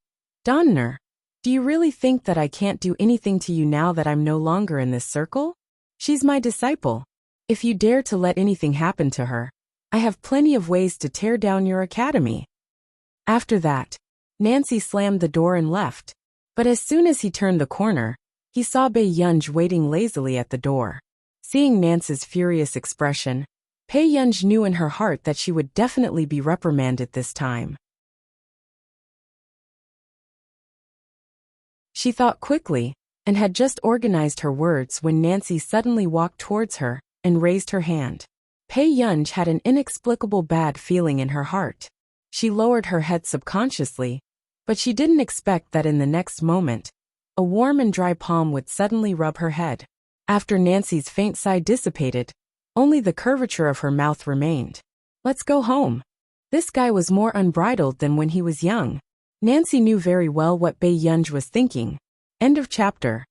Donner, do you really think that I can't do anything to you now that I'm no longer in this circle? She's my disciple. If you dare to let anything happen to her, I have plenty of ways to tear down your academy. After that, Nancy slammed the door and left. But as soon as he turned the corner, he saw Bei Yunj waiting lazily at the door. Seeing Nancy's furious expression, Pei Yunj knew in her heart that she would definitely be reprimanded this time. She thought quickly, and had just organized her words when Nancy suddenly walked towards her and raised her hand. Pei Yunj had an inexplicable bad feeling in her heart. She lowered her head subconsciously, but she didn't expect that in the next moment, a warm and dry palm would suddenly rub her head. After Nancy's faint sigh dissipated, only the curvature of her mouth remained. Let's go home. This guy was more unbridled than when he was young. Nancy knew very well what Pei Yunj was thinking. End of chapter.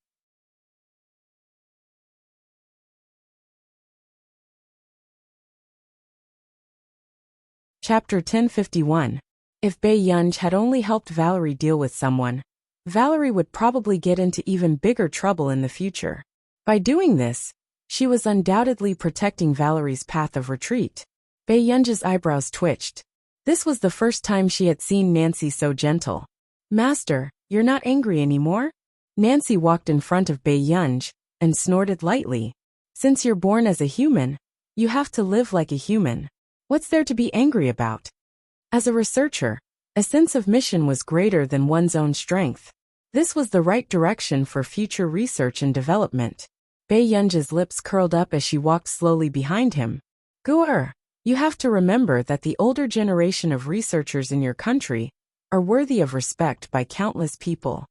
Chapter 1051. If Pei Yunj had only helped Valerie deal with someone, Valerie would probably get into even bigger trouble in the future. By doing this, she was undoubtedly protecting Valerie's path of retreat. Pei Yunj's eyebrows twitched. This was the first time she had seen Nancy so gentle. Master, you're not angry anymore? Nancy walked in front of Pei Yunj and snorted lightly. Since you're born as a human, you have to live like a human. What's there to be angry about? As a researcher, a sense of mission was greater than one's own strength. This was the right direction for future research and development. Pei Yunj's lips curled up as she walked slowly behind him. Guer, you have to remember that the older generation of researchers in your country are worthy of respect by countless people.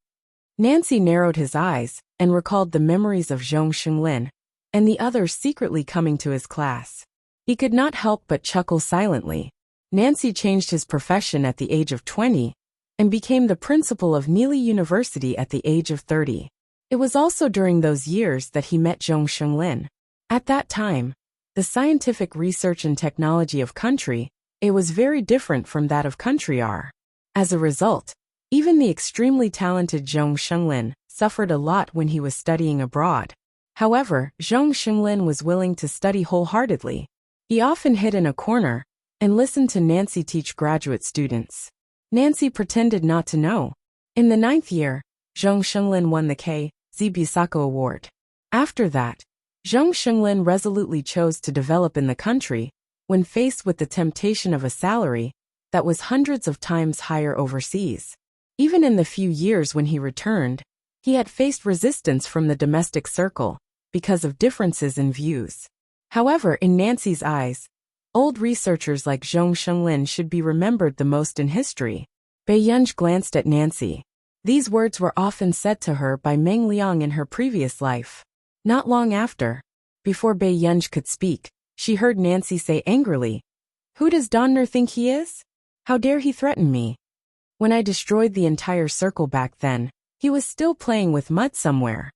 Nancy narrowed his eyes and recalled the memories of Zhong Xinglin and the others secretly coming to his class. He could not help but chuckle silently. Nancy changed his profession at the age of 20 and became the principal of Neely University at the age of 30. It was also during those years that he met Zhong Xinglin. At that time, the scientific research and technology of country, it was very different from that of country R. As a result, even the extremely talented Zhong Xinglin suffered a lot when he was studying abroad. However, Zhong Xinglin was willing to study wholeheartedly. He often hid in a corner and listened to Nancy teach graduate students. Nancy pretended not to know. In the 9th year, Zhong Xinglin won the K.Z. Busako Award. After that, Zhong Xinglin resolutely chose to develop in the country when faced with the temptation of a salary that was hundreds of times higher overseas. Even in the few years when he returned, he had faced resistance from the domestic circle because of differences in views. However, in Nancy's eyes, old researchers like Zhong Xinglin should be remembered the most in history. Pei Yunj glanced at Nancy. These words were often said to her by Meng Liang in her previous life. Not long after, before Pei Yunj could speak, she heard Nancy say angrily, "Who does Donner think he is? How dare he threaten me? When I destroyed the entire circle back then, he was still playing with mud somewhere."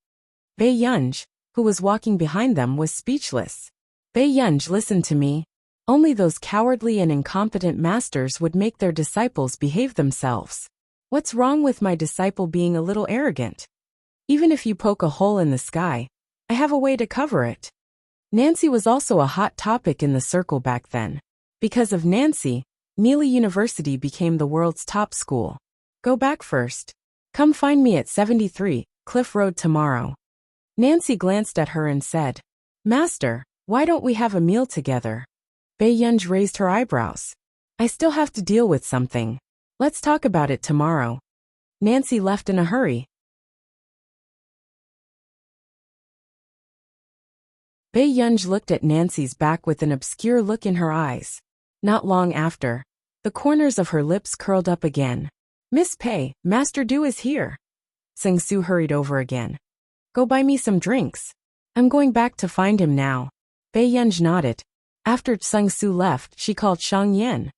Pei Yunj, who was walking behind them, was speechless. Pei Yunj, listen to me. Only those cowardly and incompetent masters would make their disciples behave themselves. What's wrong with my disciple being a little arrogant? Even if you poke a hole in the sky, I have a way to cover it. Nancy was also a hot topic in the circle back then. Because of Nancy, Neely University became the world's top school. Go back first. Come find me at 73 Cliff Road tomorrow. Nancy glanced at her and said, Master, why don't we have a meal together? Pei Yunj raised her eyebrows. I still have to deal with something. Let's talk about it tomorrow. Nancy left in a hurry. Pei Yunj looked at Nancy's back with an obscure look in her eyes. Not long after, the corners of her lips curled up again. Miss Pei, Master Du is here. Sang Su hurried over again. Go buy me some drinks. I'm going back to find him now. Pei Yunj nodded. After Sang Su left, she called Shang Yan.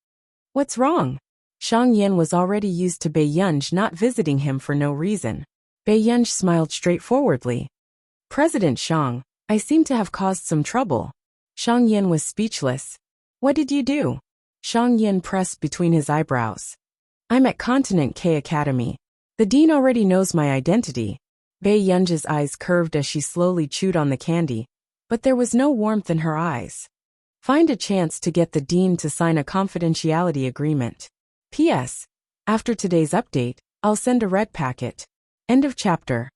What's wrong? Shang Yan was already used to Pei Yunj not visiting him for no reason. Pei Yunj smiled straightforwardly. President Shang, I seem to have caused some trouble. Shang Yan was speechless. What did you do? Shang Yan pressed between his eyebrows. I'm at Continent K Academy. The dean already knows my identity. Pei Yunj's eyes curved as she slowly chewed on the candy, but there was no warmth in her eyes. Find a chance to get the dean to sign a confidentiality agreement. P.S. After today's update, I'll send a red packet. End of chapter.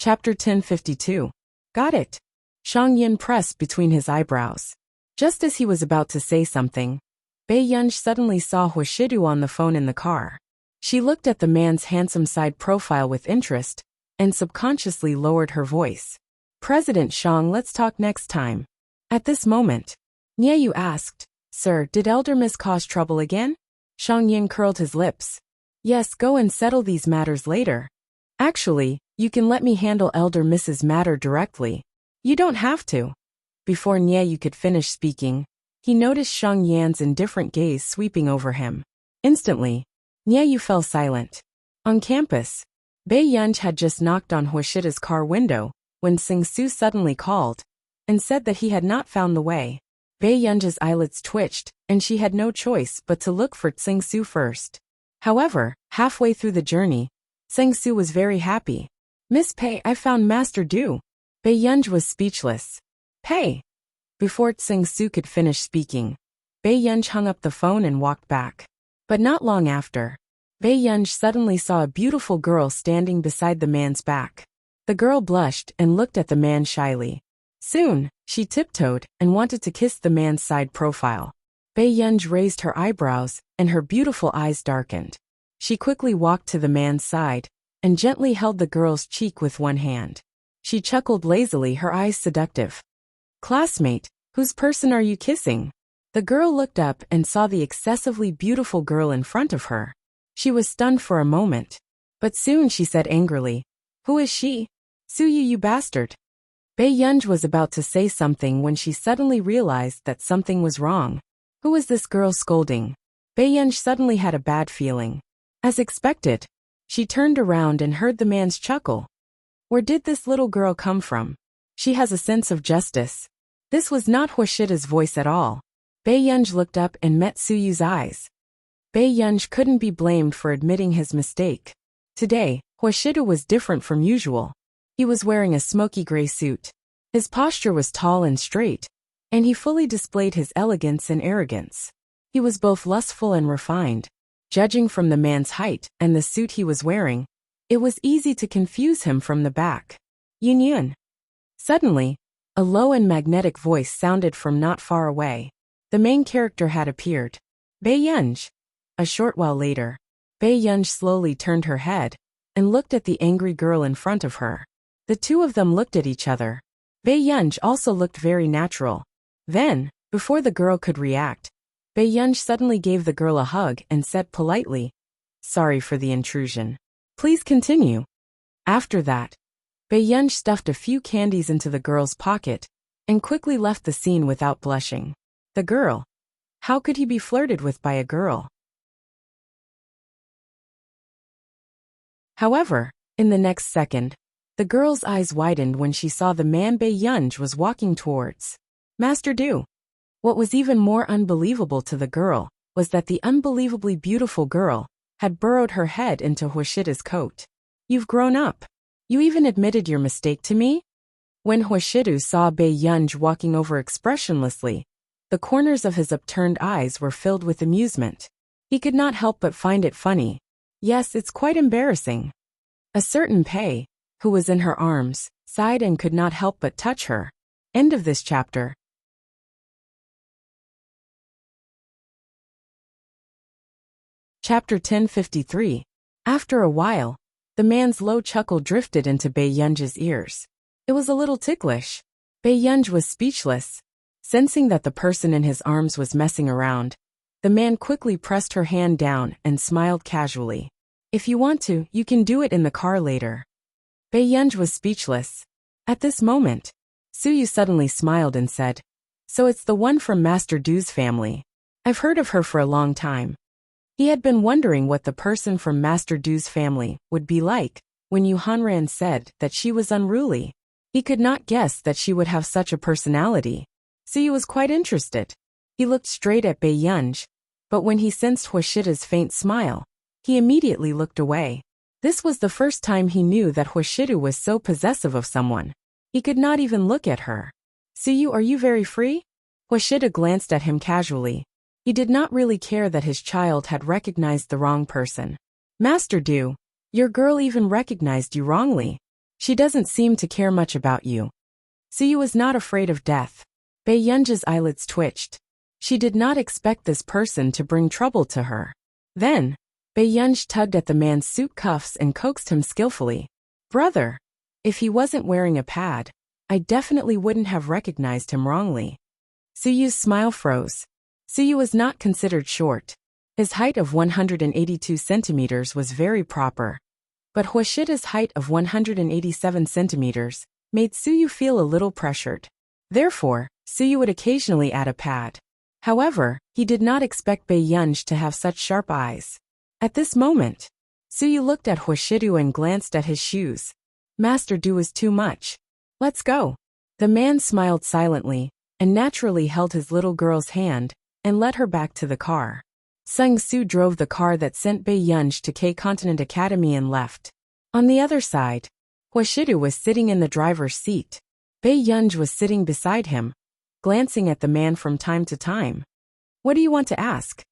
Chapter 1052. Got it. Shang Yin pressed between his eyebrows. Just as he was about to say something, Bei Yunj suddenly saw Huashidu on the phone in the car. She looked at the man's handsome side profile with interest, and subconsciously lowered her voice. President Shang, let's talk next time. At this moment, Nie Yu asked, Sir, did Elder Miss cause trouble again? Shang Yin curled his lips. Yes, go and settle these matters later. Actually, you can let me handle Elder Miss's matter directly. You don't have to. Before Nie Yu could finish speaking, he noticed Shang Yan's indifferent gaze sweeping over him. Instantly, Nie Yu fell silent. On campus, Bei Yunj had just knocked on Huashida's car window when Sing Su suddenly called and said that he had not found the way. Bei Yunj's eyelids twitched, and she had no choice but to look for Sing Su first. However, halfway through the journey, Sing Su was very happy. Miss Pei, I found Master Du. Bei Yunj was speechless. Pei. Before Sing Su could finish speaking, Bei Yunj hung up the phone and walked back. But not long after, Bei Yunj suddenly saw a beautiful girl standing beside the man's back. The girl blushed and looked at the man shyly. Soon, she tiptoed and wanted to kiss the man's side profile. Bei Yunj raised her eyebrows, and her beautiful eyes darkened. She quickly walked to the man's side and gently held the girl's cheek with one hand. She chuckled lazily, her eyes seductive. Classmate, whose person are you kissing? The girl looked up and saw the excessively beautiful girl in front of her. She was stunned for a moment, but soon she said angrily, Who is she? Su Yu, you bastard. Bei Yunj was about to say something when she suddenly realized that something was wrong. Who was this girl scolding? Bei Yunj suddenly had a bad feeling. As expected, she turned around and heard the man's chuckle. Where did this little girl come from? She has a sense of justice. This was not Huashida's voice at all. Bei Yunj looked up and met Su Yu's eyes. Bei Yunj couldn't be blamed for admitting his mistake. Today, Huashida was different from usual. He was wearing a smoky gray suit. His posture was tall and straight, and he fully displayed his elegance and arrogance. He was both lustful and refined. Judging from the man's height and the suit he was wearing, it was easy to confuse him from the back. Yun Yun. Suddenly, a low and magnetic voice sounded from not far away. The main character had appeared. Bei Yunj. A short while later, Bei Yunj slowly turned her head and looked at the angry girl in front of her. The two of them looked at each other. Bei Yunj also looked very natural. Then, before the girl could react, Bei Yunj suddenly gave the girl a hug and said politely, Sorry for the intrusion. Please continue. After that, Bei Yunj stuffed a few candies into the girl's pocket and quickly left the scene without blushing. The girl. How could he be flirted with by a girl? However, in the next second, the girl's eyes widened when she saw the man Bei Yunj was walking towards. Master Du. What was even more unbelievable to the girl was that the unbelievably beautiful girl had burrowed her head into Huashida's coat. You've grown up. You even admitted your mistake to me? When Huashidu saw Bei Yunj walking over expressionlessly, the corners of his upturned eyes were filled with amusement. He could not help but find it funny. Yes, it's quite embarrassing. A certain Pei, who was in her arms, sighed and could not help but touch her. End of this chapter. Chapter 1053. After a while, the man's low chuckle drifted into Bei Yunj's ears. It was a little ticklish. Bei Yunj was speechless. Sensing that the person in his arms was messing around, the man quickly pressed her hand down and smiled casually. If you want to, you can do it in the car later. Bei Yunj was speechless. At this moment, Su Yu suddenly smiled and said, So it's the one from Master Du's family. I've heard of her for a long time. He had been wondering what the person from Master Du's family would be like when Yu Hanran said that she was unruly. He could not guess that she would have such a personality. Su Yu was quite interested. He looked straight at Bei Yunj, but when he sensed Huashida's faint smile, he immediately looked away. This was the first time he knew that Huashidu was so possessive of someone. He could not even look at her. Su Yu, are you very free? Huashida glanced at him casually. He did not really care that his child had recognized the wrong person. Master Du, your girl even recognized you wrongly. She doesn't seem to care much about you. Suyu was not afraid of death. Bei Yunji's eyelids twitched. She did not expect this person to bring trouble to her. Then, Bei Yunji tugged at the man's suit cuffs and coaxed him skillfully. Brother, if he wasn't wearing a pad, I definitely wouldn't have recognized him wrongly. Suyu's smile froze. Suyu was not considered short. His height of 182 centimeters was very proper. But Huashida's height of 187 centimeters made Suyu feel a little pressured. Therefore, Suyu would occasionally add a pad. However, he did not expect Bei Yunji to have such sharp eyes. At this moment, Suyu looked at Huashidu and glanced at his shoes. Master Du is too much. Let's go. The man smiled silently and naturally held his little girl's hand and led her back to the car. Sung Su drove the car that sent Bei Yunji to K-Continent Academy and left. On the other side, Huashidu was sitting in the driver's seat. Bei Yunji was sitting beside him, glancing at the man from time to time. What do you want to ask?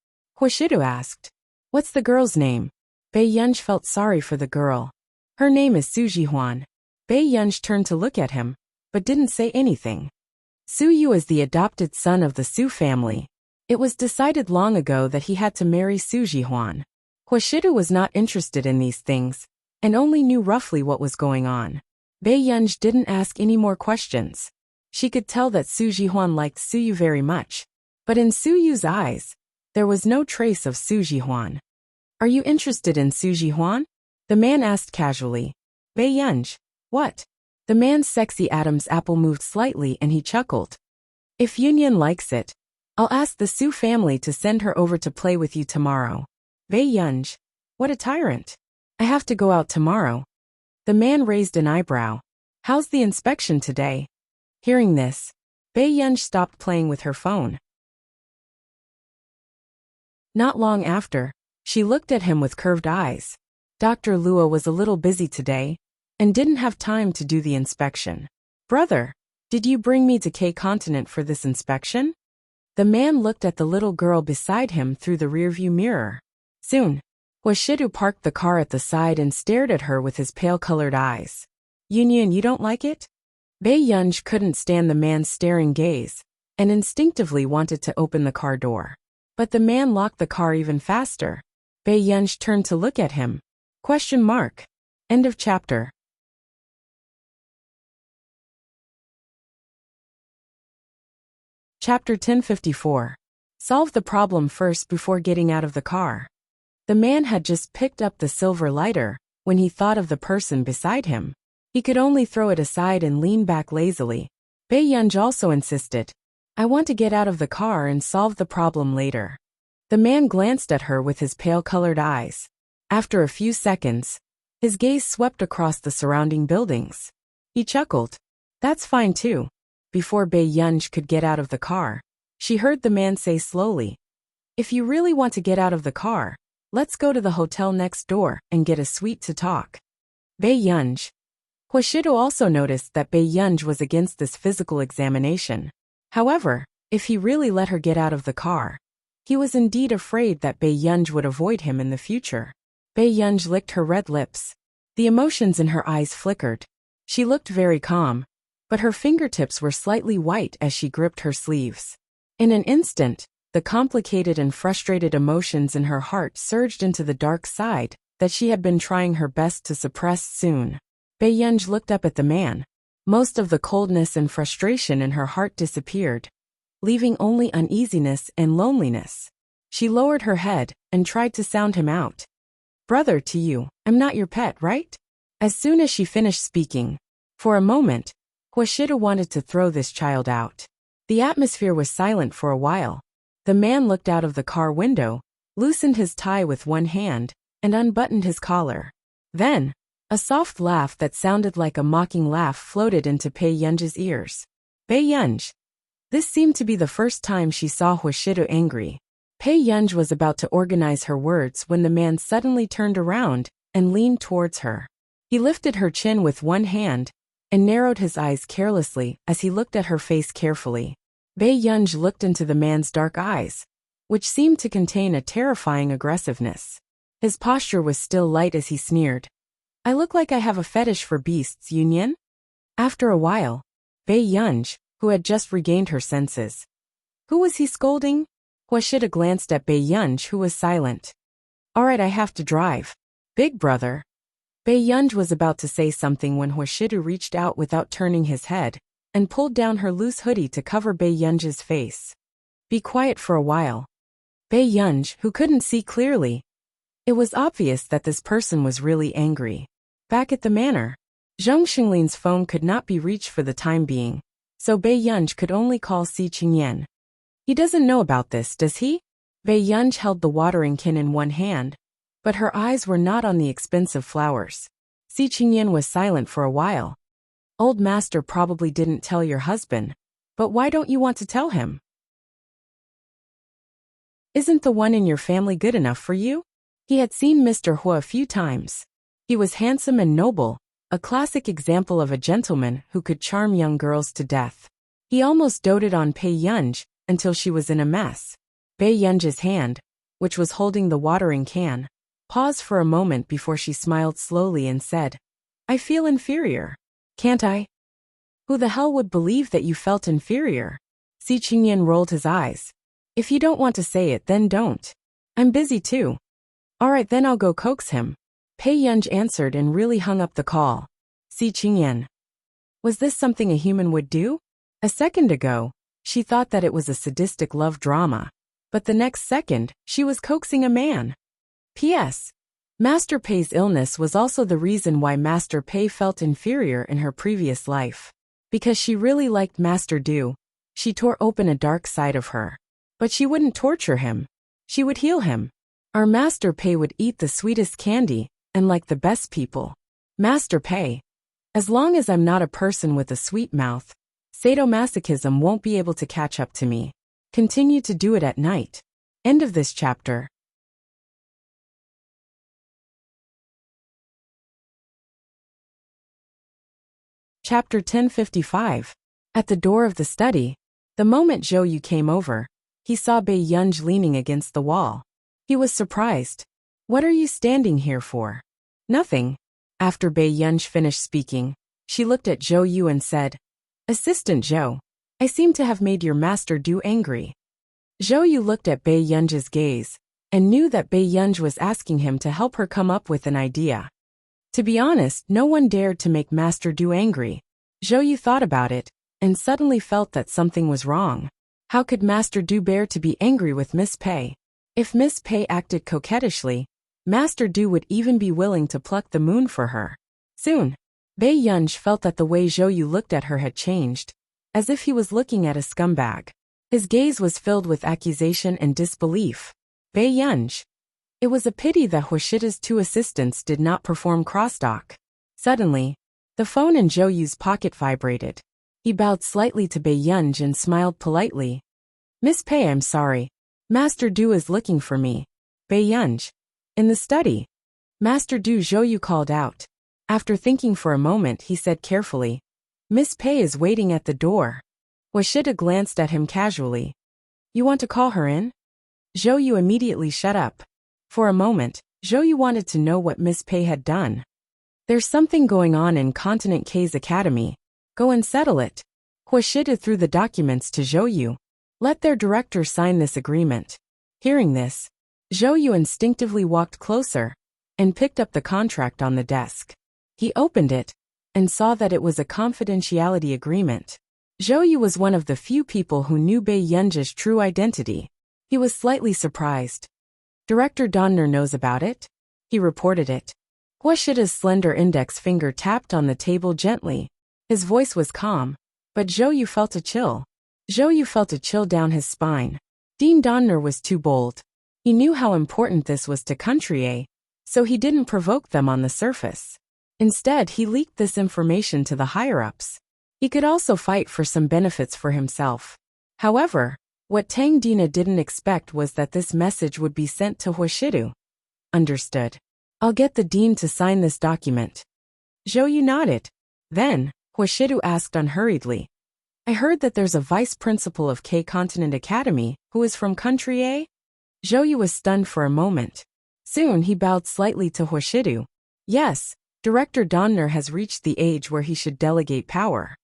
Huashidu asked. What's the girl's name? Bei Yunji felt sorry for the girl. Her name is Su Jihuan. Bei Yunji turned to look at him, but didn't say anything. Su Yu is the adopted son of the Su family. It was decided long ago that he had to marry Su Jihuan. Huashidu was not interested in these things, and only knew roughly what was going on. Bei Yunji didn't ask any more questions. She could tell that Su Jihuan liked Su Yu very much, but in Su Yu's eyes, there was no trace of Su Jihuan. Are you interested in Su Jihuan? The man asked casually. Bei Yunji, what? The man's sexy Adam's apple moved slightly and he chuckled. If Yunyan likes it, I'll ask the Su family to send her over to play with you tomorrow. Bei Yunji, what a tyrant. I have to go out tomorrow. The man raised an eyebrow. How's the inspection today? Hearing this, Bei Yunji stopped playing with her phone. Not long after, she looked at him with curved eyes. Dr. Luo was a little busy today and didn't have time to do the inspection. Brother, did you bring me to K-Continent for this inspection? The man looked at the little girl beside him through the rearview mirror. Soon, Huashidu parked the car at the side and stared at her with his pale-colored eyes. Yunyan, you don't like it? Bei Yunji couldn't stand the man's staring gaze and instinctively wanted to open the car door. But the man locked the car even faster. Bei Yunji turned to look at him. Question mark. End of chapter. Chapter 1054. Solve the problem first before getting out of the car. The man had just picked up the silver lighter when he thought of the person beside him. He could only throw it aside and lean back lazily. Bei Yunji also insisted. I want to get out of the car and solve the problem later. The man glanced at her with his pale-colored eyes. After a few seconds, his gaze swept across the surrounding buildings. He chuckled. That's fine too. Before Bei Yunji could get out of the car, she heard the man say slowly, if you really want to get out of the car, let's go to the hotel next door and get a suite to talk. Bei Yunji. Huashidu also noticed that Bei Yunji was against this physical examination. However, if he really let her get out of the car, he was indeed afraid that Bei Yunji would avoid him in the future. Bei Yunji licked her red lips. The emotions in her eyes flickered. She looked very calm, but her fingertips were slightly white as she gripped her sleeves. In an instant, the complicated and frustrated emotions in her heart surged into the dark side that she had been trying her best to suppress soon. Bei Yunji looked up at the man. Most of the coldness and frustration in her heart disappeared, leaving only uneasiness and loneliness. She lowered her head and tried to sound him out. Brother, to you, I'm not your pet, right? As soon as she finished speaking, for a moment, Huashidu wanted to throw this child out. The atmosphere was silent for a while. The man looked out of the car window, loosened his tie with one hand, and unbuttoned his collar. Then, a soft laugh that sounded like a mocking laugh floated into Bei Yunji's ears. Bei Yunji. This seemed to be the first time she saw Huashidu angry. Bei Yunji was about to organize her words when the man suddenly turned around and leaned towards her. He lifted her chin with one hand and narrowed his eyes carelessly as he looked at her face carefully. Bei Yunji looked into the man's dark eyes, which seemed to contain a terrifying aggressiveness. His posture was still light as he sneered. I look like I have a fetish for beasts, Union? After a while, Bei Yunj, who had just regained her senses. Who was he scolding? Huashida glanced at Bei Yunj, who was silent. Alright, I have to drive. Big brother. Bei Yunj was about to say something when Huashida reached out without turning his head, and pulled down her loose hoodie to cover Bei Yunj's face. Be quiet for a while. Bei Yunj, who couldn't see clearly. It was obvious that this person was really angry. Back at the manor, Zheng Xinglin's phone could not be reached for the time being, so Bei Yunj could only call Si Qingyan. He doesn't know about this, does he? Bei Yunj held the watering can in one hand, but her eyes were not on the expensive flowers. Si Qingyan was silent for a while. Old master probably didn't tell your husband, but why don't you want to tell him? Isn't the one in your family good enough for you? He had seen Mr. Hua a few times. He was handsome and noble, a classic example of a gentleman who could charm young girls to death. He almost doted on Bei Yunj until she was in a mess. Bei Yunj's hand, which was holding the watering can, paused for a moment before she smiled slowly and said, I feel inferior. Can't I? Who the hell would believe that you felt inferior? Si Qingyan rolled his eyes. If you don't want to say it, then don't. I'm busy too. Alright, then I'll go coax him. Bei Yunj answered and really hung up the call. Si Qingyan. Was this something a human would do? A second ago, she thought that it was a sadistic love drama. But the next second, she was coaxing a man. P.S. Master Pei's illness was also the reason why Master Pei felt inferior in her previous life. Because she really liked Master Du, she tore open a dark side of her. But she wouldn't torture him. She would heal him. Our Master Pei would eat the sweetest candy, and like the best people. Master Pei. As long as I'm not a person with a sweet mouth, sadomasochism won't be able to catch up to me. Continue to do it at night. End of this chapter. Chapter 1055. At the door of the study, the moment Zhou Yu came over, he saw Bei Yunj leaning against the wall. He was surprised. What are you standing here for? Nothing. After Bei Yunj finished speaking, she looked at Zhou Yu and said, Assistant Zhou, I seem to have made your master Du angry. Zhou Yu looked at Bei Yunj's gaze, and knew that Bei Yunj was asking him to help her come up with an idea. To be honest, no one dared to make Master Du angry. Zhou Yu thought about it, and suddenly felt that something was wrong. How could Master Du bear to be angry with Miss Pei? If Miss Pei acted coquettishly, Master Du would even be willing to pluck the moon for her. Soon, Bei Yunj felt that the way Zhou Yu looked at her had changed, as if he was looking at a scumbag. His gaze was filled with accusation and disbelief. Bei Yunj. It was a pity that Huashida's two assistants did not perform crosstalk. Suddenly, the phone in Zhou Yu's pocket vibrated. He bowed slightly to Bei Yunj and smiled politely. Miss Pei, I'm sorry. Master Du is looking for me. Bei Yunj. In the study. Master Du, Zhou Yu called out. After thinking for a moment, he said carefully, Miss Pei is waiting at the door. Huashida glanced at him casually. You want to call her in? Zhou Yu immediately shut up. For a moment, Zhou Yu wanted to know what Miss Pei had done. There's something going on in Continent K's academy. Go and settle it. Huashida threw the documents to Zhou Yu. Let their director sign this agreement. Hearing this, Zhou Yu instinctively walked closer and picked up the contract on the desk. He opened it and saw that it was a confidentiality agreement. Zhou Yu was one of the few people who knew Bei Yunj's true identity. He was slightly surprised. Director Donner knows about it? He reported it. Huashida's slender index finger tapped on the table gently. His voice was calm, but Zhou Yu felt a chill. Zhou Yu felt a chill down his spine. Dean Donner was too bold. He knew how important this was to Country A, so he didn't provoke them on the surface. Instead, he leaked this information to the higher-ups. He could also fight for some benefits for himself. However, what Tang Dina didn't expect was that this message would be sent to Huashidu. Understood. I'll get the dean to sign this document. Zhou Yu nodded. Then, Huashidu asked unhurriedly. I heard that there's a vice principal of K Continent Academy who is from Country A? Zhou Yu was stunned for a moment. Soon he bowed slightly to Huashidu. Yes, Director Donner has reached the age where he should delegate power.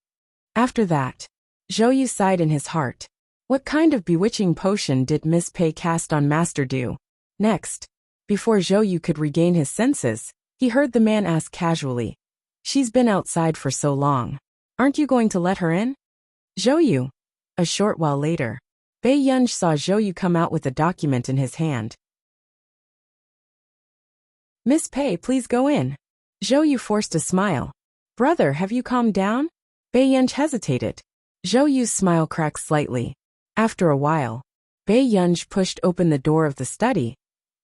After that, Zhou Yu sighed in his heart. What kind of bewitching potion did Miss Pei cast on Master Du? Next, before Zhou Yu could regain his senses, he heard the man ask casually, "She's been outside for so long. Aren't you going to let her in?" Zhou Yu. A short while later, Bei Yunj saw Zhou Yu come out with a document in his hand. "Miss Pei, please go in." Zhou Yu forced a smile. "Brother, have you calmed down?" Bei Yunj hesitated. Zhou Yu's smile cracked slightly. After a while, Bei Yunj pushed open the door of the study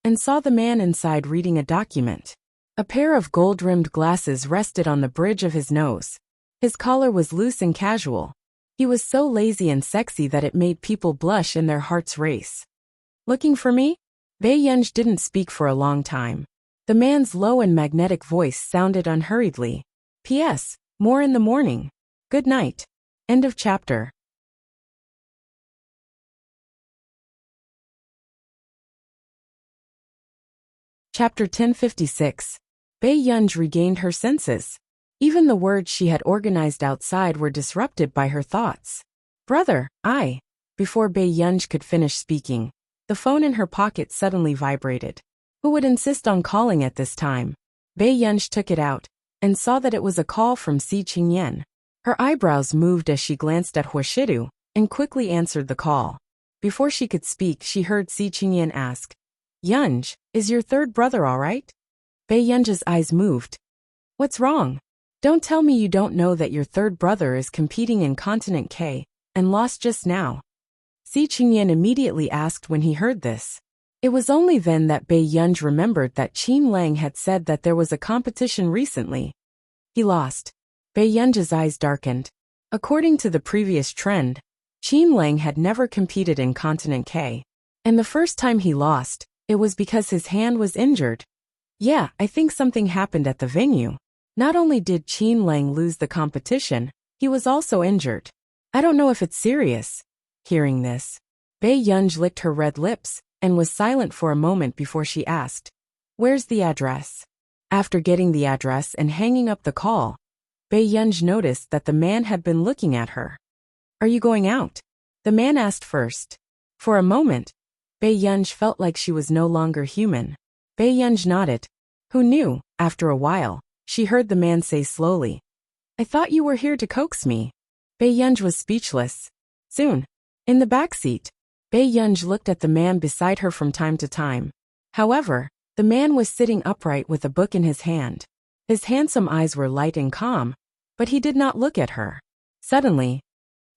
and saw the man inside reading a document. A pair of gold-rimmed glasses rested on the bridge of his nose. His collar was loose and casual. He was so lazy and sexy that it made people blush and their hearts race. "Looking for me?" Bei Yunj didn't speak for a long time. The man's low and magnetic voice sounded unhurriedly. "P.S. More in the morning. Good night." End of chapter. Chapter 1056. Bei Yunj regained her senses. Even the words she had organized outside were disrupted by her thoughts. "Brother, I." Before Bei Yunj could finish speaking, the phone in her pocket suddenly vibrated. Who would insist on calling at this time? Bei Yunj took it out and saw that it was a call from Si Qingyan. Her eyebrows moved as she glanced at Huashidu and quickly answered the call. Before she could speak, she heard Si Qingyan ask, "Yunj, is your third brother all right?" Bei Yunj's eyes moved. "What's wrong? Don't tell me you don't know that your third brother is competing in Continent K and lost just now." Si Qingyan immediately asked when he heard this. It was only then that Bei Yunj remembered that Qin Lang had said that there was a competition recently. He lost. Bei Yunj's eyes darkened. According to the previous trend, Qin Lang had never competed in Continent K. And the first time he lost, it was because his hand was injured. Yeah, I think something happened at the venue. Not only did Qin Lang lose the competition, he was also injured. I don't know if it's serious. Hearing this, Bei Yunj licked her red lips and was silent for a moment before she asked, "Where's the address?" After getting the address and hanging up the call, Bei Yunj noticed that the man had been looking at her. "Are you going out?" the man asked first. For a moment, Bei Yunj felt like she was no longer human. Bei Yunj nodded. Who knew? After a while, she heard the man say slowly, "I thought you were here to coax me." Bei Yunj was speechless. Soon, in the back seat, Bei Yunj looked at the man beside her from time to time. However, the man was sitting upright with a book in his hand. His handsome eyes were light and calm, but he did not look at her. Suddenly,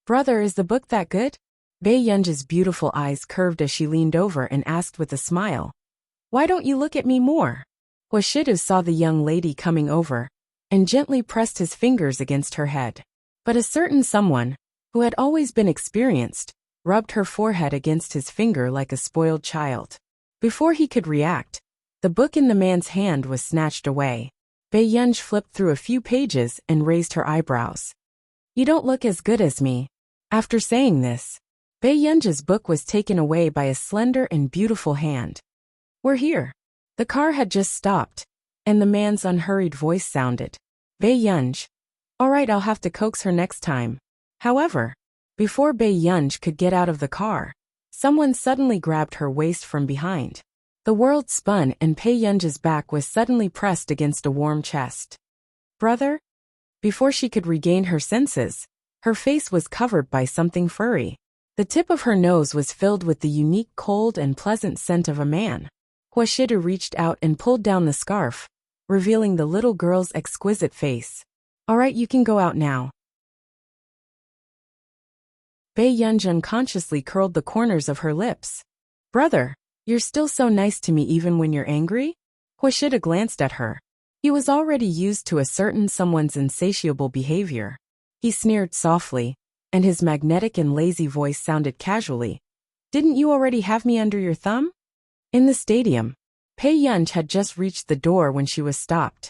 "Brother, is the book that good?" Bei Yunj's beautiful eyes curved as she leaned over and asked with a smile, "Why don't you look at me more?" Huashidu saw the young lady coming over and gently pressed his fingers against her head. But a certain someone, who had always been experienced, rubbed her forehead against his finger like a spoiled child. Before he could react, the book in the man's hand was snatched away. Bei Yunj flipped through a few pages and raised her eyebrows. "You don't look as good as me." After saying this, Bei Yunj's book was taken away by a slender and beautiful hand. "We're here." The car had just stopped, and the man's unhurried voice sounded. "Bei Yunj. All right, I'll have to coax her next time." However, before Bei Yunj could get out of the car, someone suddenly grabbed her waist from behind. The world spun and Bei Yunj's back was suddenly pressed against a warm chest. "Brother?" Before she could regain her senses, her face was covered by something furry. The tip of her nose was filled with the unique cold and pleasant scent of a man. Huashidu reached out and pulled down the scarf, revealing the little girl's exquisite face. "All right, you can go out now." Bei Yunj unconsciously curled the corners of her lips. "Brother, you're still so nice to me even when you're angry?" Huashidu glanced at her. He was already used to a certain someone's insatiable behavior. He sneered softly, and his magnetic and lazy voice sounded casually. "Didn't you already have me under your thumb?" In the stadium, Bei Yunj had just reached the door when she was stopped.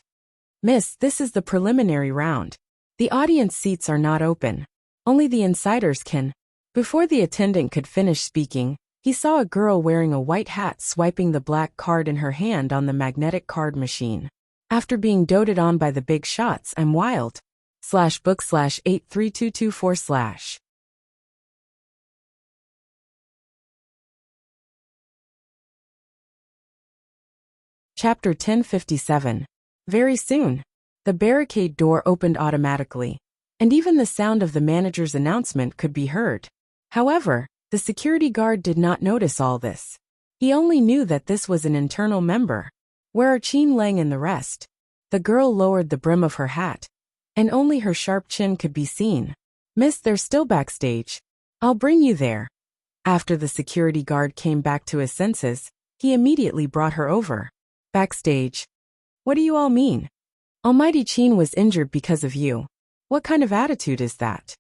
"Miss, this is the preliminary round. The audience seats are not open. Only the insiders can." Before the attendant could finish speaking, he saw a girl wearing a white hat swiping the black card in her hand on the magnetic card machine. After being doted on by the big shots, I'm wild. /book/83224/. Chapter 1057. Very soon, the barricade door opened automatically, and even the sound of the manager's announcement could be heard. However, the security guard did not notice all this. He only knew that this was an internal member. Where are Qin Lang and the rest? The girl lowered the brim of her hat, and only her sharp chin could be seen. Miss, they're still backstage. I'll bring you there. After the security guard came back to his senses, he immediately brought her over. Backstage. What do you all mean? Almighty Qin was injured because of you. What kind of attitude is that?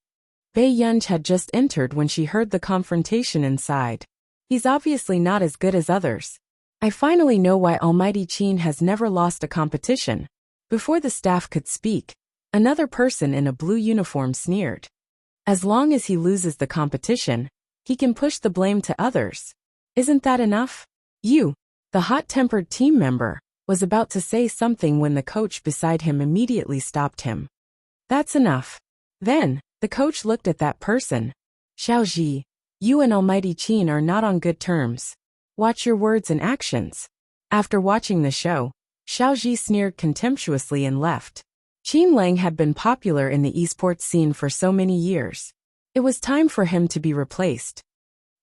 Bei Yunj had just entered when she heard the confrontation inside. He's obviously not as good as others. I finally know why Almighty Qin has never lost a competition. Before the staff could speak, another person in a blue uniform sneered. As long as he loses the competition, he can push the blame to others. Isn't that enough? You, the hot-tempered team member, was about to say something when the coach beside him immediately stopped him. That's enough. Then, the coach looked at that person. Xiaoji, you and Almighty Qin are not on good terms. Watch your words and actions. After watching the show, Xiaoji sneered contemptuously and left. Qin Lang had been popular in the esports scene for so many years. It was time for him to be replaced.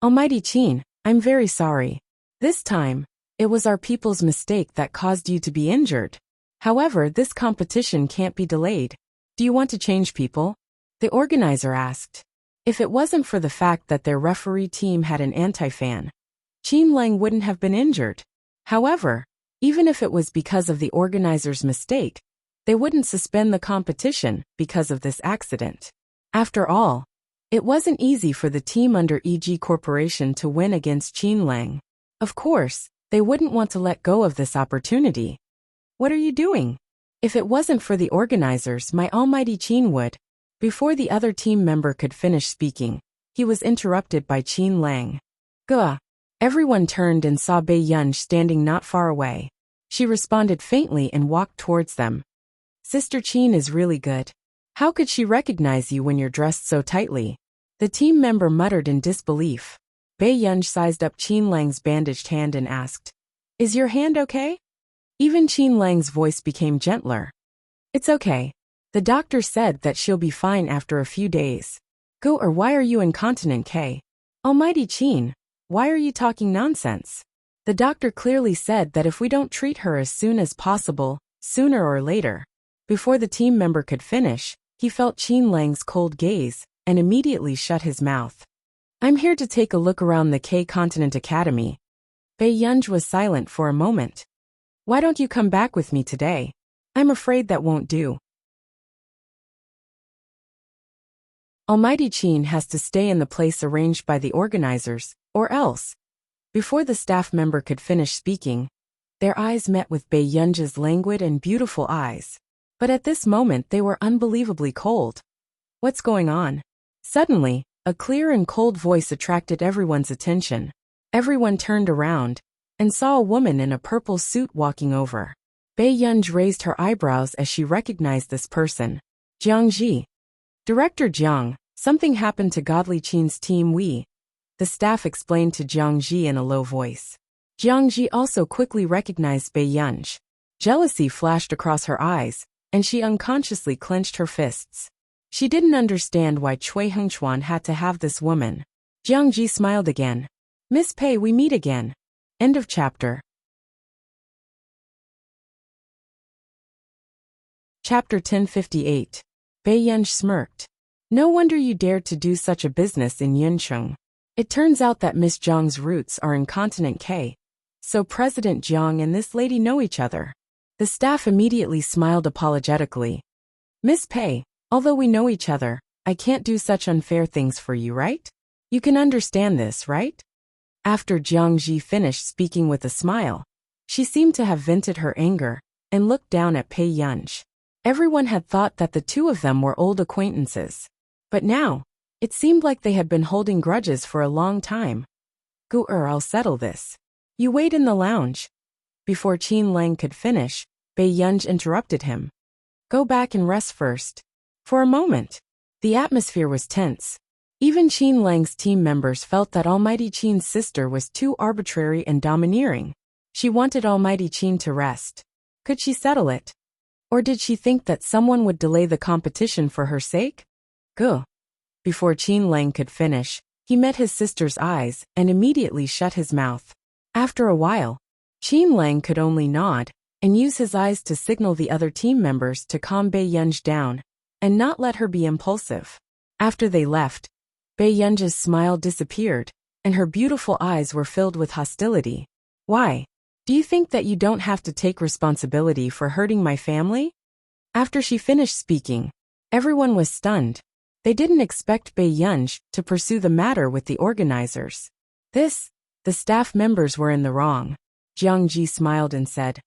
Almighty Qin, I'm very sorry. This time, it was our people's mistake that caused you to be injured. However, this competition can't be delayed. Do you want to change people? The organizer asked. If it wasn't for the fact that their referee team had an anti-fan, Qin Lang wouldn't have been injured. However, even if it was because of the organizer's mistake, they wouldn't suspend the competition because of this accident. After all, it wasn't easy for the team under EG Corporation to win against Qin Lang. Of course, they wouldn't want to let go of this opportunity. What are you doing? If it wasn't for the organizers, my almighty Qin would. Before the other team member could finish speaking, he was interrupted by Qin Lang. Gah! Everyone turned and saw Bei Yunj standing not far away. She responded faintly and walked towards them. Sister Qin is really good. How could she recognize you when you're dressed so tightly? The team member muttered in disbelief. Bei Yunj sized up Qin Lang's bandaged hand and asked, Is your hand okay? Even Qin Lang's voice became gentler. It's okay. The doctor said that she'll be fine after a few days. Go, or why are you incontinent, K? Almighty Qin, why are you talking nonsense? The doctor clearly said that if we don't treat her as soon as possible, sooner or later. Before the team member could finish, he felt Qin Lang's cold gaze and immediately shut his mouth. I'm here to take a look around the K-Continent Academy. Bei Yunj was silent for a moment. Why don't you come back with me today? I'm afraid that won't do. Almighty Qin has to stay in the place arranged by the organizers, or else. Before the staff member could finish speaking, their eyes met with Bei Yunj's languid and beautiful eyes. But at this moment they were unbelievably cold. What's going on? Suddenly, a clear and cold voice attracted everyone's attention. Everyone turned around and saw a woman in a purple suit walking over. Bei Yunj raised her eyebrows as she recognized this person. Jiang Ji. Director Jiang, something happened to Godly Qin's team the staff explained to Jiang Ji in a low voice. Jiang Ji also quickly recognized Bei Yunj. Jealousy flashed across her eyes, and she unconsciously clenched her fists. She didn't understand why Cui Hengchuan had to have this woman. Jiang Ji smiled again. Miss Pei, we meet again. End of chapter. Chapter 1058. Bei Yunj smirked. No wonder you dared to do such a business in Yuncheng. It turns out that Miss Jiang's roots are in Continent K. So President Jiang and this lady know each other. The staff immediately smiled apologetically. Miss Pei, although we know each other, I can't do such unfair things for you, right? You can understand this, right? After Jiang Ji finished speaking with a smile, she seemed to have vented her anger and looked down at Bei Yunj. Everyone had thought that the two of them were old acquaintances. But now, it seemed like they had been holding grudges for a long time. I'll settle this. You wait in the lounge. Before Qin Lang could finish, Bei Yunj interrupted him. Go back and rest first. For a moment, the atmosphere was tense. Even Qin Lang's team members felt that Almighty Qin's sister was too arbitrary and domineering. She wanted Almighty Qin to rest. Could she settle it? Or did she think that someone would delay the competition for her sake? Gah. Before Qin Lang could finish, he met his sister's eyes and immediately shut his mouth. After a while, Qin Lang could only nod and use his eyes to signal the other team members to calm Bei Yunj down and not let her be impulsive. After they left, Bei Yunj's smile disappeared, and her beautiful eyes were filled with hostility. Why? Do you think that you don't have to take responsibility for hurting my family? After she finished speaking, everyone was stunned. They didn't expect Bei Yunj to pursue the matter with the organizers. The staff members were in the wrong. Jiang Ji smiled and said,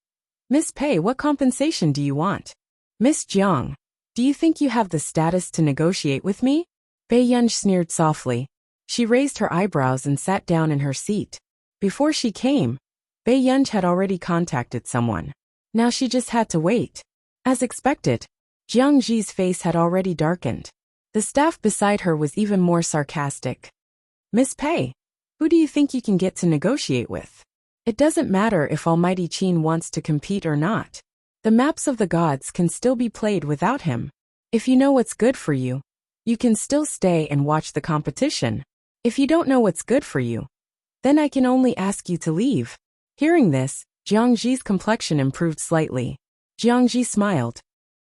Miss Pei, what compensation do you want? Miss Jiang, do you think you have the status to negotiate with me? Bei Yunj sneered softly. She raised her eyebrows and sat down in her seat. Before she came, Bei Yunj had already contacted someone. Now she just had to wait. As expected, Jiang Ji's face had already darkened. The staff beside her was even more sarcastic. Miss Pei, who do you think you can get to negotiate with? It doesn't matter if Almighty Qin wants to compete or not. The maps of the gods can still be played without him. If you know what's good for you, you can still stay and watch the competition. If you don't know what's good for you, then I can only ask you to leave. Hearing this, Jiang Ji's complexion improved slightly. Jiang Ji smiled.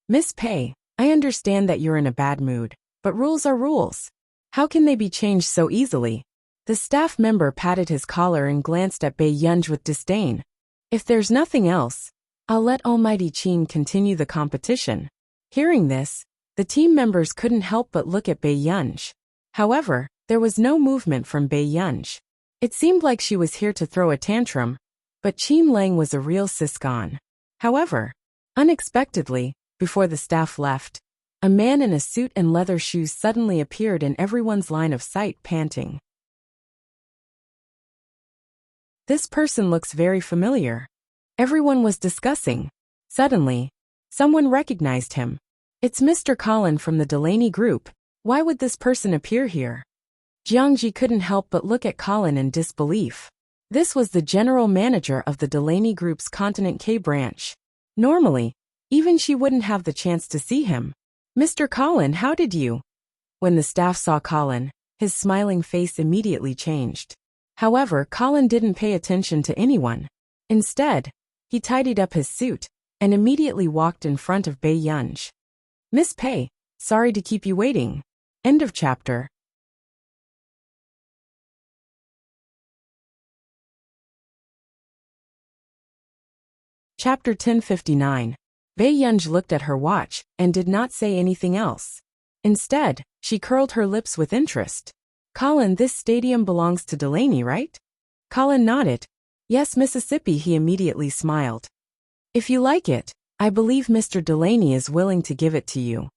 Miss Pei, I understand that you're in a bad mood, but rules are rules. How can they be changed so easily? The staff member patted his collar and glanced at Bei Yunj with disdain. If there's nothing else, I'll let Almighty Qin continue the competition. Hearing this, the team members couldn't help but look at Bei Yunj. However, there was no movement from Bei Yunj. It seemed like she was here to throw a tantrum, but Qin Lang was a real siscon. However, unexpectedly, before the staff left, a man in a suit and leather shoes suddenly appeared in everyone's line of sight, panting. This person looks very familiar. Everyone was discussing. Suddenly, someone recognized him. It's Mr. Colin from the Delaney Group. Why would this person appear here? Jiang Ji couldn't help but look at Colin in disbelief. This was the general manager of the Delaney Group's Continent K branch. Normally, even she wouldn't have the chance to see him. Mr. Colin, how did you? When the staff saw Colin, his smiling face immediately changed. However, Colin didn't pay attention to anyone. Instead, he tidied up his suit and immediately walked in front of Bei Yunj. Miss Pei, sorry to keep you waiting. End of chapter. Chapter 1059. Bei Yunj looked at her watch and did not say anything else. Instead, she curled her lips with interest. Colin, this stadium belongs to Delaney, right? Colin nodded. Yes, Mississippi, he immediately smiled. If you like it, I believe Mr. Delaney is willing to give it to you.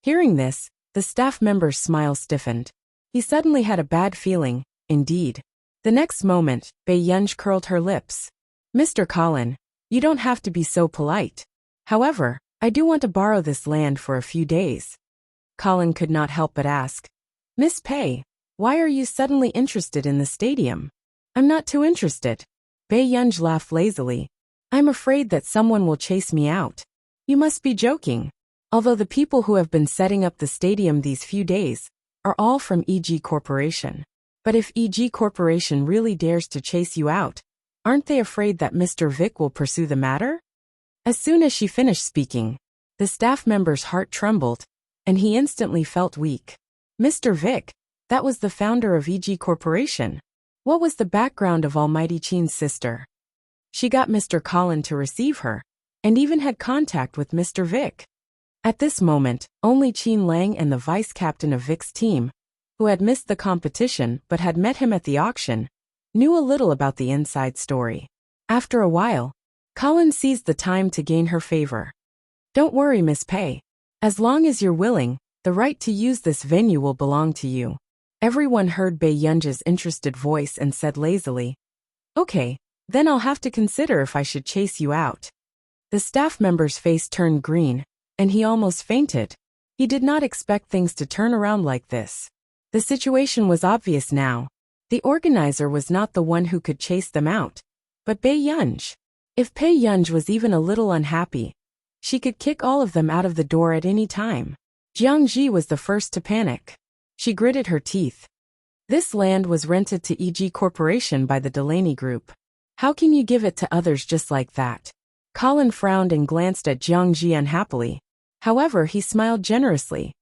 Hearing this, the staff member's smile stiffened. He suddenly had a bad feeling, indeed. The next moment, Bei Yunj curled her lips. Mr. Colin, you don't have to be so polite. However, I do want to borrow this land for a few days. Colin could not help but ask. Miss Pei, why are you suddenly interested in the stadium? I'm not too interested. Bei Yunj laughed lazily. I'm afraid that someone will chase me out. You must be joking. Although the people who have been setting up the stadium these few days are all from EG Corporation. But if EG Corporation really dares to chase you out, aren't they afraid that Mr. Vic will pursue the matter? As soon as she finished speaking, the staff member's heart trembled, and he instantly felt weak. Mr. Vic, that was the founder of EG Corporation. What was the background of Almighty Qin's sister? She got Mr. Colin to receive her, and even had contact with Mr. Vic. At this moment, only Qin Lang and the vice captain of Vic's team, who had missed the competition but had met him at the auction, knew a little about the inside story. After a while, Colin seized the time to gain her favor. Don't worry, Miss Pei. As long as you're willing, the right to use this venue will belong to you. Everyone heard Bei Yunj's interested voice and said lazily, Okay, then I'll have to consider if I should chase you out. The staff member's face turned green, and he almost fainted. He did not expect things to turn around like this. The situation was obvious now. The organizer was not the one who could chase them out, but Bei Yunj. If Bei Yunj was even a little unhappy, she could kick all of them out of the door at any time. Jiang Ji was the first to panic. She gritted her teeth. This land was rented to EG Corporation by the Delaney Group. How can you give it to others just like that? Colin frowned and glanced at Jiang Ji unhappily. However, he smiled generously.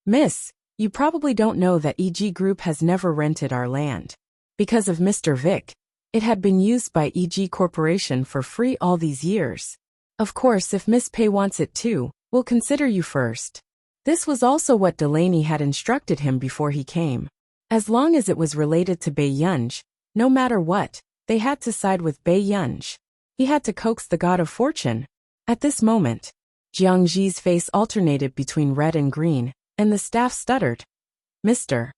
Miss, you probably don't know that EG Group has never rented our land. Because of Mr. Vic, it had been used by EG Corporation for free all these years. Of course, if Miss Pei wants it too, we'll consider you first. This was also what Delaney had instructed him before he came. As long as it was related to Bei Yunj, no matter what, they had to side with Bei Yunj. He had to coax the god of fortune. At this moment, Jiang Ji's face alternated between red and green, and the staff stuttered. Mr.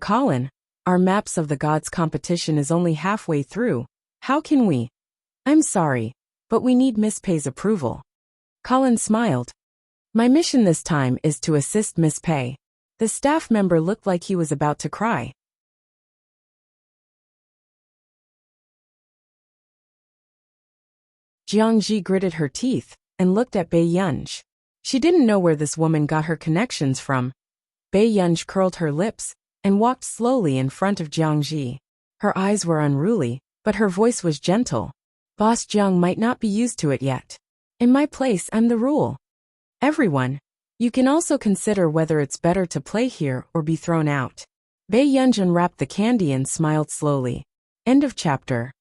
Colin, our Maps of the Gods competition is only halfway through. How can we? I'm sorry, but we need Miss Pei's approval. Colin smiled. My mission this time is to assist Miss Pei. The staff member looked like he was about to cry. Jiang Ji gritted her teeth and looked at Bei Yunj. She didn't know where this woman got her connections from. Bei Yunj curled her lips and walked slowly in front of Jiang Ji. Her eyes were unruly, but her voice was gentle. Boss Jiang might not be used to it yet. In my place, I'm the rule. Everyone, you can also consider whether it's better to play here or be thrown out. Bei Yunj unwrapped the candy and smiled slowly. End of chapter.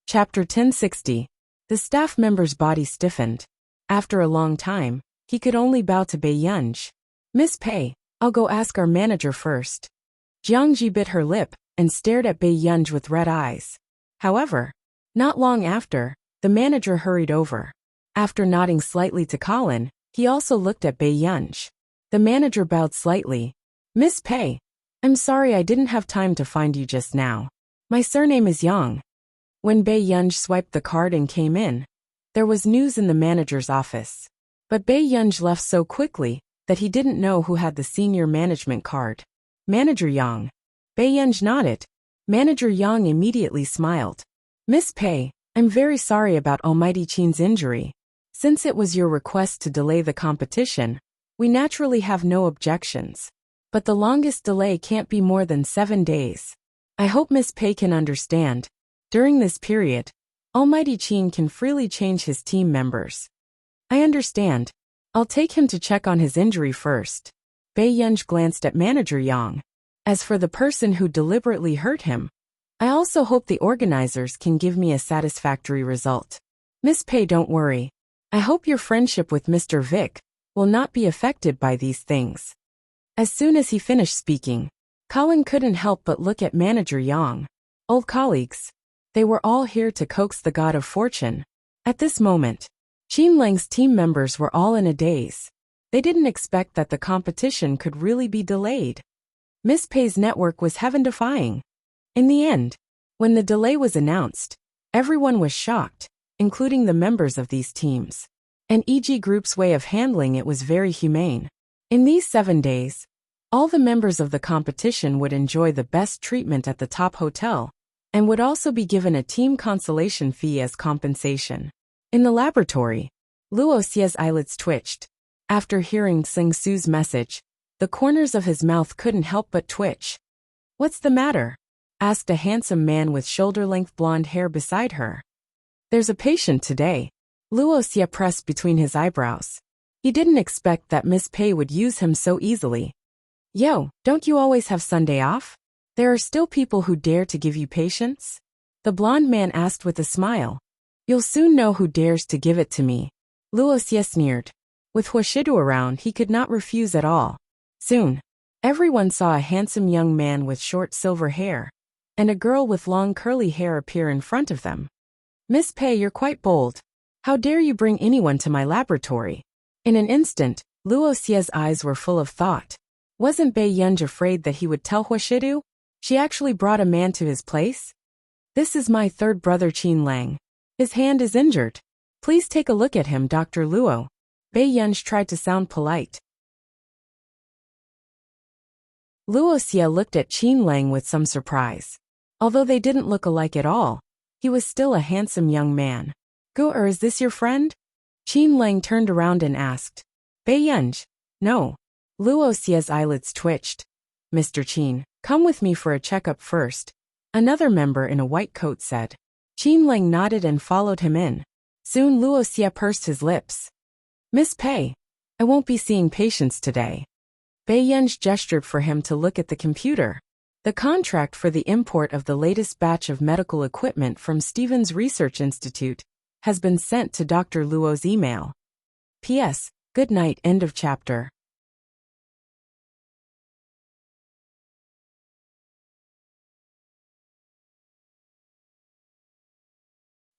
Chapter 1060. The staff member's body stiffened. After a long time, he could only bow to Bei Yunj. Miss Pei, I'll go ask our manager first. Jiang Ji bit her lip and stared at Bei Yunj with red eyes. However, not long after, the manager hurried over. After nodding slightly to Colin, he also looked at Bei Yunj. The manager bowed slightly. Miss Pei, I'm sorry I didn't have time to find you just now. My surname is Yang. When Bei Yunj swiped the card and came in, there was news in the manager's office. But Bei Yunj left so quickly that he didn't know who had the senior management card. Manager Yang. Bei Yunj nodded. Manager Yang immediately smiled. Miss Pei, I'm very sorry about Almighty Qin's injury. Since it was your request to delay the competition, we naturally have no objections. But the longest delay can't be more than 7 days. I hope Miss Pei can understand. During this period, Almighty Qin can freely change his team members. I understand. I'll take him to check on his injury first. Bei Yunj glanced at Manager Yang. As for the person who deliberately hurt him, I also hope the organizers can give me a satisfactory result. Miss Pei, don't worry. I hope your friendship with Mr. Vic will not be affected by these things. As soon as he finished speaking, Colin couldn't help but look at Manager Yang. Old colleagues. They were all here to coax the god of fortune. At this moment, Qin Lang's team members were all in a daze. They didn't expect that the competition could really be delayed. Miss Pei's network was heaven-defying. In the end, when the delay was announced, everyone was shocked, including the members of these teams. And EG Group's way of handling it was very humane. In these 7 days, all the members of the competition would enjoy the best treatment at the top hotel, and would also be given a team consolation fee as compensation. In the laboratory, Luo Xie's eyelids twitched. After hearing Sing Su's message, the corners of his mouth couldn't help but twitch. What's the matter? Asked a handsome man with shoulder-length blonde hair beside her. There's a patient today. Luo Xie pressed between his eyebrows. He didn't expect that Miss Pei would use him so easily. Yo, don't you always have Sunday off? There are still people who dare to give you patience? The blonde man asked with a smile. You'll soon know who dares to give it to me. Luo Xie sneered. With Huashidu around, he could not refuse at all. Soon, everyone saw a handsome young man with short silver hair, and a girl with long curly hair appear in front of them. Miss Pei, you're quite bold. How dare you bring anyone to my laboratory? In an instant, Luo Xie's eyes were full of thought. Wasn't Bei Yunj afraid that he would tell Huashidu? She actually brought a man to his place? This is my third brother Qin Lang. His hand is injured. Please take a look at him, Dr. Luo. Bei Yunj tried to sound polite. Luo Xie looked at Qin Lang with some surprise. Although they didn't look alike at all, he was still a handsome young man. Is this your friend? Qin Lang turned around and asked. Bei Yunj. No. Luo Xie's eyelids twitched. Mr. Qin, come with me for a checkup first, another member in a white coat said. Qin Lang nodded and followed him in. Soon Luo Xie pursed his lips. Miss Pei, I won't be seeing patients today. Bei Yunj gestured for him to look at the computer. The contract for the import of the latest batch of medical equipment from Stevens Research Institute has been sent to Dr. Luo's email. P.S. Good night. End of chapter.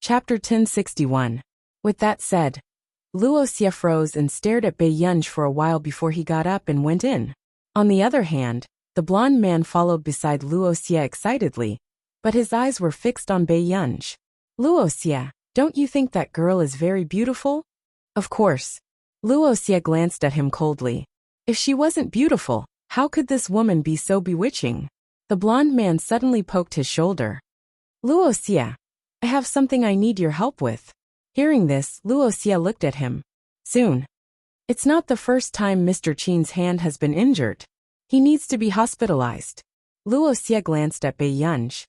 Chapter 1061. With that said, Luo Xie froze and stared at Bei Yunj for a while before he got up and went in. On the other hand, the blond man followed beside Luo Xie excitedly, but his eyes were fixed on Bei Yunj. Luo Xie, don't you think that girl is very beautiful? Of course. Luo Xie glanced at him coldly. If she wasn't beautiful, how could this woman be so bewitching? The blond man suddenly poked his shoulder. Luo Xie, I have something I need your help with. Hearing this, Luo Xie looked at him. Soon. It's not the first time Mr. Qin's hand has been injured. He needs to be hospitalized. Luo Xie glanced at Bei Yunj.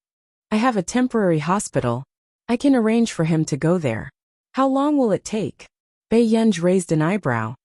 I have a temporary hospital. I can arrange for him to go there. How long will it take? Bei Yunj raised an eyebrow.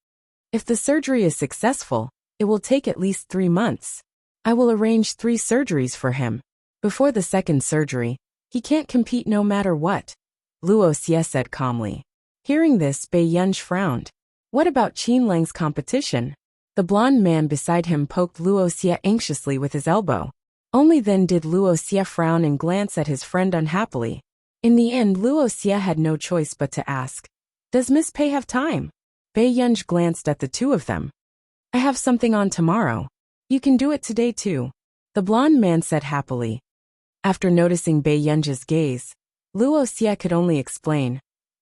If the surgery is successful, it will take at least 3 months. I will arrange 3 surgeries for him. Before the second surgery, he can't compete no matter what, Luo Xie said calmly. Hearing this, Bei Yunj frowned. What about Qin Lang's competition? The blond man beside him poked Luo Xie anxiously with his elbow. Only then did Luo Xie frown and glance at his friend unhappily. In the end, Luo Xie had no choice but to ask, Does Miss Pei have time? Bei Yunj glanced at the two of them. I have something on tomorrow. You can do it today too, the blond man said happily. After noticing Bei Yunj's gaze, Luo Xie could only explain.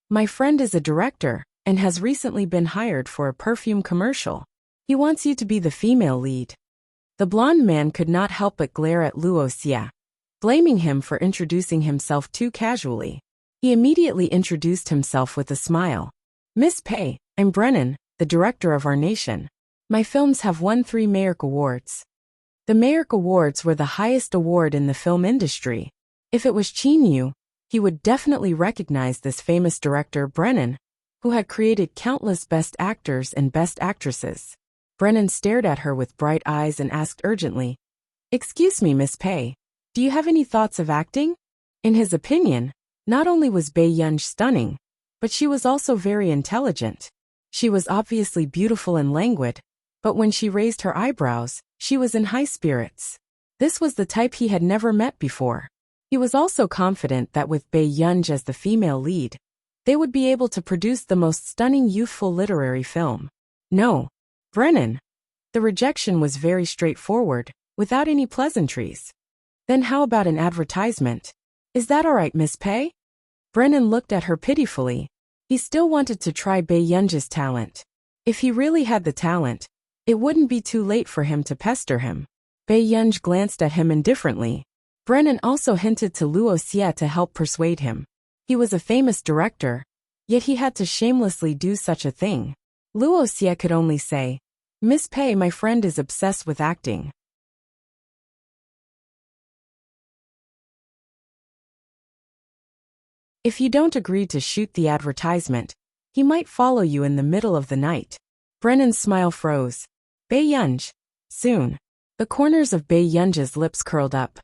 My friend is a director and has recently been hired for a perfume commercial. He wants you to be the female lead. The blond man could not help but glare at Luo Xie, blaming him for introducing himself too casually. He immediately introduced himself with a smile. Miss Pei, I'm Brennan, the director of our nation. My films have won 3 Mayerk Awards. The Mayerk Awards were the highest award in the film industry. If it was Qin Yu, he would definitely recognize this famous director Brennan, who had created countless best actors and best actresses. Brennan stared at her with bright eyes and asked urgently, Excuse me, Miss Pei, do you have any thoughts of acting? In his opinion, not only was Bei Yunj stunning, but she was also very intelligent. She was obviously beautiful and languid, but when she raised her eyebrows, she was in high spirits. This was the type he had never met before. He was also confident that with Bei Yunj as the female lead, they would be able to produce the most stunning youthful literary film. No, Brennan. The rejection was very straightforward, without any pleasantries. Then how about an advertisement? Is that all right, Miss Pei? Brennan looked at her pitifully. He still wanted to try Bei Yunj's talent. If he really had the talent, it wouldn't be too late for him to pester him. Bei Yunj glanced at him indifferently. Brennan also hinted to Luo Xie to help persuade him. He was a famous director, yet he had to shamelessly do such a thing. Luo Xie could only say, Miss Pei, my friend is obsessed with acting. If you don't agree to shoot the advertisement, he might follow you in the middle of the night. Brennan's smile froze. Bei Yunj. Soon. The corners of Bei Yunj's lips curled up.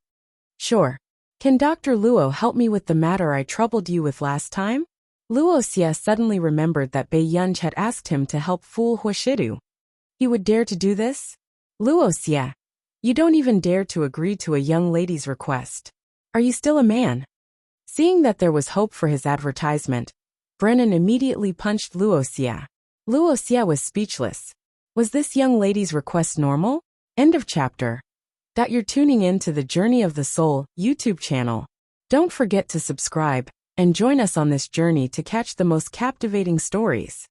Sure. Can Dr. Luo help me with the matter I troubled you with last time? Luo Xie suddenly remembered that Bei Yunj had asked him to help fool Huashidu. He would dare to do this? Luo Xie, you don't even dare to agree to a young lady's request. Are you still a man? Seeing that there was hope for his advertisement, Brennan immediately punched Luo Xie. Luo Xie was speechless. Was this young lady's request normal? End of chapter. You're tuning in to the Journey of the Soul YouTube channel. Don't forget to subscribe and join us on this journey to catch the most captivating stories.